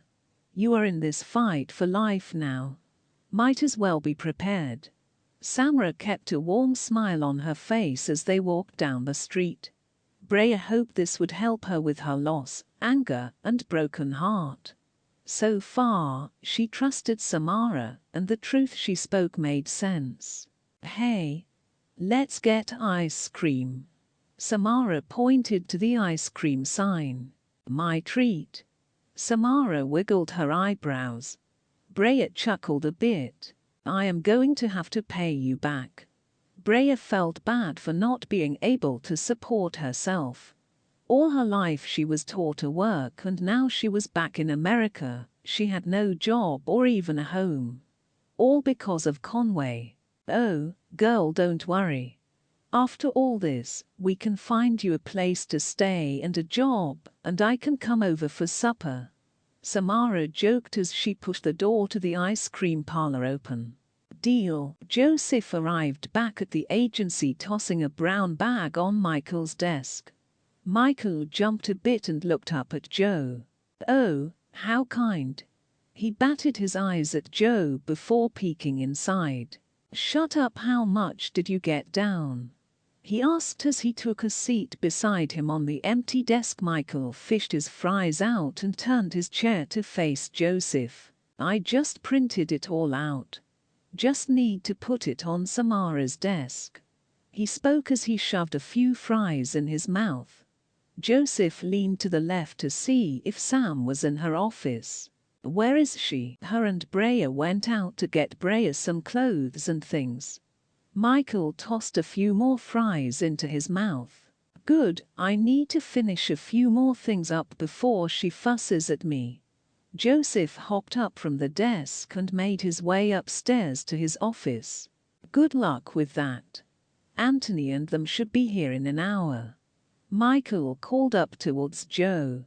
You are in this fight for life now. Might as well be prepared." Samara kept a warm smile on her face as they walked down the street. Brea hoped this would help her with her loss, anger, and broken heart. So far, she trusted Samara, and the truth she spoke made sense. "Hey, let's get ice cream." Samara pointed to the ice cream sign. "My treat." Samara wiggled her eyebrows. Brea chuckled a bit. "I am going to have to pay you back." Brea felt bad for not being able to support herself. All her life she was taught to work, and now she was back in America. She had no job or even a home. All because of Conway. "Oh, girl, don't worry. After all this, we can find you a place to stay and a job, and I can come over for supper." Samara joked as she pushed the door to the ice cream parlor open. "Deal." Joseph arrived back at the agency tossing a brown bag on Michael's desk. Michael jumped a bit and looked up at Joe. "Oh, how kind." He batted his eyes at Joe before peeking inside. "Shut up, how much did you get down?" he asked as he took a seat beside him on the empty desk. Michael fished his fries out and turned his chair to face Joseph. "I just printed it all out." Just need to put it on Samara's desk. He spoke as he shoved a few fries in his mouth. Joseph leaned to the left to see if Sam was in her office. Where is she? Her and Brea went out to get Brea some clothes and things. Michael tossed a few more fries into his mouth. Good, I need to finish a few more things up before she fusses at me. Joseph hopped up from the desk and made his way upstairs to his office. Good luck with that. Anthony and them should be here in an hour. Michael called up towards Joe.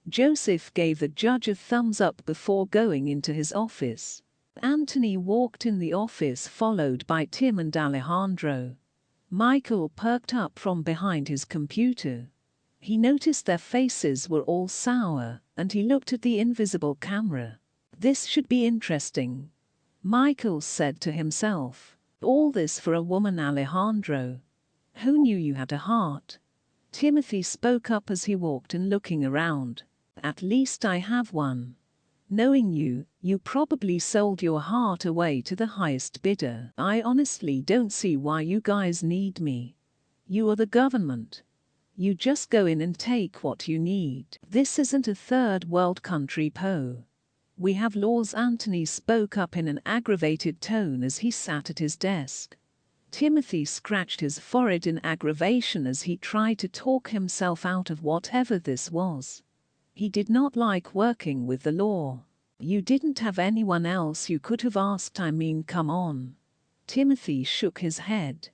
Joseph gave the judge a thumbs up before going into his office. Anthony walked in the office followed by Tim and Alejandro. Michael perked up from behind his computer. He noticed their faces were all sour, and he looked at the invisible camera. This should be interesting, Michael said to himself. All this for a woman, Alejandro. Who knew you had a heart? Timothy spoke up as he walked in, looking around. At least I have one. Knowing you, you probably sold your heart away to the highest bidder. I honestly don't see why you guys need me. You are the government. You just go in and take what you need. This isn't a third world country, Poe. We have laws. Anthony spoke up in an aggravated tone as he sat at his desk. Timothy scratched his forehead in aggravation as he tried to talk himself out of whatever this was. He did not like working with the law. You didn't have anyone else you could have asked? I mean, come on. Timothy shook his head.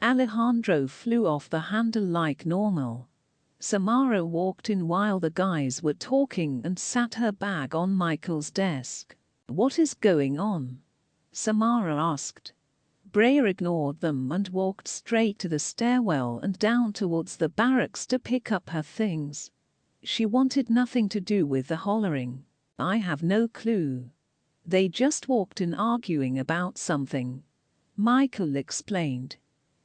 Alejandro flew off the handle like normal. Samara walked in while the guys were talking and sat her bag on Michael's desk. What is going on? Samara asked. Brea ignored them and walked straight to the stairwell and down towards the barracks to pick up her things. She wanted nothing to do with the hollering. I have no clue. They just walked in arguing about something, Michael explained.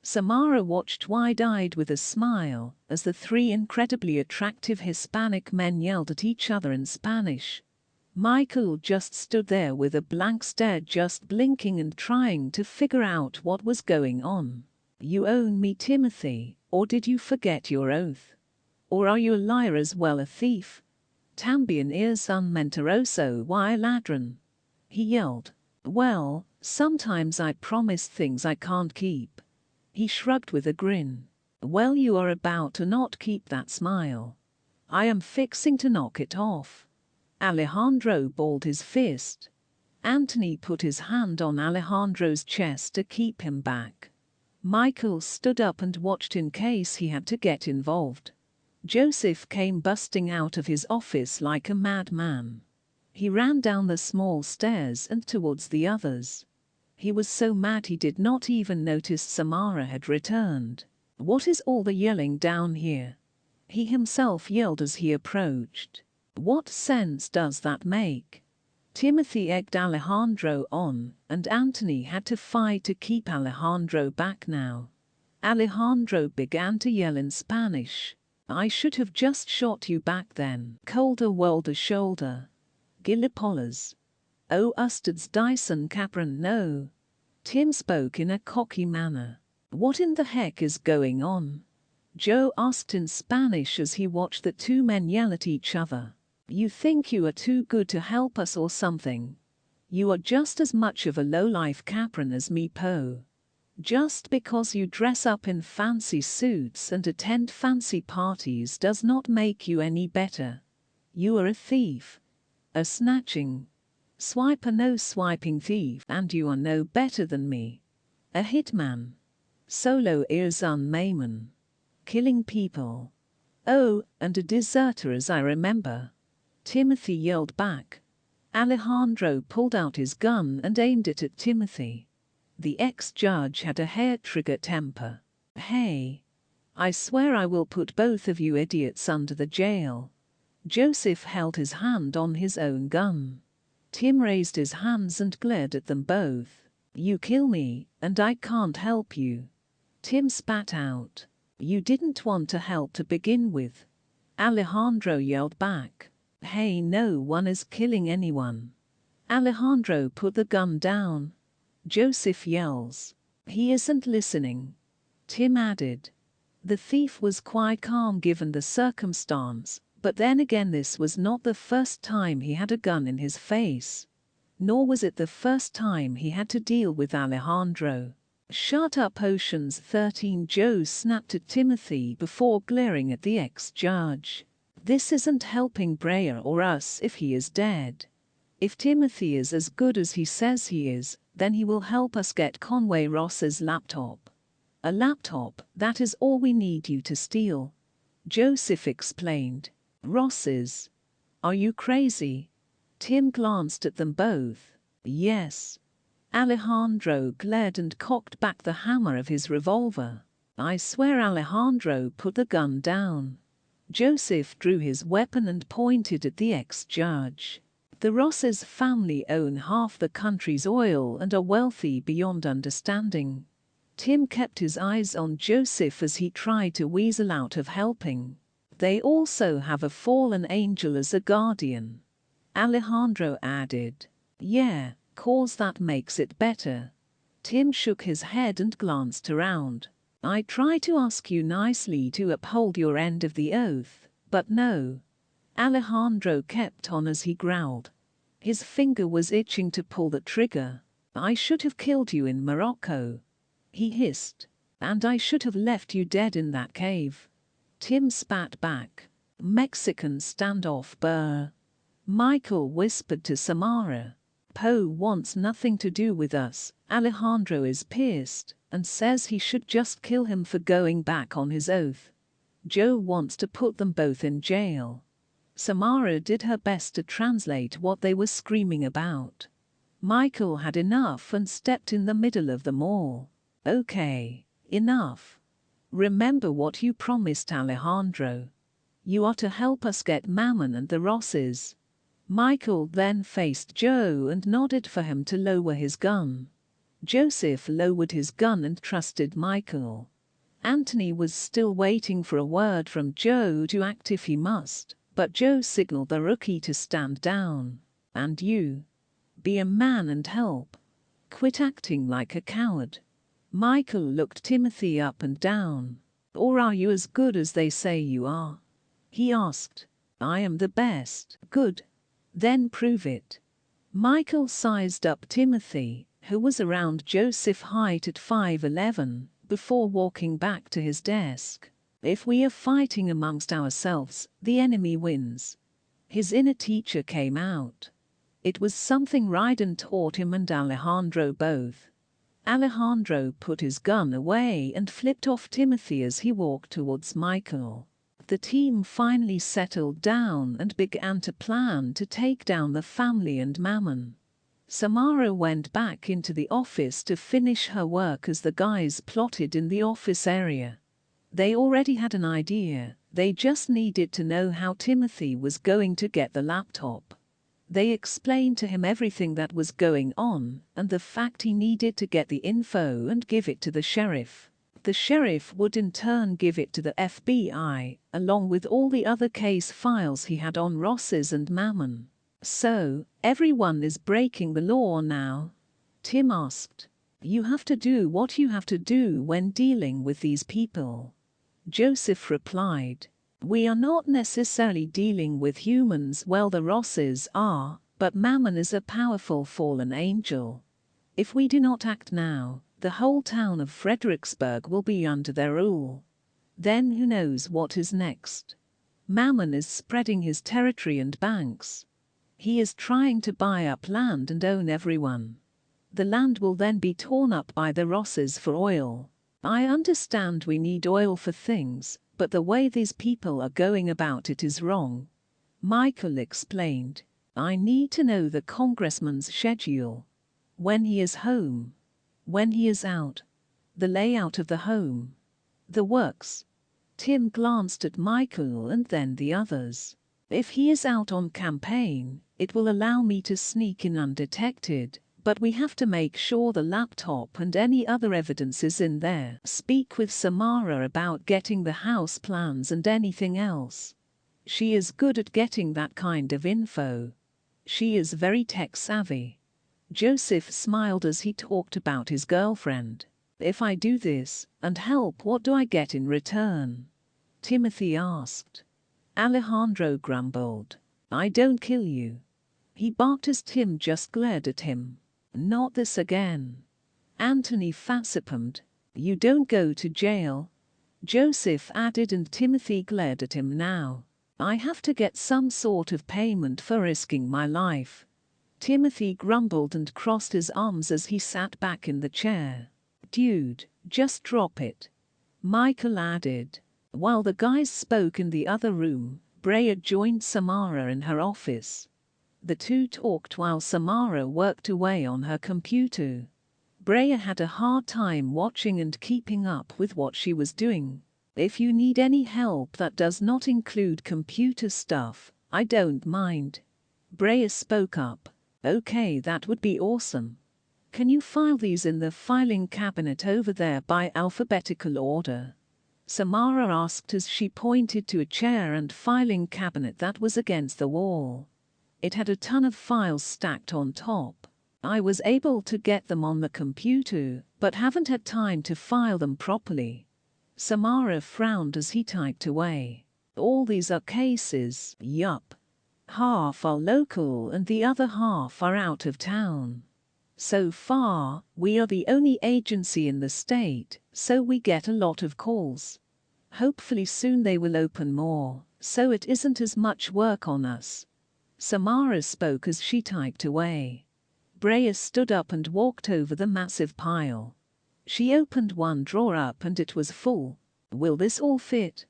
Samara watched wide-eyed with a smile as the three incredibly attractive Hispanic men yelled at each other in Spanish. Michael just stood there with a blank stare, just blinking and trying to figure out what was going on. You own me, Timothy, or did you forget your oath? Or are you a liar as well, a thief? También eres un mentiroso y ladrón, he yelled. Well, sometimes I promise things I can't keep. He shrugged with a grin. Well, you are about to not keep that smile. I am fixing to knock it off. Alejandro balled his fist. Anthony put his hand on Alejandro's chest to keep him back. Michael stood up and watched in case he had to get involved. Joseph came busting out of his office like a madman. He ran down the small stairs and towards the others. He was so mad he did not even notice Samara had returned. What is all the yelling down here? He himself yelled as he approached. What sense does that make? Timothy egged Alejandro on, and Anthony had to fight to keep Alejandro back now. Alejandro began to yell in Spanish. I should have just shot you back then. Colder whirled a shoulder. Gillipollers. Oh, ustards Dyson Capron, no. Tim spoke in a cocky manner. What in the heck is going on? Joe asked in Spanish as he watched the two men yell at each other. You think you are too good to help us or something? You are just as much of a lowlife Capron as me, Poe. Just because you dress up in fancy suits and attend fancy parties does not make you any better. You are a thief. A snatching, swiper, no swiping thief, and you are no better than me. A hitman. Solo eres un Mammon. Killing people. Oh, and a deserter as I remember. Timothy yelled back. Alejandro pulled out his gun and aimed it at Timothy. The ex-judge had a hair-trigger temper. Hey. I swear I will put both of you idiots under the jail. Joseph held his hand on his own gun. Tim raised his hands and glared at them both. You kill me, and I can't help you. Tim spat out. You didn't want to help to begin with. Alejandro yelled back. Hey, no one is killing anyone. Alejandro put the gun down. Joseph yells. He isn't listening. Tim added. The thief was quite calm given the circumstance, but then again this was not the first time he had a gun in his face. Nor was it the first time he had to deal with Alejandro. Shut up, Ocean's 13, Joe snapped at Timothy before glaring at the ex-judge. This isn't helping Brea or us if he is dead. If Timothy is as good as he says he is, then he will help us get Conway Rosses' laptop. A laptop, that is all we need you to steal. Joseph explained. Rosses? Are you crazy? Tim glanced at them both. Yes. Alejandro glared and cocked back the hammer of his revolver. I swear Alejandro put the gun down. Joseph drew his weapon and pointed at the ex-judge. The Rosses family own half the country's oil and are wealthy beyond understanding. Tim kept his eyes on Joseph as he tried to weasel out of helping. They also have a fallen angel as a guardian. Alejandro added. Yeah, 'cause that makes it better. Tim shook his head and glanced around. I try to ask you nicely to uphold your end of the oath, but no. Alejandro kept on as he growled. His finger was itching to pull the trigger. I should have killed you in Morocco. He hissed. And I should have left you dead in that cave. Tim spat back. Mexican standoff, brr. Michael whispered to Samara. Poe wants nothing to do with us. Alejandro is pissed and says he should just kill him for going back on his oath. Joe wants to put them both in jail. Samara did her best to translate what they were screaming about. Michael had enough and stepped in the middle of them all. Okay, enough. Remember what you promised Alejandro. You are to help us get Mammon and the Rosses. Michael then faced Joe and nodded for him to lower his gun. Joseph lowered his gun and trusted Michael. Anthony was still waiting for a word from Joe to act if he must, but Joe signaled the rookie to stand down. And you? Be a man and help. Quit acting like a coward. Michael looked Timothy up and down. Or are you as good as they say you are? He asked. I am the best. Good. Then prove it. Michael sized up Timothy, who was around Joseph's height at 5'11", before walking back to his desk. If we are fighting amongst ourselves, the enemy wins. His inner teacher came out. It was something Raiden taught him and Alejandro both. Alejandro put his gun away and flipped off Timothy as he walked towards Michael. The team finally settled down and began to plan to take down the family and Mammon. Samara went back into the office to finish her work as the guys plotted in the office area. They already had an idea, they just needed to know how Timothy was going to get the laptop. They explained to him everything that was going on and the fact he needed to get the info and give it to the sheriff. The sheriff would in turn give it to the FBI, along with all the other case files he had on Rosses and Mammon. So, everyone is breaking the law now? Tim asked. You have to do what you have to do when dealing with these people. Joseph replied. We are not necessarily dealing with humans, well the Rosses are, but Mammon is a powerful fallen angel. If we do not act now, the whole town of Fredericksburg will be under their rule. Then who knows what is next? Mammon is spreading his territory and banks. He is trying to buy up land and own everyone. The land will then be torn up by the Rosses for oil. I understand we need oil for things, but the way these people are going about it is wrong. Michael explained. I need to know the congressman's schedule. When he is home. When he is out. The layout of the home. The works. Tim glanced at Michael and then the others. If he is out on campaign, it will allow me to sneak in undetected, but we have to make sure the laptop and any other evidence is in there. Speak with Samara about getting the house plans and anything else. She is good at getting that kind of info. She is very tech savvy. Joseph smiled as he talked about his girlfriend. If I do this and help, what do I get in return? Timothy asked. Alejandro grumbled. I don't kill you. He barked as Tim just glared at him. Not this again. Anthony facepalmed. You don't go to jail. Joseph added, and Timothy glared at him now. I have to get some sort of payment for risking my life. Timothy grumbled and crossed his arms as he sat back in the chair. Dude, just drop it. Michael added. While the guys spoke in the other room, Brea joined Samara in her office. The two talked while Samara worked away on her computer. Brea had a hard time watching and keeping up with what she was doing. If you need any help that does not include computer stuff, I don't mind. Brea spoke up. Okay, that would be awesome. Can you file these in the filing cabinet over there by alphabetical order? Samara asked as she pointed to a chair and filing cabinet that was against the wall. It had a ton of files stacked on top. I was able to get them on the computer, but haven't had time to file them properly. Samara frowned as he typed away. All these are cases, yup. Half are local and the other half are out of town. So far, we are the only agency in the state, so we get a lot of calls. Hopefully soon they will open more, so it isn't as much work on us. Samara spoke as she typed away. Brea stood up and walked over the massive pile. She opened one drawer up and it was full. Will this all fit?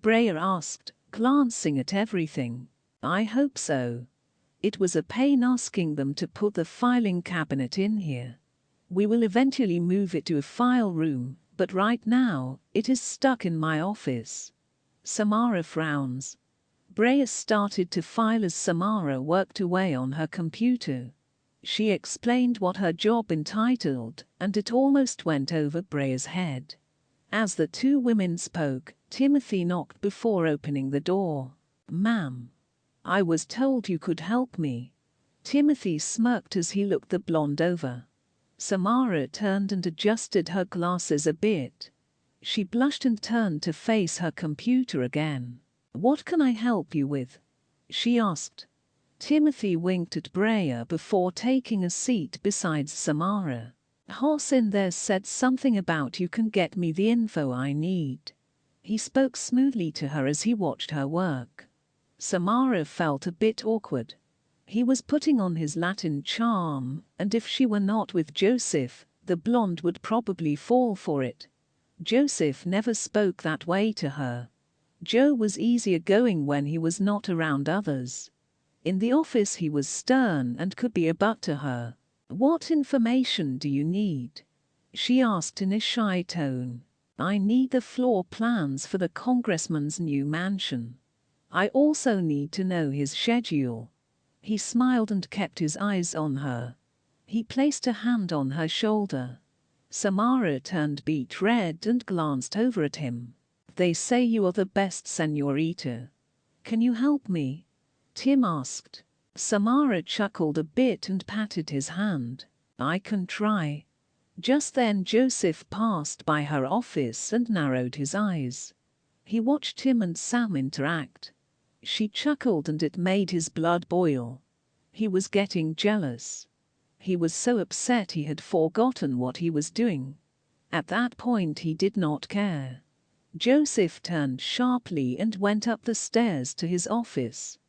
Brea asked, glancing at everything. I hope so. It was a pain asking them to put the filing cabinet in here. We will eventually move it to a file room, but right now, it is stuck in my office. Samara frowns. Brea started to file as Samara worked away on her computer. She explained what her job entitled, and it almost went over Brea's head. As the two women spoke, Timothy knocked before opening the door. Ma'am. I was told you could help me. Timothy smirked as he looked the blonde over. Samara turned and adjusted her glasses a bit. She blushed and turned to face her computer again. What can I help you with? She asked. Timothy winked at Brea before taking a seat beside Samara. Hoss in there said something about you can get me the info I need. He spoke smoothly to her as he watched her work. Samara felt a bit awkward. He was putting on his Latin charm, and if she were not with Joseph, the blonde would probably fall for it. Joseph never spoke that way to her. Joe was easier going when he was not around others. In the office he was stern and could be a butt to her. What information do you need? She asked in a shy tone. I need the floor plans for the congressman's new mansion. I also need to know his schedule. He smiled and kept his eyes on her. He placed a hand on her shoulder. Samara turned beet red and glanced over at him. They say you are the best, señorita. Can you help me? Tim asked. Samara chuckled a bit and patted his hand. I can try. Just then Joseph passed by her office and narrowed his eyes. He watched Tim and Sam interact. She chuckled and it made his blood boil. He was getting jealous. He was so upset he had forgotten what he was doing. At that point he did not care. Joseph turned sharply and went up the stairs to his office.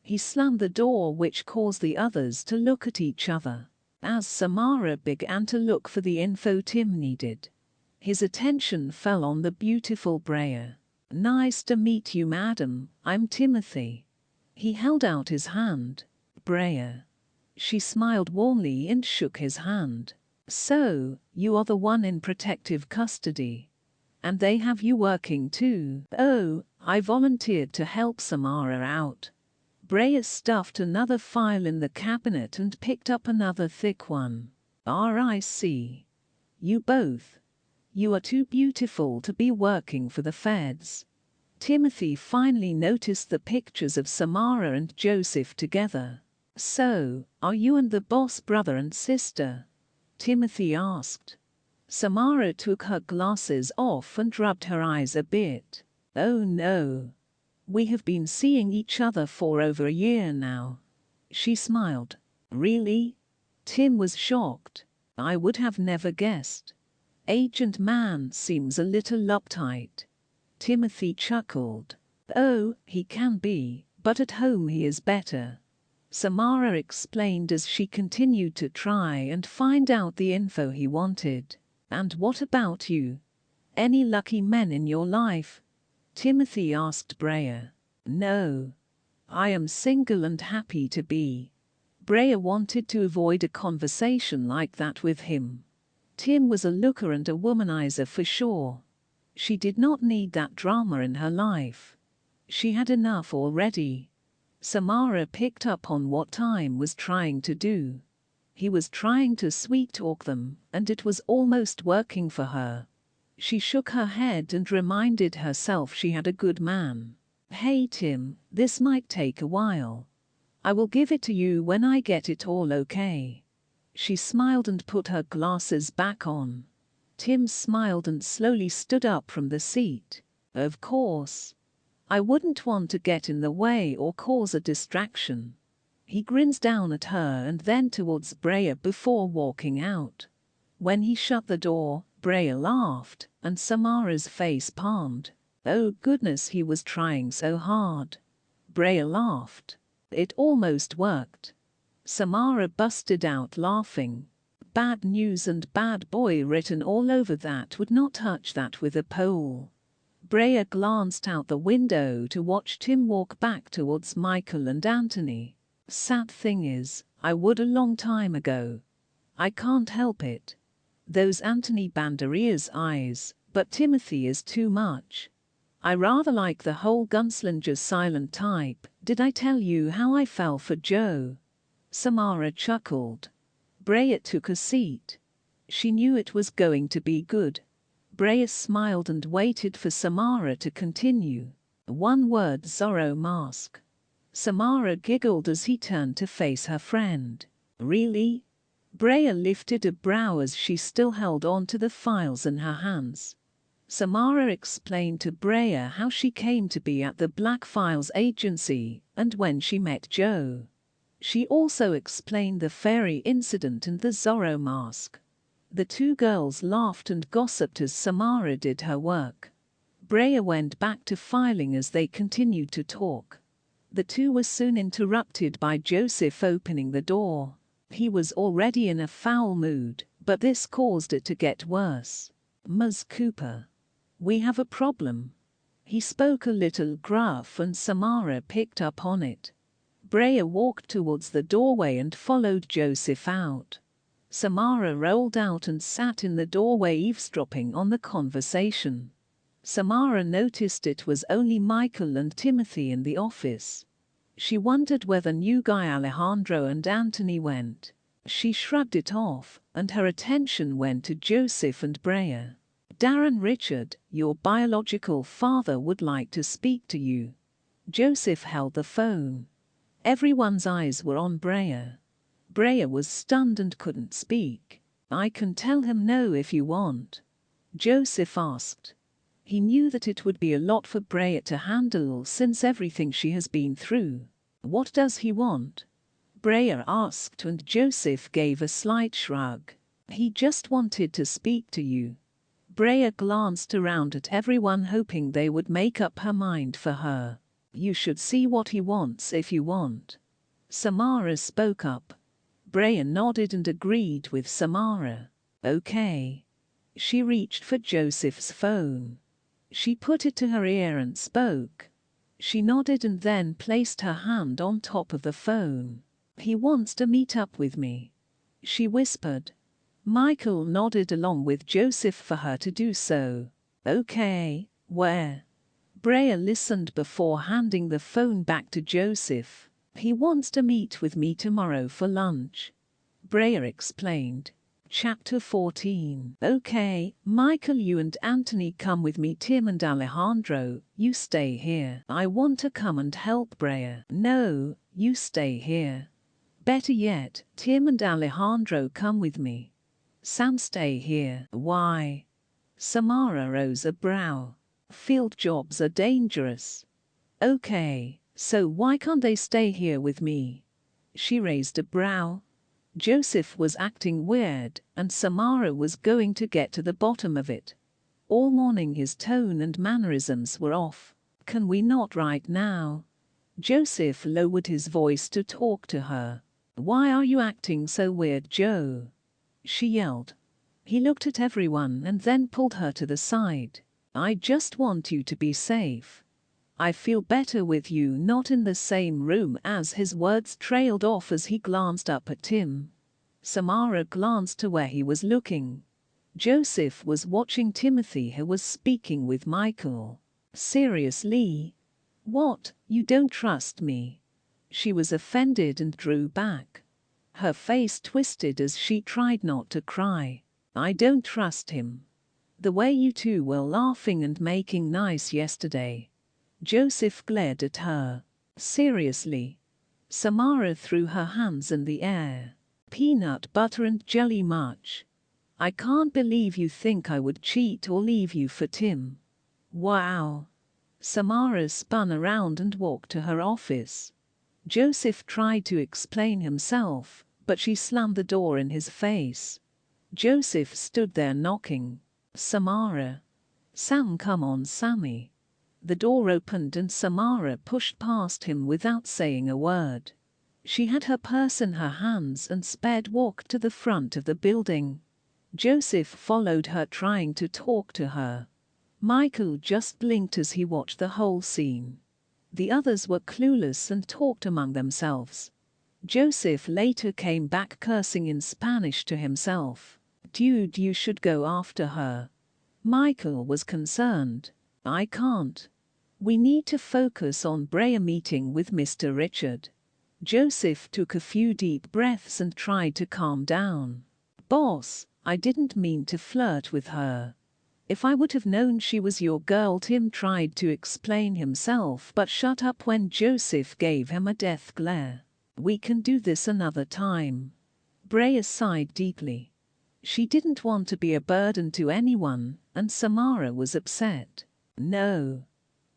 He slammed the door, which caused the others to look at each other. As Samara began to look for the info Tim needed, his attention fell on the beautiful Brea. Nice to meet you, madam. I'm Timothy. He held out his hand. Brea. She smiled warmly and shook his hand. So, you are the one in protective custody. And they have you working too. Oh, I volunteered to help Samara out. Brea stuffed another file in the cabinet and picked up another thick one. R.I.C. You both. You are too beautiful to be working for the feds. Timothy finally noticed the pictures of Samara and Joseph together. So, are you and the boss brother and sister? Timothy asked. Samara took her glasses off and rubbed her eyes a bit. Oh no. We have been seeing each other for over a year now. She smiled. Really? Tim was shocked. I would have never guessed. Agent Man seems a little uptight. Timothy chuckled. Oh, he can be, but at home he is better. Samara explained as she continued to try and find out the info he wanted. And what about you? Any lucky men in your life? Timothy asked Brea. No. I am single and happy to be. Brea wanted to avoid a conversation like that with him. Tim was a looker and a womanizer for sure. She did not need that drama in her life. She had enough already. Samara picked up on what Tim was trying to do. He was trying to sweet-talk them, and it was almost working for her. She shook her head and reminded herself she had a good man. Hey Tim, this might take a while. I will give it to you when I get it all okay. She smiled and put her glasses back on. Tim smiled and slowly stood up from the seat. Of course. I wouldn't want to get in the way or cause a distraction. He grins down at her and then towards Brea before walking out. When he shut the door, Brea laughed, and Samara's face palmed. Oh goodness, he was trying so hard. Brea laughed. It almost worked. Samara busted out laughing. Bad news and bad boy written all over that, would not touch that with a pole. Brea glanced out the window to watch Tim walk back towards Michael and Anthony. Sad thing is, I would a long time ago. I can't help it. Those Anthony Banderier's eyes, but Timothy is too much. I rather like the whole gunslinger silent type. Did I tell you how I fell for Joe? Samara chuckled. Brea took a seat. She knew it was going to be good. Brea smiled and waited for Samara to continue. One word: Zorro mask. Samara giggled as he turned to face her friend. Really? Brea lifted a brow as she still held on to the files in her hands. Samara explained to Brea how she came to be at the Black Files agency and when she met Joe. She also explained the fairy incident and the Zorro mask. The two girls laughed and gossiped as Samara did her work. Brea went back to filing as they continued to talk. The two were soon interrupted by Joseph opening the door. He was already in a foul mood, but this caused it to get worse. Ms. Cooper. We have a problem. He spoke a little gruff and Samara picked up on it. Brea walked towards the doorway and followed Joseph out. Samara rolled out and sat in the doorway eavesdropping on the conversation. Samara noticed it was only Michael and Timothy in the office. She wondered where the new guy Alejandro and Anthony went. She shrugged it off, and her attention went to Joseph and Brea. Darren Richard, your biological father would like to speak to you. Joseph held the phone. Everyone's eyes were on Brea. Brea was stunned and couldn't speak. I can tell him no if you want. Joseph asked. He knew that it would be a lot for Brea to handle since everything she has been through. What does he want? Brea asked and Joseph gave a slight shrug. He just wanted to speak to you. Brea glanced around at everyone hoping they would make up her mind for her. You should see what he wants if you want. Samara spoke up. Brea nodded and agreed with Samara. Okay. She reached for Joseph's phone. She put it to her ear and spoke. She nodded and then placed her hand on top of the phone. He wants to meet up with me, she whispered. Michael nodded along with Joseph for her to do so. Okay, where? Brea listened before handing the phone back to Joseph. He wants to meet with me tomorrow for lunch. Brea explained. Chapter 14. Okay, Michael, you and Anthony come with me. Tim and Alejandro, you stay here. I want to come and help. Brea. No, you stay here. Better yet, Tim and Alejandro come with me. Sam, stay here. Why? Samara rose a brow. Field jobs are dangerous. Okay, so why can't they stay here with me? She raised a brow. Joseph was acting weird, and Samara was going to get to the bottom of it. All morning his tone and mannerisms were off. Can we not right now? Joseph lowered his voice to talk to her. Why are you acting so weird, Joe? She yelled. He looked at everyone and then pulled her to the side. I just want you to be safe. I feel better with you not in the same room. As his words trailed off as he glanced up at Tim. Samara glanced to where he was looking. Joseph was watching Timothy, who was speaking with Michael. Seriously? What, you don't trust me? She was offended and drew back. Her face twisted as she tried not to cry. I don't trust him. The way you two were laughing and making nice yesterday. Joseph glared at her. Seriously? Samara threw her hands in the air. Peanut butter and jelly much? I can't believe you think I would cheat or leave you for Tim. Wow. Samara spun around and walked to her office. Joseph tried to explain himself, but she slammed the door in his face. Joseph stood there knocking. Samara. Sam, come on, Sammy. The door opened and Samara pushed past him without saying a word. She had her purse in her hands and sped walked to the front of the building. Joseph followed her, trying to talk to her. Michael just blinked as he watched the whole scene. The others were clueless and talked among themselves. Joseph later came back cursing in Spanish to himself. Dude, you should go after her. Michael was concerned. I can't. We need to focus on Brea meeting with Mr. Richard. Joseph took a few deep breaths and tried to calm down. Boss, I didn't mean to flirt with her. If I would have known she was your girl. Tim tried to explain himself but shut up when Joseph gave him a death glare. We can do this another time. Brea sighed deeply. She didn't want to be a burden to anyone, and Samara was upset. No.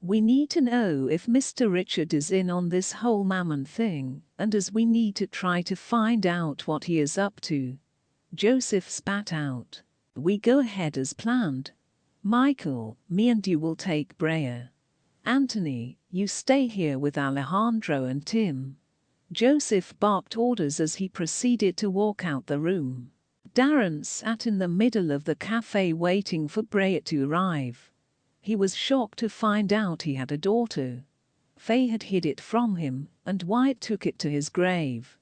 We need to know if Mr. Richard is in on this whole Mammon thing, and as we need to try to find out what he is up to. Joseph spat out. We go ahead as planned. Michael, me and you will take Brea. Anthony, you stay here with Alejandro and Tim. Joseph barked orders as he proceeded to walk out the room. Darren sat in the middle of the cafe waiting for Brea to arrive. He was shocked to find out he had a daughter. Faye had hid it from him, and Wyatt took it to his grave.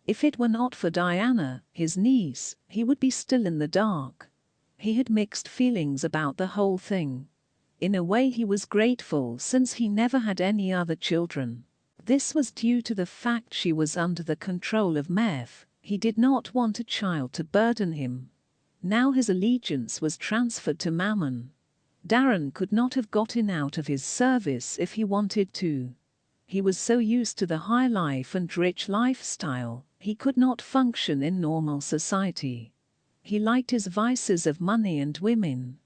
If it were not for Diana, his niece, he would be still in the dark. He had mixed feelings about the whole thing. In a way he was grateful since he never had any other children. This was due to the fact she was under the control of meth. He did not want a child to burden him. Now his allegiance was transferred to Mammon. Darren could not have gotten out of his service if he wanted to. He was so used to the high life and rich lifestyle, he could not function in normal society. He liked his vices of money and women.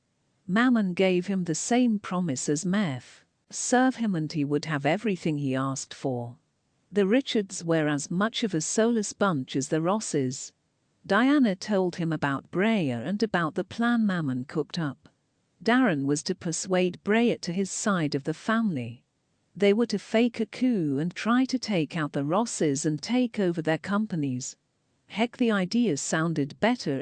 Mammon gave him the same promise as meth: serve him and he would have everything he asked for. The Richards were as much of a soulless bunch as the Rosses. Diana told him about Brea and about the plan Mammon cooked up. Darren was to persuade Brea to his side of the family. They were to fake a coup and try to take out the Rosses and take over their companies. Heck, the idea sounded better if